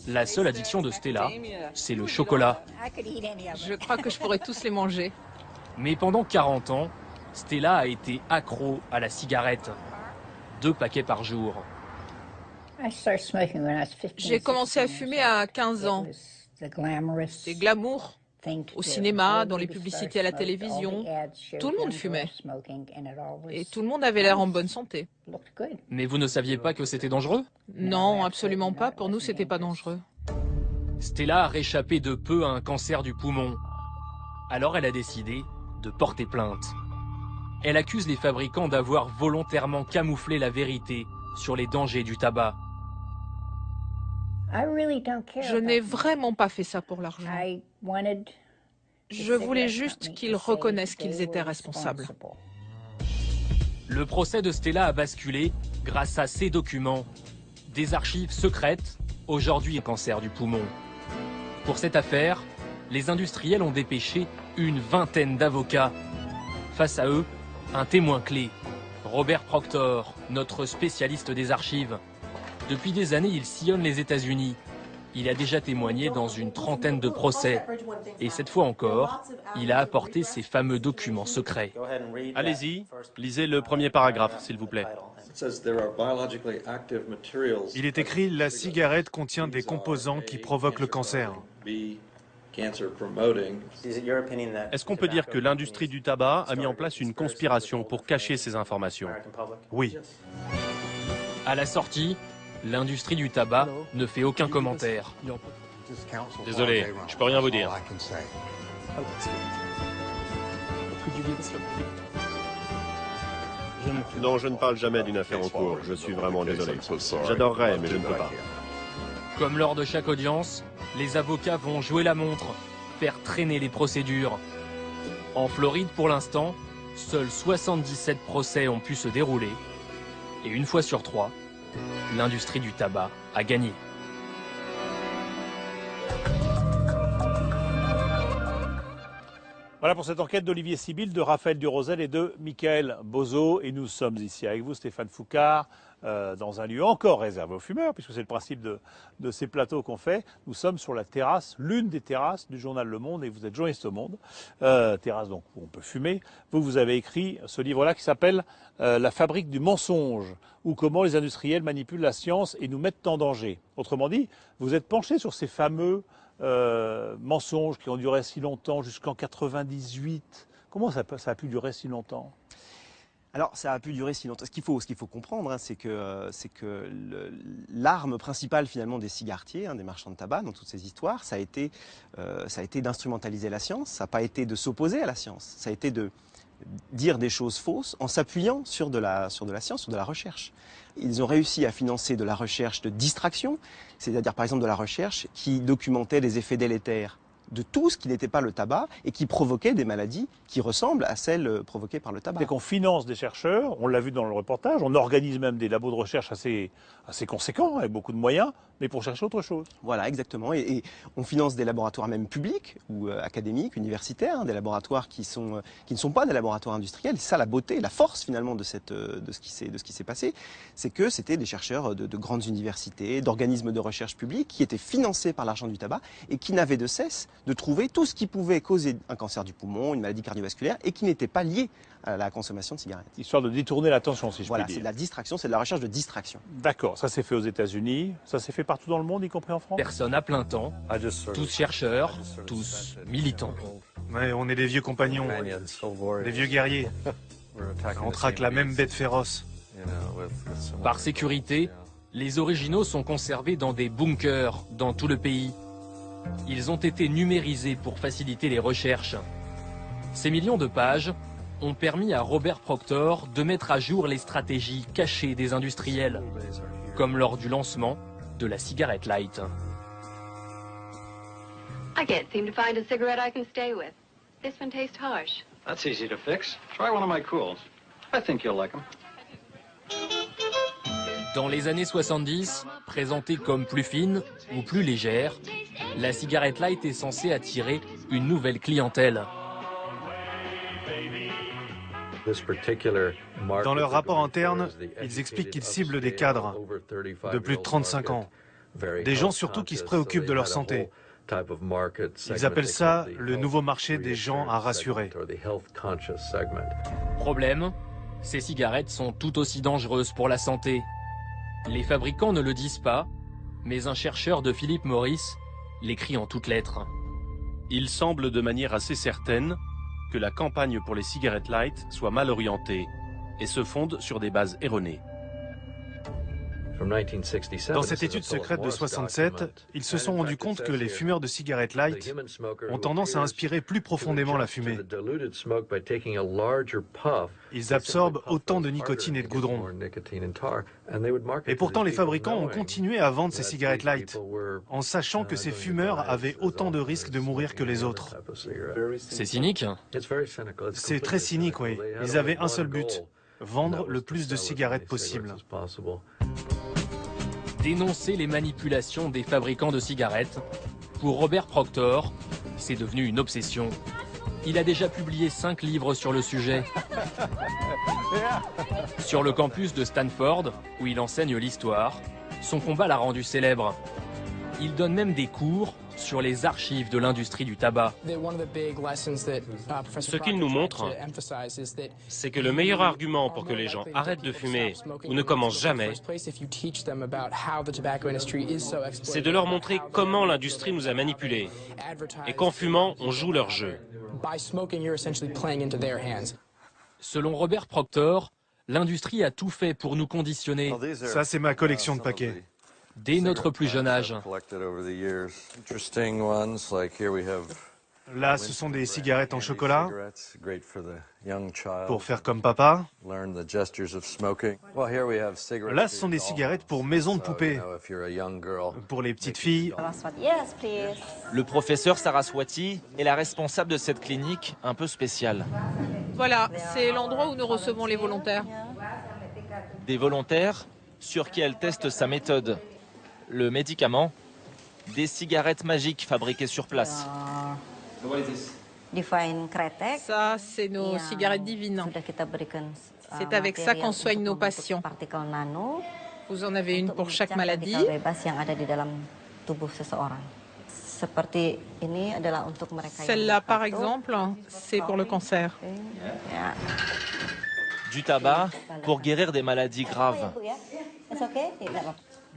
la seule addiction de Stella, c'est le chocolat.
Je crois que je pourrais tous les manger.
Mais pendant 40 ans, Stella a été accro à la cigarette. 2 paquets par jour.
J'ai commencé à fumer à 15 ans. C'était glamour. Au cinéma, dans les publicités à la télévision, tout le monde fumait. Et tout le monde avait l'air en bonne santé.
Mais vous ne saviez pas que c'était dangereux?
Non, absolument pas. Pour nous, c'était pas dangereux.
Stella a réchappé de peu à un cancer du poumon. Alors elle a décidé de porter plainte. Elle accuse les fabricants d'avoir volontairement camouflé la vérité sur les dangers du tabac.
Je n'ai vraiment pas fait ça pour l'argent. Je voulais juste qu'ils reconnaissent qu'ils étaient responsables.
Le procès de Stella a basculé grâce à ces documents. Des archives secrètes, aujourd'hui un cancer du poumon. Pour cette affaire, les industriels ont dépêché une vingtaine d'avocats. Face à eux, un témoin clé, Robert Proctor, notre spécialiste des archives. Depuis des années, il sillonne les États-Unis. Il a déjà témoigné dans une trentaine de procès. Et cette fois encore, il a apporté ces fameux documents secrets.
Allez-y, lisez le premier paragraphe, s'il vous plaît.
Il est écrit « La cigarette contient des composants qui provoquent le cancer ».
Est-ce qu'on peut dire que l'industrie du tabac a mis en place une conspiration pour cacher ces informations?
Oui.
À la sortie, l'industrie du tabac ne fait aucun commentaire.
Désolé, je peux rien vous dire.
Non, je ne parle jamais d'une affaire en cours. Je suis vraiment désolé. J'adorerais, mais je ne peux pas.
Comme lors de chaque audience, les avocats vont jouer la montre, faire traîner les procédures. En Floride, pour l'instant, seuls 77 procès ont pu se dérouler. Et une fois sur 3, l'industrie du tabac a gagné.
Voilà pour cette enquête d'Olivier Sibyl, de Raphaël Durosel et de Michael Bozo. Et nous sommes ici avec vous, Stéphane Foucard, dans un lieu encore réservé aux fumeurs, puisque c'est le principe de ces plateaux qu'on fait. Nous sommes sur la terrasse, l'une des terrasses du journal Le Monde, et vous êtes journaliste au Monde. Terrasse donc où on peut fumer. Vous avez écrit ce livre-là qui s'appelle La fabrique du mensonge, ou comment les industriels manipulent la science et nous mettent en danger. Autrement dit, vous êtes penché sur ces fameux mensonges qui ont duré si longtemps, jusqu'en 98. Comment ça a pu durer si longtemps?
Alors, ça a pu durer si longtemps. Ce qu'il faut comprendre, hein, c'est que l'arme principale finalement des cigarettiers, hein, des marchands de tabac, dans toutes ces histoires, ça a été d'instrumentaliser la science. Ça n'a pas été de s'opposer à la science. Ça a été de dire des choses fausses en s'appuyant sur de la science, sur de la recherche. Ils ont réussi à financer de la recherche de distraction, c'est-à-dire par exemple de la recherche qui documentait les effets délétères de tout ce qui n'était pas le tabac et qui provoquait des maladies qui ressemblent à celles provoquées par le tabac.
Dès qu'on finance des chercheurs, on l'a vu dans le reportage, on organise même des labos de recherche assez conséquents, avec beaucoup de moyens, mais pour chercher autre chose.
Voilà, exactement. Et on finance des laboratoires même publics ou académiques, universitaires, hein, des laboratoires qui ne sont pas des laboratoires industriels. Et ça, la beauté, la force finalement de ce qui s'est passé, c'est que c'était des chercheurs de grandes universités, d'organismes de recherche publics qui étaient financés par l'argent du tabac et qui n'avaient de cesse de trouver tout ce qui pouvait causer un cancer du poumon, une maladie cardiovasculaire et qui n'était pas lié à la consommation de cigarettes.
Histoire de détourner l'attention, si je puis dire.
Voilà, c'est de la distraction, c'est de la recherche de distraction.
D'accord, ça s'est fait aux États-Unis, ça s'est fait partout dans le monde, y compris en France?
Personne à plein temps, tous chercheurs, tous militants.
Ouais, on est des vieux compagnons, des vieux guerriers. On traque la même bête féroce.
Par sécurité, les originaux sont conservés dans des bunkers dans tout le pays. Ils ont été numérisés pour faciliter les recherches. Ces millions de pages ont permis à Robert Proctor de mettre à jour les stratégies cachées des industriels, comme lors du lancement de la cigarette light.
I can't seem to find a cigarette I can stay with. This one tastes harsh.
That's easy to fix. Try one of my cools. I think you'll like them.
Dans les années 70, présentée comme plus fine ou plus légère, la cigarette light est censée attirer une nouvelle clientèle.
Dans leur rapport interne, ils expliquent qu'ils ciblent des cadres de plus de 35 ans, des gens surtout qui se préoccupent de leur santé. Ils appellent ça le nouveau marché des gens à rassurer.
Problème, ces cigarettes sont tout aussi dangereuses pour la santé. Les fabricants ne le disent pas, mais un chercheur de Philip Morris l'écrit en toutes lettres.
Il semble de manière assez certaine que la campagne pour les cigarettes light soit mal orientée et se fonde sur des bases erronées.
Dans cette étude secrète de 1967, ils se sont rendus compte que les fumeurs de cigarettes light ont tendance à inspirer plus profondément la fumée. Ils absorbent autant de nicotine et de goudron. Et pourtant, les fabricants ont continué à vendre ces cigarettes light, en sachant que ces fumeurs avaient autant de risques de mourir que les autres.
C'est cynique.
C'est très cynique, oui. Ils avaient un seul but, vendre le plus de cigarettes possible.
Dénoncer les manipulations des fabricants de cigarettes, pour Robert Proctor, c'est devenu une obsession. Il a déjà publié 5 livres sur le sujet. Sur le campus de Stanford, où il enseigne l'histoire, son combat l'a rendu célèbre. Il donne même des cours sur les archives de l'industrie du tabac.
Ce qu'il nous montre, c'est que le meilleur argument pour que les gens arrêtent de fumer ou ne commencent jamais, c'est de leur montrer comment l'industrie nous a manipulés et qu'en fumant, on joue leur jeu.
Selon Robert Proctor, l'industrie a tout fait pour nous conditionner.
Ça, c'est ma collection de paquets.
Dès notre plus jeune âge.
Là, ce sont des cigarettes en chocolat, pour faire comme papa. Là, ce sont des cigarettes pour maison de poupée, pour les petites filles.
Le professeur Saraswati est la responsable de cette clinique un peu spéciale.
Voilà, c'est l'endroit où nous recevons les volontaires.
Des volontaires sur qui elle teste sa méthode. Le médicament, des cigarettes magiques fabriquées sur place.
Ça, c'est nos cigarettes divines. C'est avec ça qu'on soigne nos patients. Vous en avez une pour chaque maladie. Celle-là, par exemple, c'est pour le cancer.
Du tabac pour guérir des maladies graves.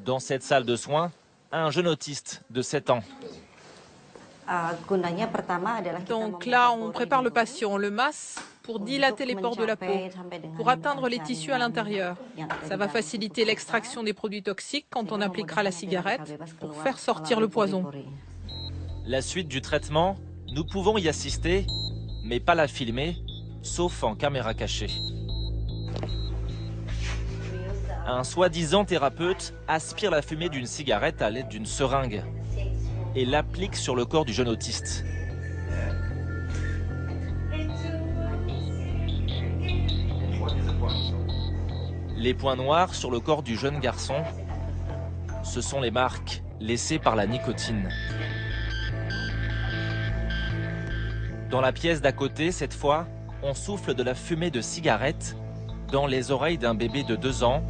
Dans cette salle de soins, un jeune autiste de 7 ans.
Donc là, on prépare le patient, on le masse pour dilater les pores de la peau, pour atteindre les tissus à l'intérieur. Ça va faciliter l'extraction des produits toxiques quand on appliquera la cigarette pour faire sortir le poison.
La suite du traitement, nous pouvons y assister, mais pas la filmer, sauf en caméra cachée. Un soi-disant thérapeute aspire la fumée d'une cigarette à l'aide d'une seringue et l'applique sur le corps du jeune autiste. Les points noirs sur le corps du jeune garçon, ce sont les marques laissées par la nicotine. Dans la pièce d'à côté, cette fois, on souffle de la fumée de cigarette dans les oreilles d'un bébé de 2 ans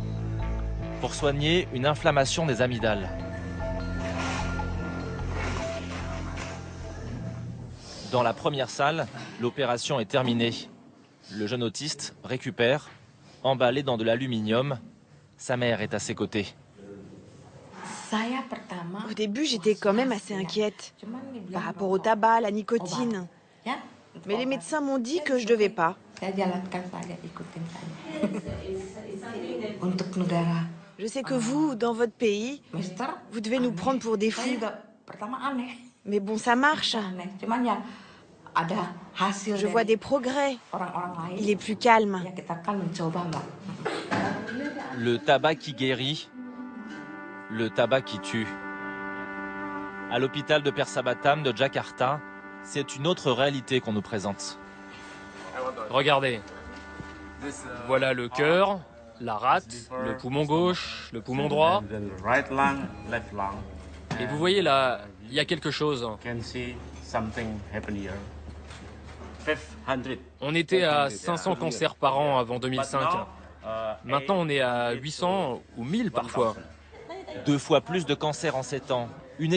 pour soigner une inflammation des amygdales. Dans la première salle, l'opération est terminée. Le jeune autiste récupère, emballé dans de l'aluminium. Sa mère est à ses côtés.
Au début, j'étais quand même assez inquiète par rapport au tabac, à la nicotine. Mais les médecins m'ont dit que je devais pas. Je sais que vous, dans votre pays, vous devez nous prendre pour des fous. Mais bon, ça marche. Je vois des progrès. Il est plus calme.
Le tabac qui guérit, le tabac qui tue. À l'hôpital de Persabatam de Jakarta, c'est une autre réalité qu'on nous présente.
Regardez. Voilà le cœur, la rate, le poumon gauche, le poumon droit. Et vous voyez là, il y a quelque chose. On était à 500 cancers par an avant 2005. Maintenant, on est à 800 ou 1000 parfois.
2 fois plus de cancers en 7 ans. Une